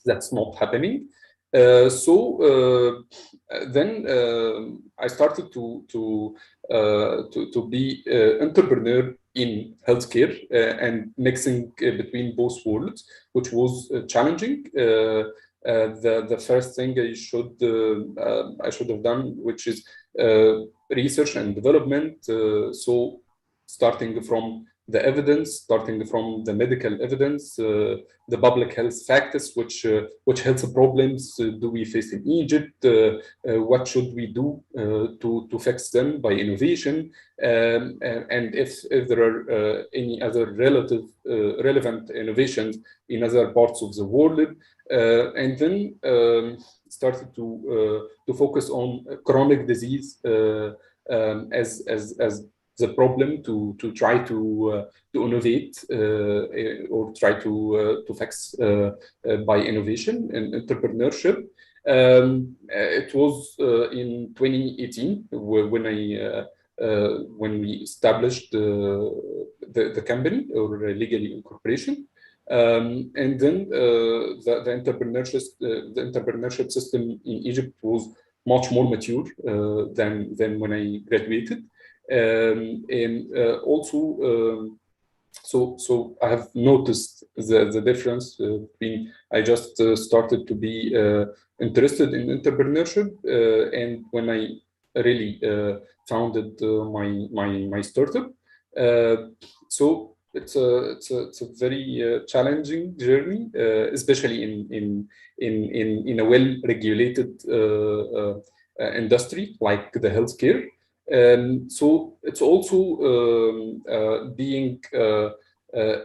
That's not happening. Then I started to be entrepreneur in healthcare and mixing between both worlds, which was challenging. The first thing I should have done, which is research and development. So starting from the evidence, starting from the medical evidence, the public health factors, which health problems do we face in Egypt? What should we do to fix them by innovation? And if there are any other relevant innovations in other parts of the world, and then started to focus on chronic disease as the problem to try to innovate or try to fix by innovation and entrepreneurship. It was in 2018 when we established the company or legally incorporation. And then the entrepreneurship system in Egypt was much more mature than when I graduated. So I have noticed the difference between I just started to be interested in entrepreneurship and when I really founded my startup. So it's a very challenging journey, especially in a well-regulated industry like the healthcare. So it's also being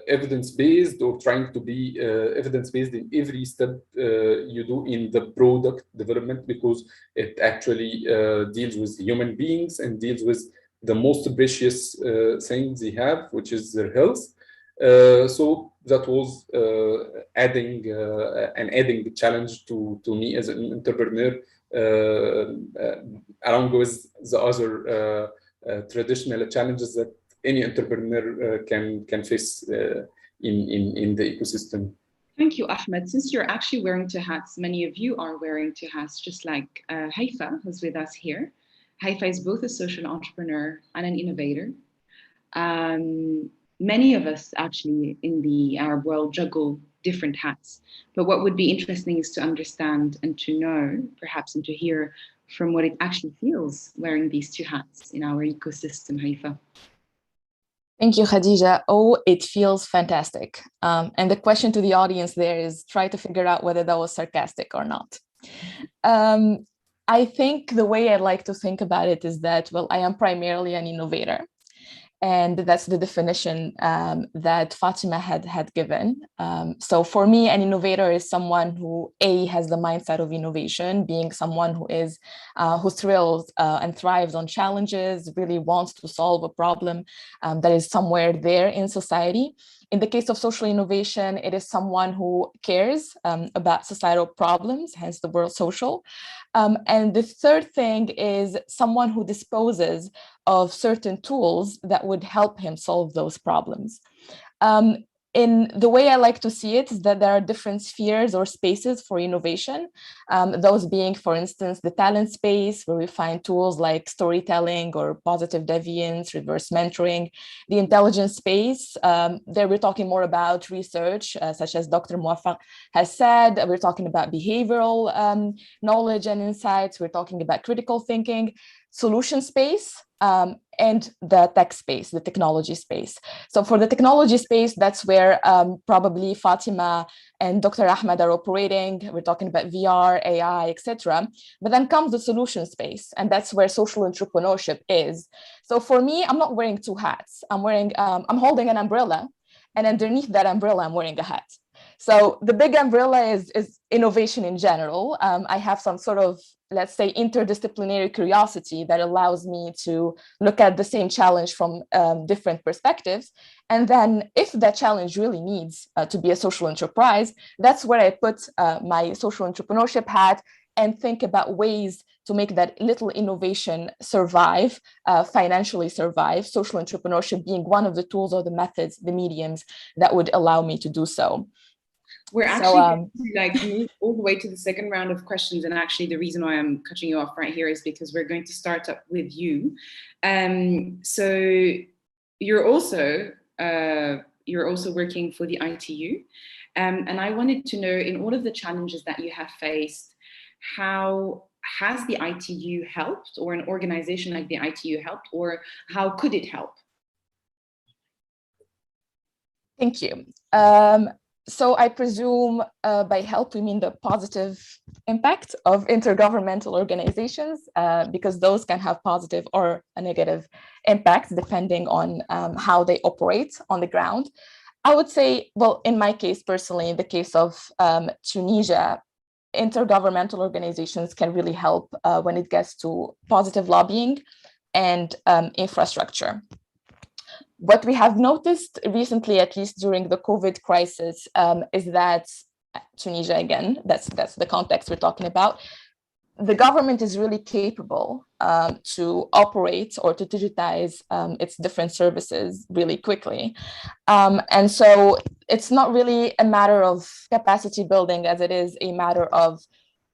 evidence-based or trying to be evidence-based in every step you do in the product development, because it actually deals with human beings and deals with the most precious things they have, which is their health. So that was adding a challenge to me as an entrepreneur, along with the other traditional challenges that any entrepreneur can face in the ecosystem. Thank you, Ahmed. Since you're actually wearing two hats, many of you are wearing two hats, just like Haifa, who's with us here. Haifa is both a social entrepreneur and an innovator. Many of us actually in the Arab world juggle different hats, but what would be interesting is to understand and to know, perhaps, and to hear from what it actually feels wearing these two hats in our ecosystem, Haifa. Thank you, Khadija. Oh, it feels fantastic. And the question to the audience there is try to figure out whether that was sarcastic or not. I think the way I like to think about it is that, well, I am primarily an innovator. And that's the definition that Fatima had given. So for me, an innovator is someone who has the mindset of innovation, being someone who thrills and thrives on challenges, really wants to solve a problem that is somewhere there in society. In the case of social innovation, it is someone who cares about societal problems, hence the word social. And the third thing is someone who disposes of certain tools that would help him solve those problems. In the way I like to see it is that there are different spheres or spaces for innovation, those being, for instance, the talent space, where we find tools like storytelling or positive deviance, reverse mentoring. The intelligence space, there we're talking more about research, such as Dr. Muwaffaq has said. We're talking about behavioral knowledge and insights. We're talking about critical thinking. Solution space, and the tech space, the technology space. So for the technology space, that's where probably Fatima and Dr. Ahmed are operating. We're talking about VR, AI, etc. But then comes the solution space, and that's where social entrepreneurship is. So for me, I'm not wearing two hats. I'm holding an umbrella, and underneath that umbrella, I'm wearing a hat. So the big umbrella is innovation in general. I have some sort of, let's say, interdisciplinary curiosity that allows me to look at the same challenge from different perspectives. And then if that challenge really needs to be a social enterprise, that's where I put my social entrepreneurship hat and think about ways to make that little innovation survive, financially survive, social entrepreneurship being one of the tools or the methods, the mediums that would allow me to do so. We're actually going to move all the way to the second round of questions, and actually the reason why I'm cutting you off right here is because we're going to start up with you. So you're also working for the ITU, and I wanted to know, in all of the challenges that you have faced, how has the ITU helped, or an organization like the ITU helped, or how could it help? Thank you. So I presume by help, we mean the positive impact of intergovernmental organizations, because those can have positive or a negative impacts depending on how they operate on the ground. I would say, well, in my case personally, in the case of Tunisia, intergovernmental organizations can really help when it gets to positive lobbying and infrastructure. What we have noticed recently, at least during the COVID crisis, is that Tunisia, again, that's the context we're talking about, the government is really capable to operate or to digitize its different services really quickly. And so it's not really a matter of capacity building as it is a matter of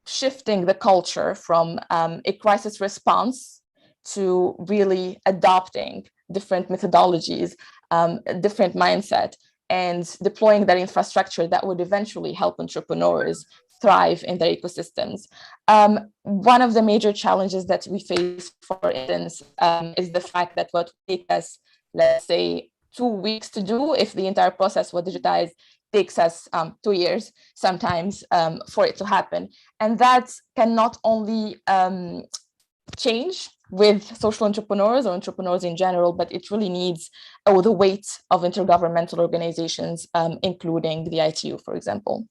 shifting the culture from a crisis response to really adopting different methodologies, different mindset, and deploying that infrastructure that would eventually help entrepreneurs thrive in their ecosystems. One of the major challenges that we face, for instance, is the fact that what takes us, let's say, 2 weeks to do, if the entire process was digitized, takes us 2 years sometimes for it to happen. And that can not only change with social entrepreneurs or entrepreneurs in general, but it really needs the weight of intergovernmental organizations, including the ITU, for example.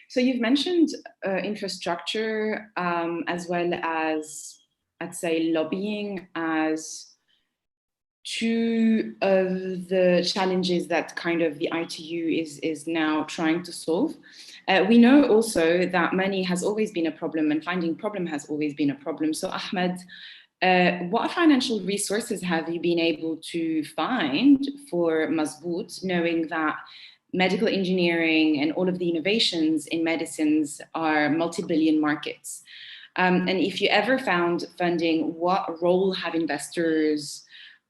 So you've mentioned infrastructure as well as, I'd say, lobbying as two of the challenges that kind of the ITU is now trying to solve. We know also that money has always been a problem, and finding problem has always been a problem. So Ahmed, what financial resources have you been able to find for Mazboot, knowing that medical engineering and all of the innovations in medicines are multi-billion markets. And if you ever found funding, what role have investors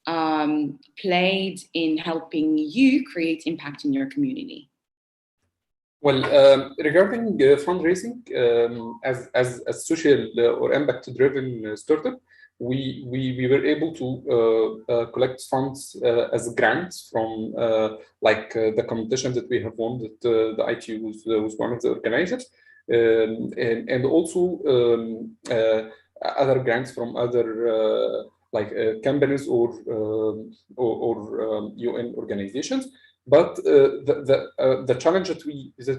played in helping you create impact in your community? Well, regarding fundraising, as a social or impact-driven startup, we were able to collect funds as grants from the competition that we have won, that the ITU was one of the organizers, and also other grants from other companies or UN organizations. But the challenge that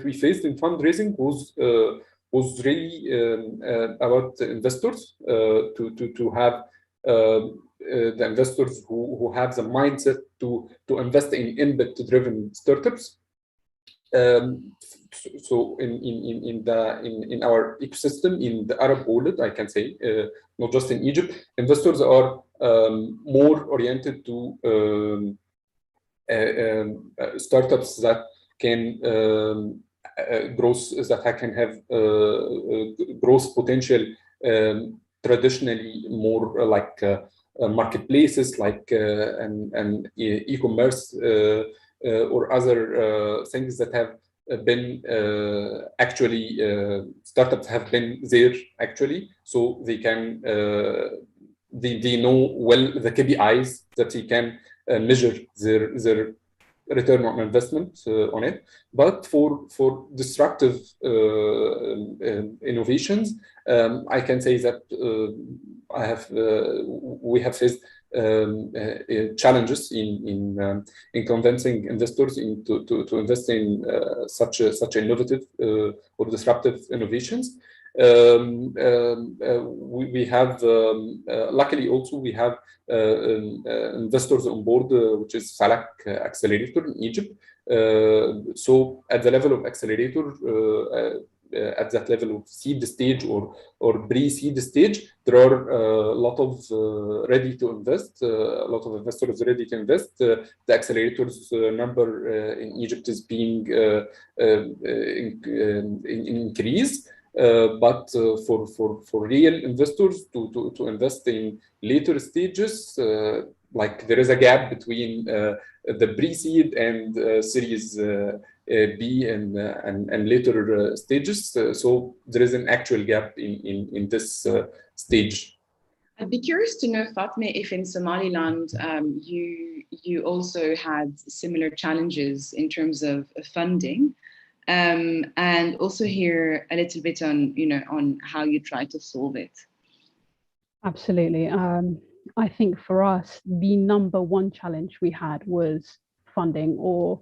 we faced in fundraising was really about investors, to have the investors who have the mindset to invest in impact-driven startups. So in our ecosystem in the Arab world, I can say, not just in Egypt, investors are more oriented to startups that can have growth potential, traditionally more like marketplaces, like and e-commerce or other things that have been actually startups have been there actually, so they can they know well the KPIs that they can measure their return on investment on it. But for disruptive innovations, I can say that we have faced challenges in convincing investors to invest in such innovative or disruptive innovations. We have luckily also we have investors on board, which is Falak Accelerator in Egypt. So at the level of accelerator, at that level of seed stage or pre-seed stage, there are a lot of ready to invest, a lot of investors ready to invest. The accelerators number in Egypt is being increased. But for real investors to invest in later stages, like there is a gap between the pre-seed and Series B and later stages. So there is an actual gap in this stage. I'd be curious to know, Fatma, if in Somaliland you also had similar challenges in terms of funding. And also hear a little bit on how you try to solve it. Absolutely. I think for us, the number one challenge we had was funding or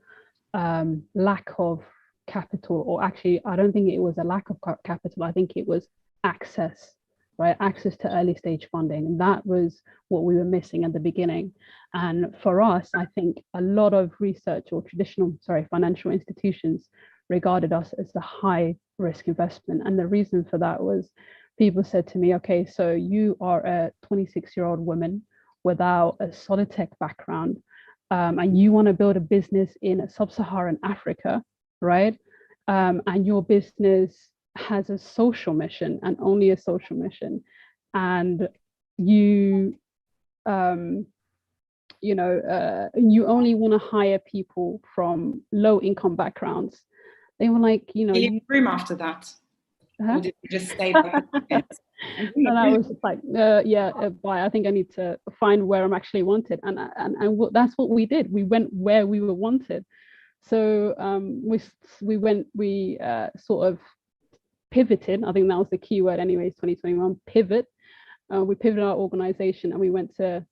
lack of capital, or actually, I don't think it was a lack of capital. I think it was access, right? Access to early stage funding. And that was what we were missing at the beginning. And for us, I think a lot of research or financial institutions regarded us as the high risk investment. And the reason for that was people said to me, okay, so you are a 26-year-old woman without a solid tech background, and you want to build a business in sub-Saharan Africa, right? And your business has a social mission and only a social mission. And you only want to hire people from low income backgrounds. They were like, you room after that. Or did you just stay back? And I was like, bye. I think I need to find where I'm actually wanted, and that's what we did. We went where we were wanted. So we sort of pivoted. I think that was the key word, anyways. 2021 pivot. We pivoted our organization, and we went to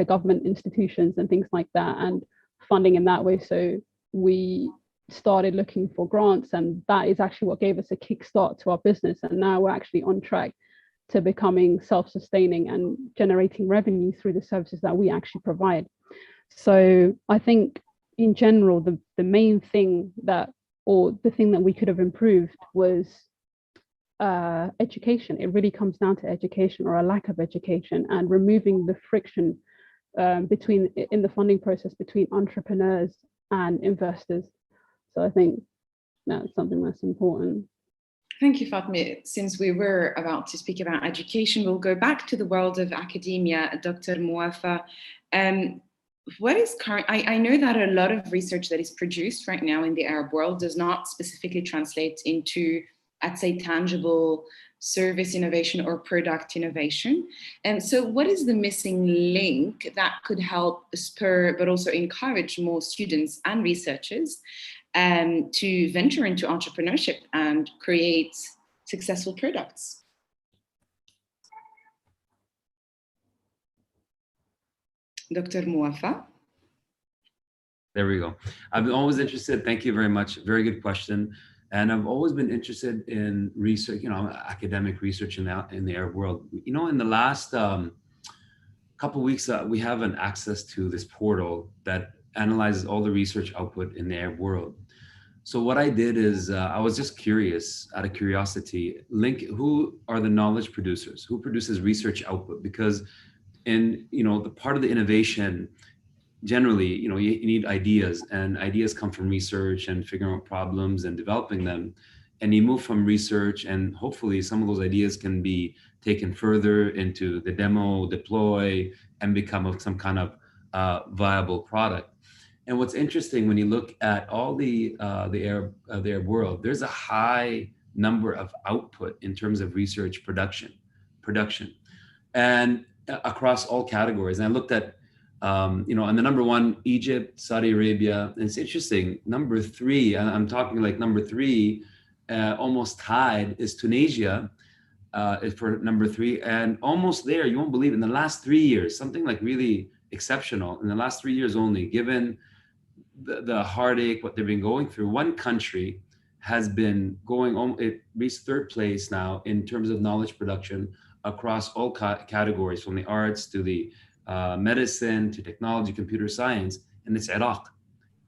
government institutions and things like that, and funding in that way. So we started looking for grants, and that is actually what gave us a kickstart to our business. And now we're actually on track to becoming self-sustaining and generating revenue through the services that we actually provide. So I think in general, the main thing the thing that we could have improved was education. It really comes down to education, or a lack of education, and removing the friction in the funding process between entrepreneurs and investors. So I think that's something that's important. Thank you, Fatma. Since we were about to speak about education, we'll go back to the world of academia. Dr. Muafa, what is current? I know that a lot of research that is produced right now in the Arab world does not specifically translate into, I'd say, tangible service innovation or product innovation. And so what is the missing link that could help spur, but also encourage more students and researchers to venture into entrepreneurship and create successful products? Dr. Muafa. There we go. I've been always interested. Thank you very much. Very good question. And I've always been interested in research, academic research in the Arab world. In the last couple of weeks, we have an access to this portal that analyzes all the research output in the Arab world. So what I did is I was just curious, out of curiosity, who are the knowledge producers, who produces research output? Because in the part of the innovation, generally, you need ideas, and ideas come from research and figuring out problems and developing them. And you move from research, and hopefully some of those ideas can be taken further into the demo, deploy, and become some kind of viable product. And what's interesting when you look at all the Arab world, there's a high number of output in terms of research production, and across all categories. And I looked at and the number one, Egypt, Saudi Arabia, and it's interesting, number three, I'm talking like number three, almost tied, is Tunisia for number three. And almost there, you won't believe, in the last 3 years, something like really exceptional, in the last 3 years only, given the heartache, what they've been going through, one country has been it reached third place now in terms of knowledge production across all categories, from the arts to the medicine to technology, computer science, and it's Iraq.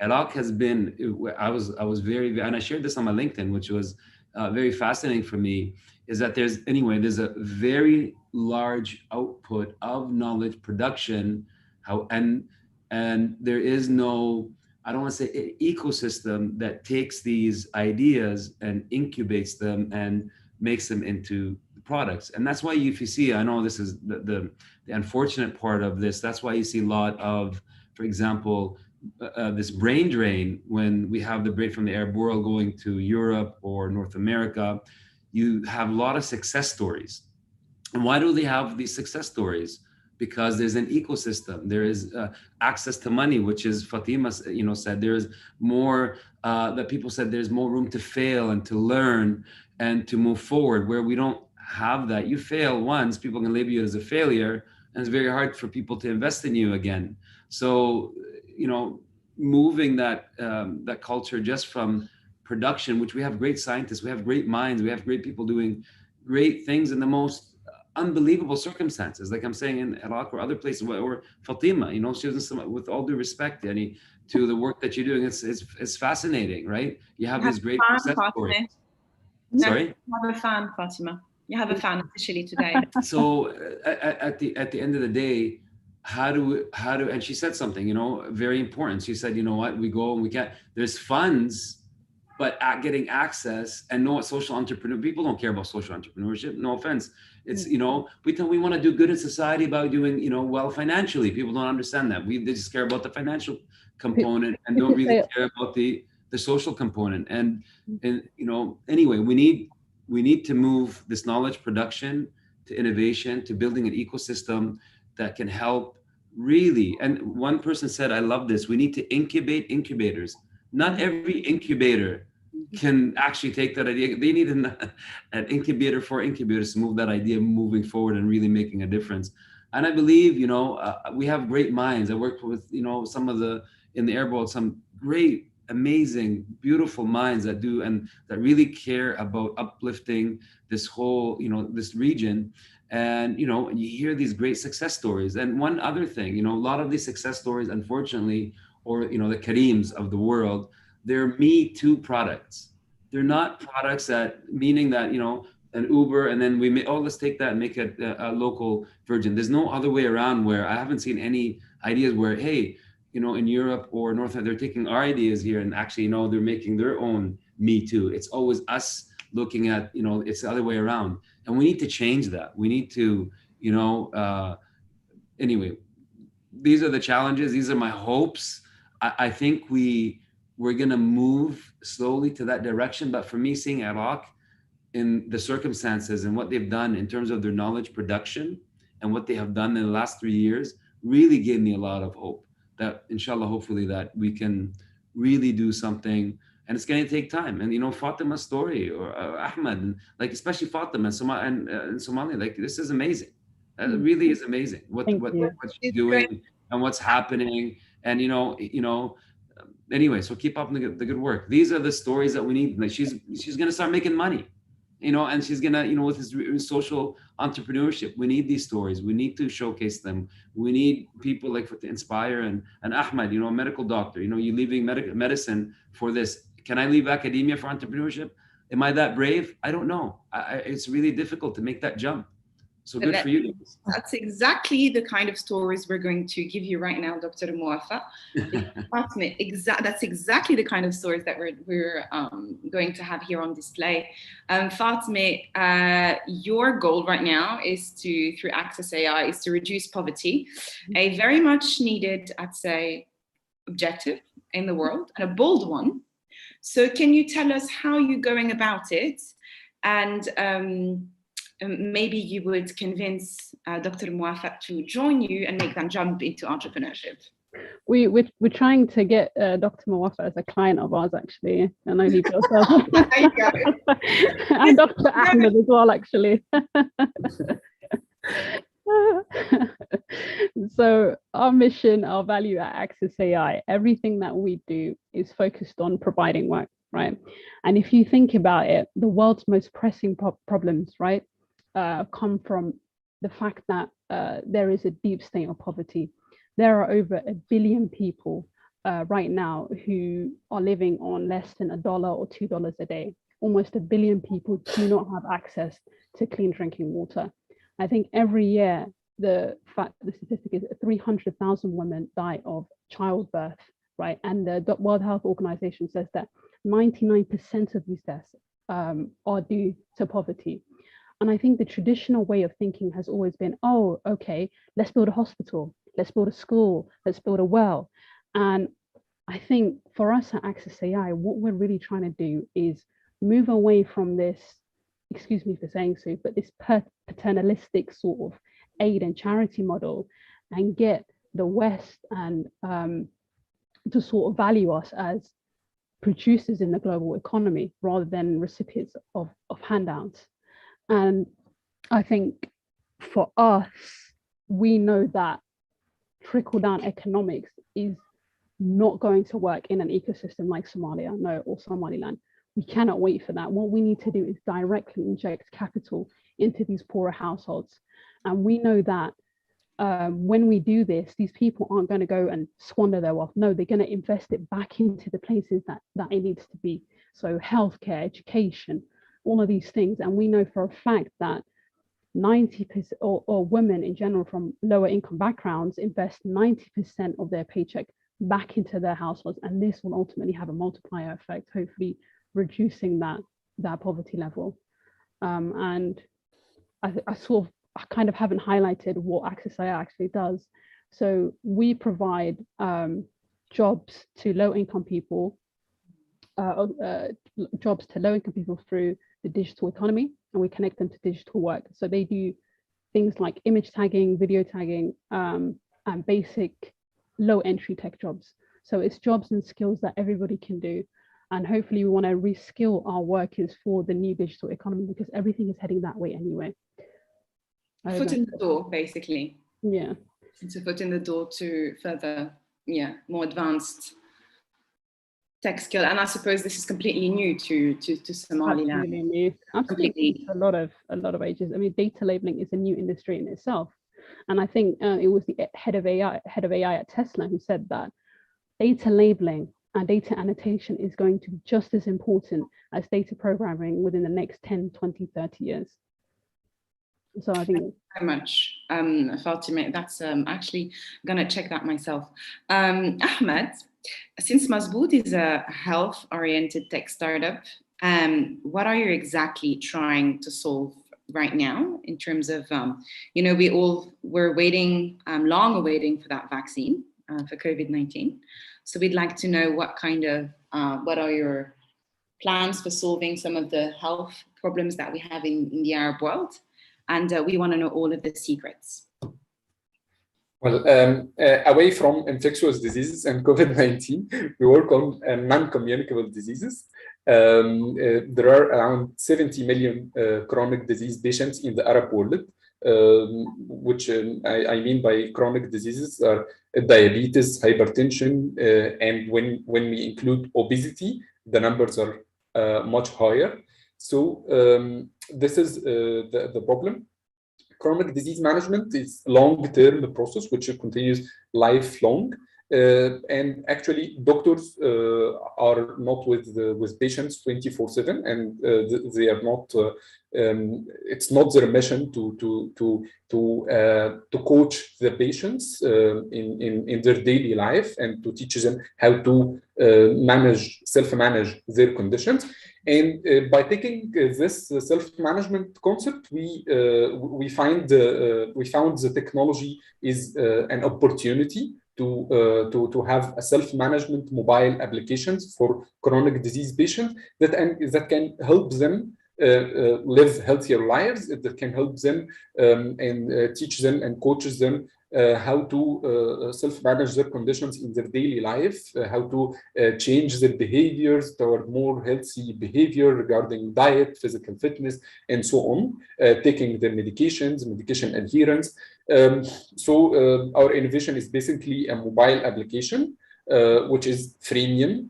Iraq has been, I was very, and I shared this on my LinkedIn, which was very fascinating for me, is that there's a very large output of knowledge production, and there is no, I don't want to say ecosystem that takes these ideas and incubates them and makes them into products. And that's why if you see, I know this is the unfortunate part of this, that's why you see a lot of, for example, this brain drain when we have the brain from the Arab world going to Europe or North America. You have a lot of success stories. And why do they have these success stories? Because there's an ecosystem. There is access to money, which is Fatima, said there is more, that people said there's more room to fail and to learn and to move forward, where we don't have that. You fail once, people can label you as a failure, and it's very hard for people to invest in you again. So, moving that culture just from production, which we have great scientists, we have great minds, we have great people doing great things in the most unbelievable circumstances, like I'm saying in Iraq or other places, or Fatima, she doesn't, with all due respect, Yani, to the work that you're doing, it's fascinating, right? You have these great success stories. Sorry? You have a fan, Fatima. You have a fan officially today. So at the end of the day, how do and she said something, very important. She said, what, we go and we get, there's funds, but getting access and know what social entrepreneur, people don't care about social entrepreneurship, no offense. It's, we want to do good in society by doing, well financially. People don't understand that. They just care about the financial component and don't really care about the social component. And anyway, we need to move this knowledge production to innovation, to building an ecosystem that can help really. And one person said, I love this, we need to incubate incubators. Not every incubator can actually take that idea. They need an incubator for incubators to move that idea moving forward and really making a difference. And I believe, we have great minds. I worked with, some of in the Arab world, some great, amazing, beautiful minds that do, and that really care about uplifting this whole, this region. And, you hear these great success stories. And one other thing, a lot of these success stories, unfortunately, or, the Kareems of the world, they're Me Too products. They're not products meaning that, an Uber, and then let's take that and make it a local version. There's no other way around, where I haven't seen any ideas where, hey, you know, in Europe or North, they're taking our ideas here and actually, you know, they're making their own Me Too. It's always us looking at, you know, it's the other way around. And we need to change that. We need to, you know, anyway, these are the challenges. These are my hopes. I think we're going to move slowly to that direction. But for me, seeing Iraq in the circumstances and what they've done in terms of their knowledge production and what they have done in the last 3 years really gave me a lot of hope that inshallah, hopefully that we can really do something. And it's going to take time. And, you know, Fatima's story or Ahmed, and like, especially Fatima and Somalia, like, this is amazing. It really is amazing what she's doing and what's happening. And, you know, anyway, so keep up the good work. These are the stories that we need. Like, she's going to start making money, you know, and she's going to, you know, with his social entrepreneurship, we need these stories. We need to showcase them. We need people like to inspire. And Ahmed, you know, a medical doctor, you know, you leaving medicine for this. Can I leave academia for entrepreneurship? Am I that brave? I don't know. It's really difficult to make that jump. So good for you. That's exactly the kind of stories we're going to give you right now, Dr. Muwafa. That's exactly the kind of stories that we're going to have here on display. Fatima, your goal right now is to, through Access AI, is to reduce poverty, a very much needed, I'd say, objective in the world, and a bold one. So can you tell us how you're going about it? And maybe you would convince Dr. Muwafa to join you and make them jump into entrepreneurship. We're trying to get Dr. Muwafa as a client of ours, actually. I know he feels and Dr. Ahmed as well, actually. So our mission, our value at Access AI, everything that we do is focused on providing work, right? And if you think about it, the world's most pressing problems, right, come from the fact that there is a deep state of poverty. There are over 1 billion people right now who are living on less than $1 or $2 a day. Almost 1 billion people do not have access to clean drinking water. I think every year, the statistic is 300,000 women die of childbirth, right? And the World Health Organization says that 99% of these deaths are due to poverty. And I think the traditional way of thinking has always been, oh, okay, let's build a hospital, let's build a school, let's build a well. And I think for us at Access AI, what we're really trying to do is move away from this, excuse me for saying so, but this paternalistic sort of aid and charity model, and get the West and to sort of value us as producers in the global economy rather than recipients of handouts. And I think for us, we know that trickle-down economics is not going to work in an ecosystem like Somalia, no, or Somaliland. We cannot wait for that. What we need to do is directly inject capital into these poorer households. And we know that when we do this, these people aren't going to go and squander their wealth. No, they're going to invest it back into the places that it needs to be. So healthcare, education, all of these things. And we know for a fact that 90% or women in general from lower income backgrounds invest 90% of their paycheck back into their households. And this will ultimately have a multiplier effect, hopefully reducing that poverty level. And I kind of haven't highlighted what Access AI actually does. So we provide jobs to low-income people, through the digital economy, and we connect them to digital work. So they do things like image tagging, video tagging, and basic low-entry tech jobs. So it's jobs and skills that everybody can do. And hopefully we want to reskill our workers for the new digital economy, because everything is heading that way anyway. Foot in the door, basically. Yeah. It's a foot in the door to further, more advanced tech skill. And I suppose this is completely new to Somaliland. Absolutely new. Absolutely. A lot of ages. I mean, data labeling is a new industry in itself. And I think it was the head of AI at Tesla who said that data labeling and data annotation is going to be just as important as data programming within the next 10, 20, 30 years. So I think very much, Fatima. That's actually gonna check that myself. Ahmed, since Mazboot is a health-oriented tech startup, what are you exactly trying to solve right now in terms of, we all were waiting, long awaiting for that vaccine for COVID-19. So we'd like to know what are your plans for solving some of the health problems that we have in the Arab world? And we want to know all of the secrets. Well, away from infectious diseases and COVID-19, we work on non-communicable diseases. There are around 70 million chronic disease patients in the Arab world, which I mean by chronic diseases are diabetes, hypertension, and when we include obesity, the numbers are much higher. So this is the problem. Chronic disease management is a long-term process which continues lifelong. And actually, doctors are not with patients 24/7, and they are not. It's not their mission to coach the patients in their daily life and to teach them how to self-manage their conditions. And by taking this self-management concept, we found the technology is an opportunity to have a self-management mobile applications for chronic disease patients that can help them live healthier lives, that can help them and teach them and coaches them how to self-manage their conditions in their daily life, how to change their behaviors toward more healthy behavior regarding diet, physical fitness, and so on, taking their medications, medication adherence. So our innovation is basically a mobile application, which is freemium,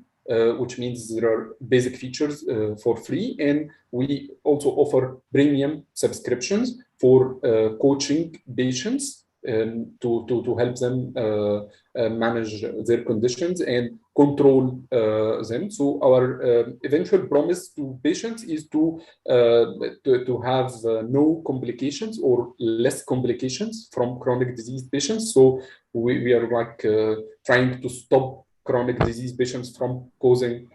which means there are basic features for free, and we also offer premium subscriptions for coaching patients to help them manage their conditions and control them. So our eventual promise to patients is to have no complications or less complications from chronic disease patients. So we are like trying to stop chronic disease patients from causing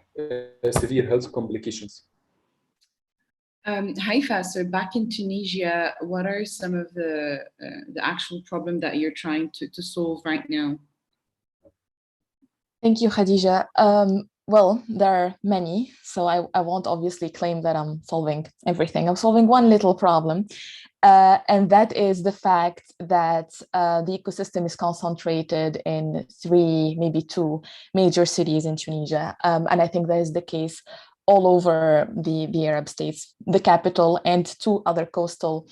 severe health complications. Haifa, so back in Tunisia, what are some of the actual problem that you're trying to solve right now? Thank you, Khadija. Well, there are many, so I won't obviously claim that I'm solving everything. I'm solving one little problem, and that is the fact that the ecosystem is concentrated in 3, maybe 2 major cities in Tunisia. And I think that is the case all over the Arab states, the capital, and 2 other coastal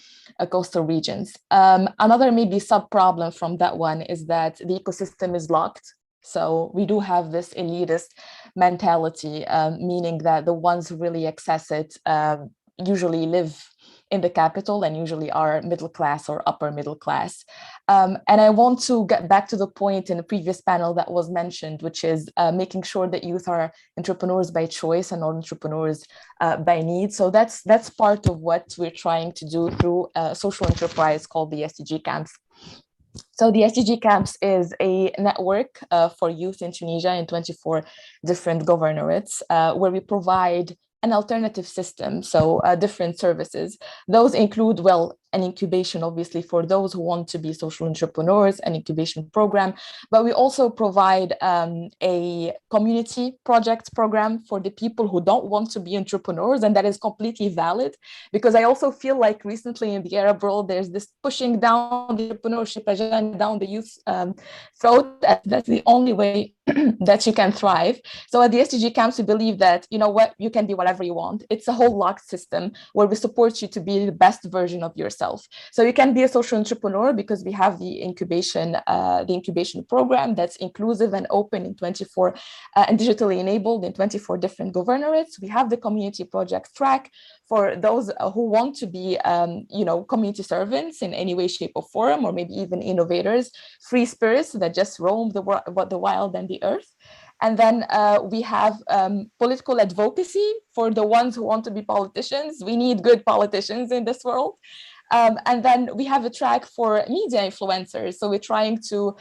regions. Another maybe sub-problem from that one is that the ecosystem is locked. So we do have this elitist mentality, meaning that the ones who really access it usually live in the capital and usually are middle class or upper middle class. And I want to get back to the point in the previous panel that was mentioned, which is making sure that youth are entrepreneurs by choice and not entrepreneurs by need. So that's part of what we're trying to do through a social enterprise called the SDG Camps. So the SDG Camps is a network for youth in Tunisia in 24 different governorates where we provide an alternative system, so different services. Those include, well, an incubation, obviously, for those who want to be social entrepreneurs, an incubation program, but we also provide a community project program for the people who don't want to be entrepreneurs, and that is completely valid, because I also feel like recently in the Arab world, there's this pushing down the entrepreneurship agenda down the youth throat. That's the only way that you can thrive. So at the SDG Camps, we believe that, you know what, you can be whatever you want. It's a whole locked system where we support you to be the best version of yourself. So you can be a social entrepreneur because we have the incubation program that's inclusive and open in 24 and digitally enabled in 24 different governorates. We have the community project track for those who want to be, community servants in any way, shape, or form, or maybe even innovators, free spirits that just roam the wild and the earth. And then we have political advocacy for the ones who want to be politicians. We need good politicians in this world. And then we have a track for media influencers. So we're trying to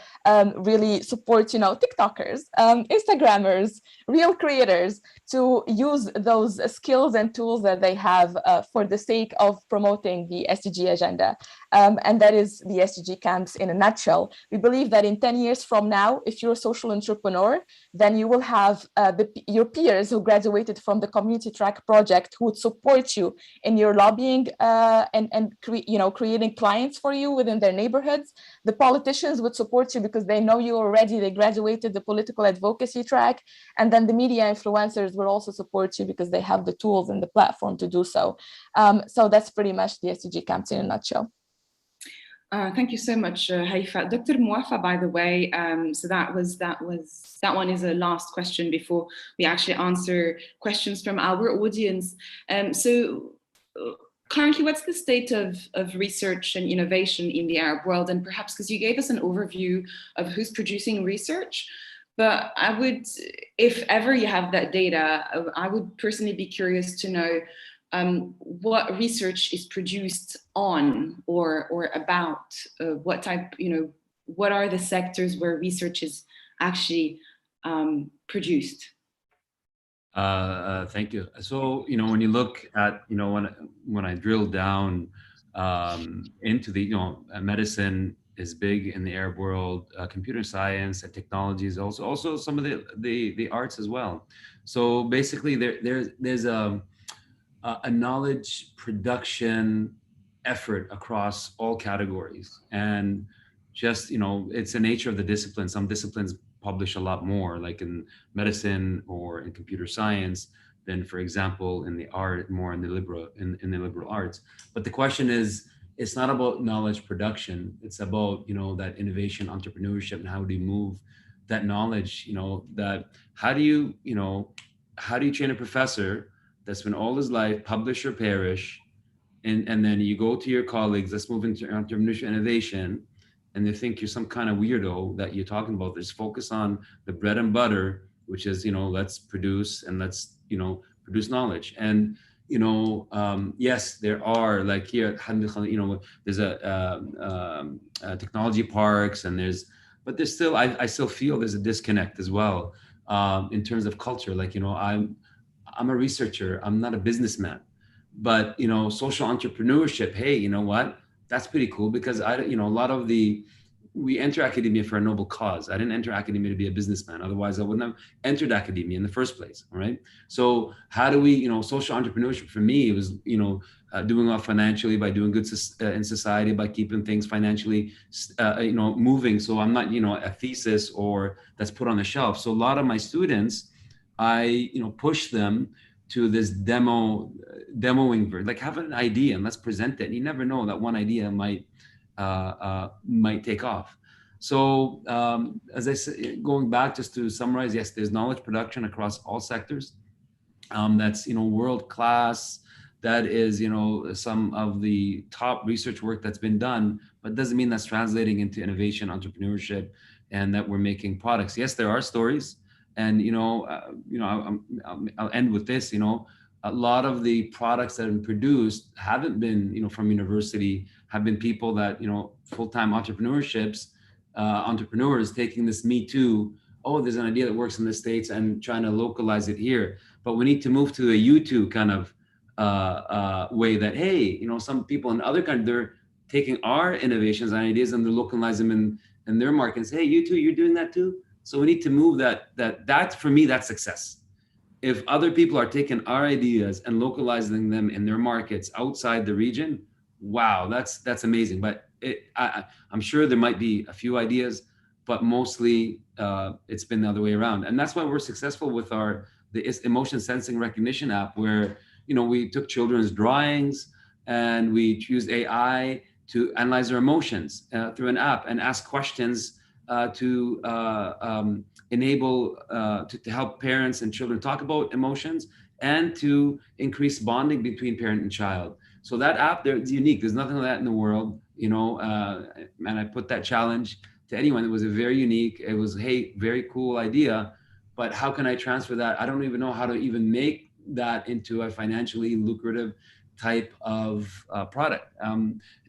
really support, TikTokers, Instagrammers, real creators, to use those skills and tools that they have for the sake of promoting the SDG agenda. And that is the SDG camps in a nutshell. We believe that in 10 years from now, if you're a social entrepreneur, then you will have your peers who graduated from the community track project who would support you in your lobbying and creating clients for you within their neighborhoods. The politicians would support you because they know you already, they graduated the political advocacy track. And then the media influencers will also support you because they have the tools and the platform to do so. So that's pretty much the SDG camps in a nutshell. Thank you so much, Haifa. Dr. Muafa, by the way, so that one is a last question before we actually answer questions from our audience. So currently, what's the state of research and innovation in the Arab world? And perhaps because you gave us an overview of who's producing research, but I would, if ever you have that data, I would personally be curious to know what research is produced on or about, what type, what are the sectors where research is actually produced? Thank you. So, when you look at, when I drill down into the, medicine is big in the Arab world, computer science and technology is also some of the arts as well. So basically there's a knowledge production effort across all categories. And just, it's the nature of the discipline. Some disciplines publish a lot more, like in medicine or in computer science, than, for example, in the art, more in the liberal arts. But the question is, it's not about knowledge production. It's about, that innovation, entrepreneurship, and how do you move that knowledge, that how do you train a professor that's been all his life, publish or perish, and then you go to your colleagues, let's move into entrepreneurship innovation, and they think you're some kind of weirdo that you're talking about. Let's focus on the bread and butter, which is, let's produce and let's, produce knowledge. And, yes, there are, like here at Hamid, there's technology parks, and but there's still, I still feel there's a disconnect as well in terms of culture. Like, I'm a researcher, I'm not a businessman, but, social entrepreneurship, hey, you know what? That's pretty cool, because we enter academia for a noble cause. I didn't enter academia to be a businessman. Otherwise I wouldn't have entered academia in the first place. All right. So how do we, social entrepreneurship for me, it was, doing well financially by doing good in society, by keeping things financially, moving. So I'm not, a thesis or that's put on the shelf. So a lot of my students, I, push them to this demoing, like have an idea and let's present it. And you never know, that one idea might take off. So as I said, going back just to summarize, yes, there's knowledge production across all sectors. That's, world class. That is, some of the top research work that's been done, but doesn't mean that's translating into innovation, entrepreneurship, and that we're making products. Yes, there are stories. And, I'll end with this, a lot of the products that have been produced haven't been, from university, have been people that, full-time entrepreneurs taking this Me Too, oh, there's an idea that works in the States and trying to localize it here. But we need to move to a YouTube kind of way that, hey, some people in other countries, they're taking our innovations and ideas and they're localizing them in their markets. Hey, you too, you're doing that too? So we need to move that for me, that's success. If other people are taking our ideas and localizing them in their markets outside the region, wow, that's amazing. But I'm sure there might be a few ideas, but mostly it's been the other way around. And that's why we're successful with the emotion sensing recognition app, where, we took children's drawings and we used AI to analyze their emotions through an app and ask questions to enable, to help parents and children talk about emotions and to increase bonding between parent and child. So that app there is unique. There's nothing like that in the world, and I put that challenge to anyone. It was a very unique, it was, hey, very cool idea, but how can I transfer that? I don't even know how to even make that into a financially lucrative type of product.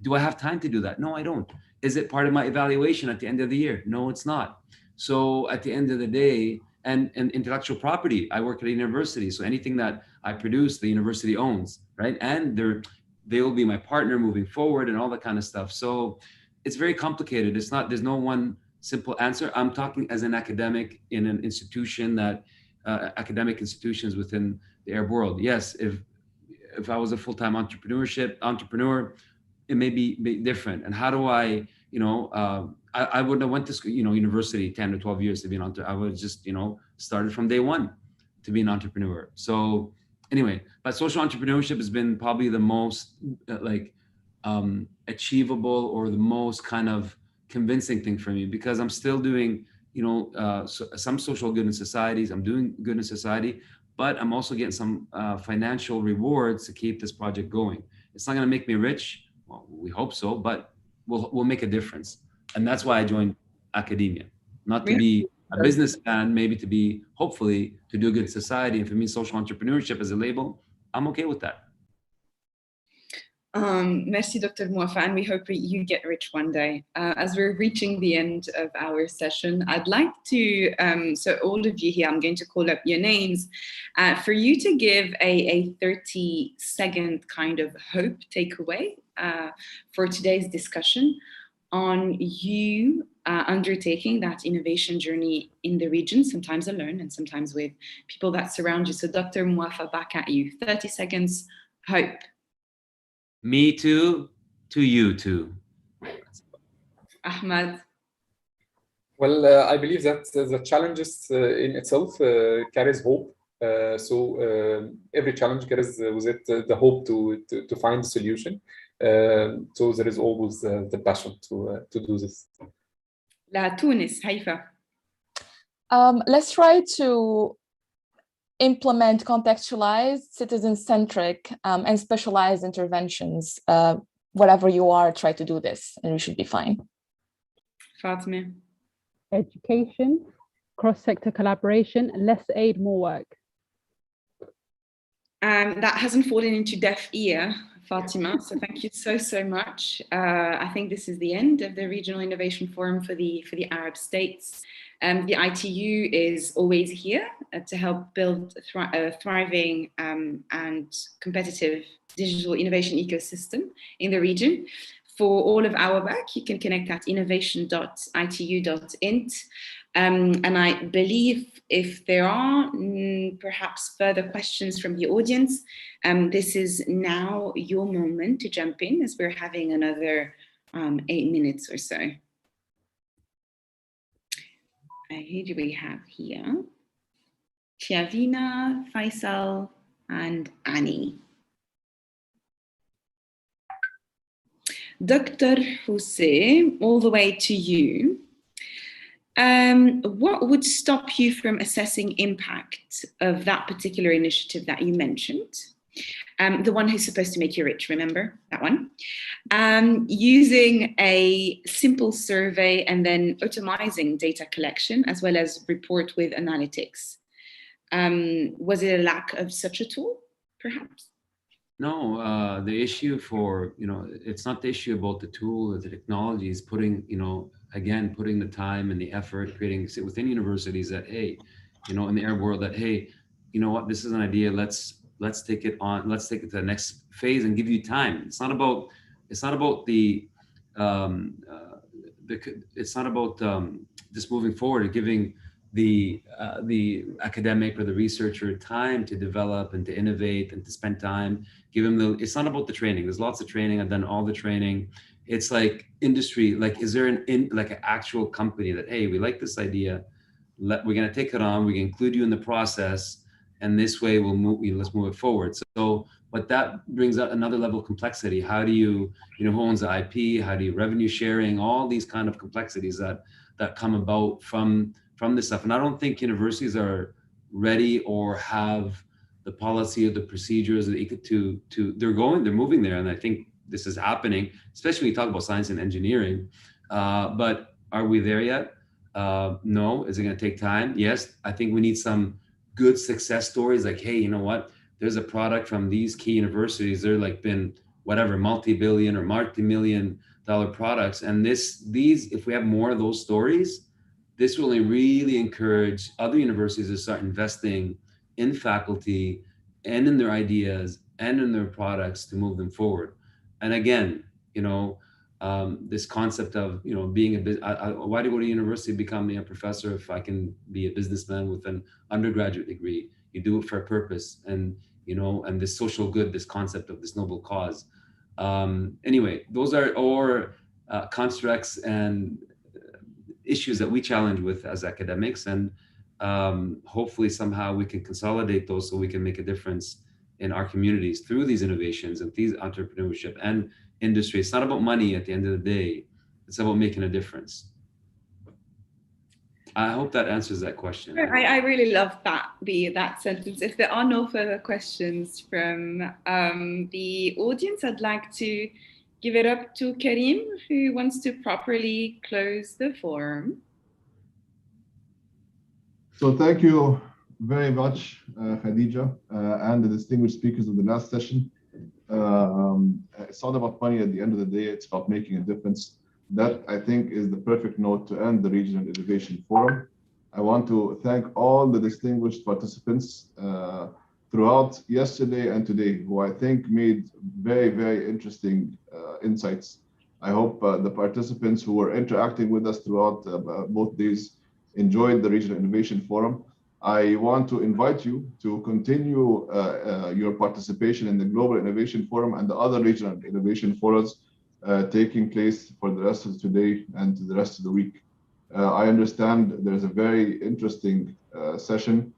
Do I have time to do that? No, I don't. Is it part of my evaluation at the end of the year? No, it's not. So at the end of the day, and intellectual property, I work at a university, so anything that I produce, the university owns, right? And they will be my partner moving forward and all that kind of stuff. So it's very complicated. It's not, there's no one simple answer. I'm talking as an academic in an institution that, academic institutions within the Arab world. Yes, if I was a full-time entrepreneur, it may be different. And how do I, I wouldn't have went to school, university 10 to 12 years to be an entrepreneur. I would just, started from day one to be an entrepreneur. So anyway, but social entrepreneurship has been probably the most achievable or the most kind of convincing thing for me, because I'm still doing, some social good in societies. I'm doing good in society, but I'm also getting some financial rewards to keep this project going. It's not going to make me rich. Well, we hope so, but we'll make a difference. And that's why I joined academia, not to be a businessman, maybe to be, hopefully, to do good in society. And for me, social entrepreneurship as a label, I'm okay with that. Merci, Dr. Mouafa, and we hope you get rich one day. As we're reaching the end of our session, I'd like to, so all of you here, I'm going to call up your names, for you to give a 30-second kind of hope takeaway for today's discussion on you undertaking that innovation journey in the region, sometimes alone and sometimes with people that surround you. So Dr. Mouafa, back at you. 30 seconds, hope. Me too, to you too. Ahmed. Well, I believe that the challenges in itself carries hope. So every challenge carries with it the hope to find a solution. So there is always the passion to do this. La Tunis, Haifa. Let's try to implement contextualized, citizen-centric, and specialized interventions. Whatever you are, try to do this, and we should be fine. Fatima. Education, cross-sector collaboration, less aid, more work. That hasn't fallen into deaf ear, Fatima, so thank you so much. I think this is the end of the Regional Innovation Forum for the Arab states. The ITU is always here to help build a thriving and competitive digital innovation ecosystem in the region. For all of our work, you can connect at innovation.itu.int. And I believe if there are perhaps further questions from the audience, this is now your moment to jump in, as we're having another 8 minutes or so. Who do we have here? Chiavina, Faisal, and Annie. Dr. Foresee, all the way to you. What would stop you from assessing impact of that particular initiative that you mentioned? The one who's supposed to make you rich, remember that one? Using a simple survey and then automizing data collection as well as report with analytics. Was it a lack of such a tool, perhaps? No, the issue for, it's not the issue about the tool or the technology, is putting, again, putting the time and the effort, creating within universities that, hey, in the Arab world that, hey, you know what, this is an idea, let's take it on, let's take it to the next phase and give you time. It's not about it's not about just moving forward and giving the academic or the researcher time to develop and to innovate and to spend time. Give them it's not about the training. There's lots of training. I've done all the training. It's like industry. Like, is there an actual company that, hey, we like this idea. We're going to take it on. We can include you in the process, and this way let's move it forward. So, but that brings out another level of complexity. How do you, who owns the IP? How do you revenue sharing? All these kind of complexities that come about from this stuff. And I don't think universities are ready or have the policy or the procedures they're moving there. And I think this is happening, especially when you talk about science and engineering. But are we there yet? No. Is it going to take time? Yes. I think we need some good success stories like, hey, you know what? there's a product from these key universities. They're like been whatever, multi-billion or multi-million-dollar products. And these, if we have more of those stories, this will really encourage other universities to start investing in faculty and in their ideas and in their products to move them forward. And again, you know, this concept of, you know, being why do you go to university to become a professor if I can be a businessman with an undergraduate degree? You do it for a purpose, and, you know, and this social good, this concept of this noble cause. Anyway, those are all constructs and issues that we challenge with as academics, and hopefully somehow we can consolidate those so we can make a difference in our communities through these innovations and these entrepreneurship and industry. It's not about money at the end of the day. It's about making a difference. I hope that answers that question. I really love that sentence. If there are no further questions from the audience, I'd like to give it up to Karim, who wants to properly close the forum. So thank you very much, Khadija, and the distinguished speakers of the last session. It's not about money at the end of the day, it's about making a difference. That, I think, is the perfect note to end the Regional Innovation Forum. I want to thank all the distinguished participants throughout yesterday and today, who I think made very, very interesting insights. I hope the participants who were interacting with us throughout both days enjoyed the Regional Innovation Forum. I want to invite you to continue your participation in the Global Innovation Forum and the other regional innovation forums taking place for the rest of today and the rest of the week. I understand there's a very interesting session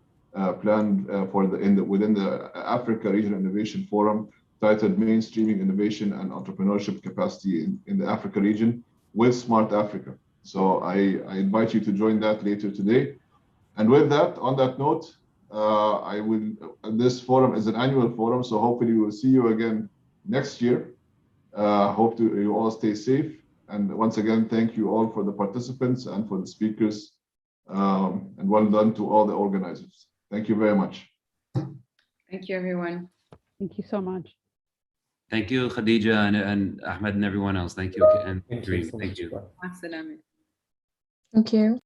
planned within the Africa Regional Innovation Forum titled Mainstreaming Innovation and Entrepreneurship Capacity in the Africa Region with Smart Africa. So I invite you to join that later today. And with that, on that note, this forum is an annual forum, so hopefully we will see you again next year. Hope you all stay safe. And once again, thank you all for the participants and for the speakers. And well done to all the organizers. Thank you very much. Thank you, everyone. Thank you so much. Thank you, Khadija and Ahmed and everyone else. Thank you. And Karim, thank you. Assalamu. Thank you.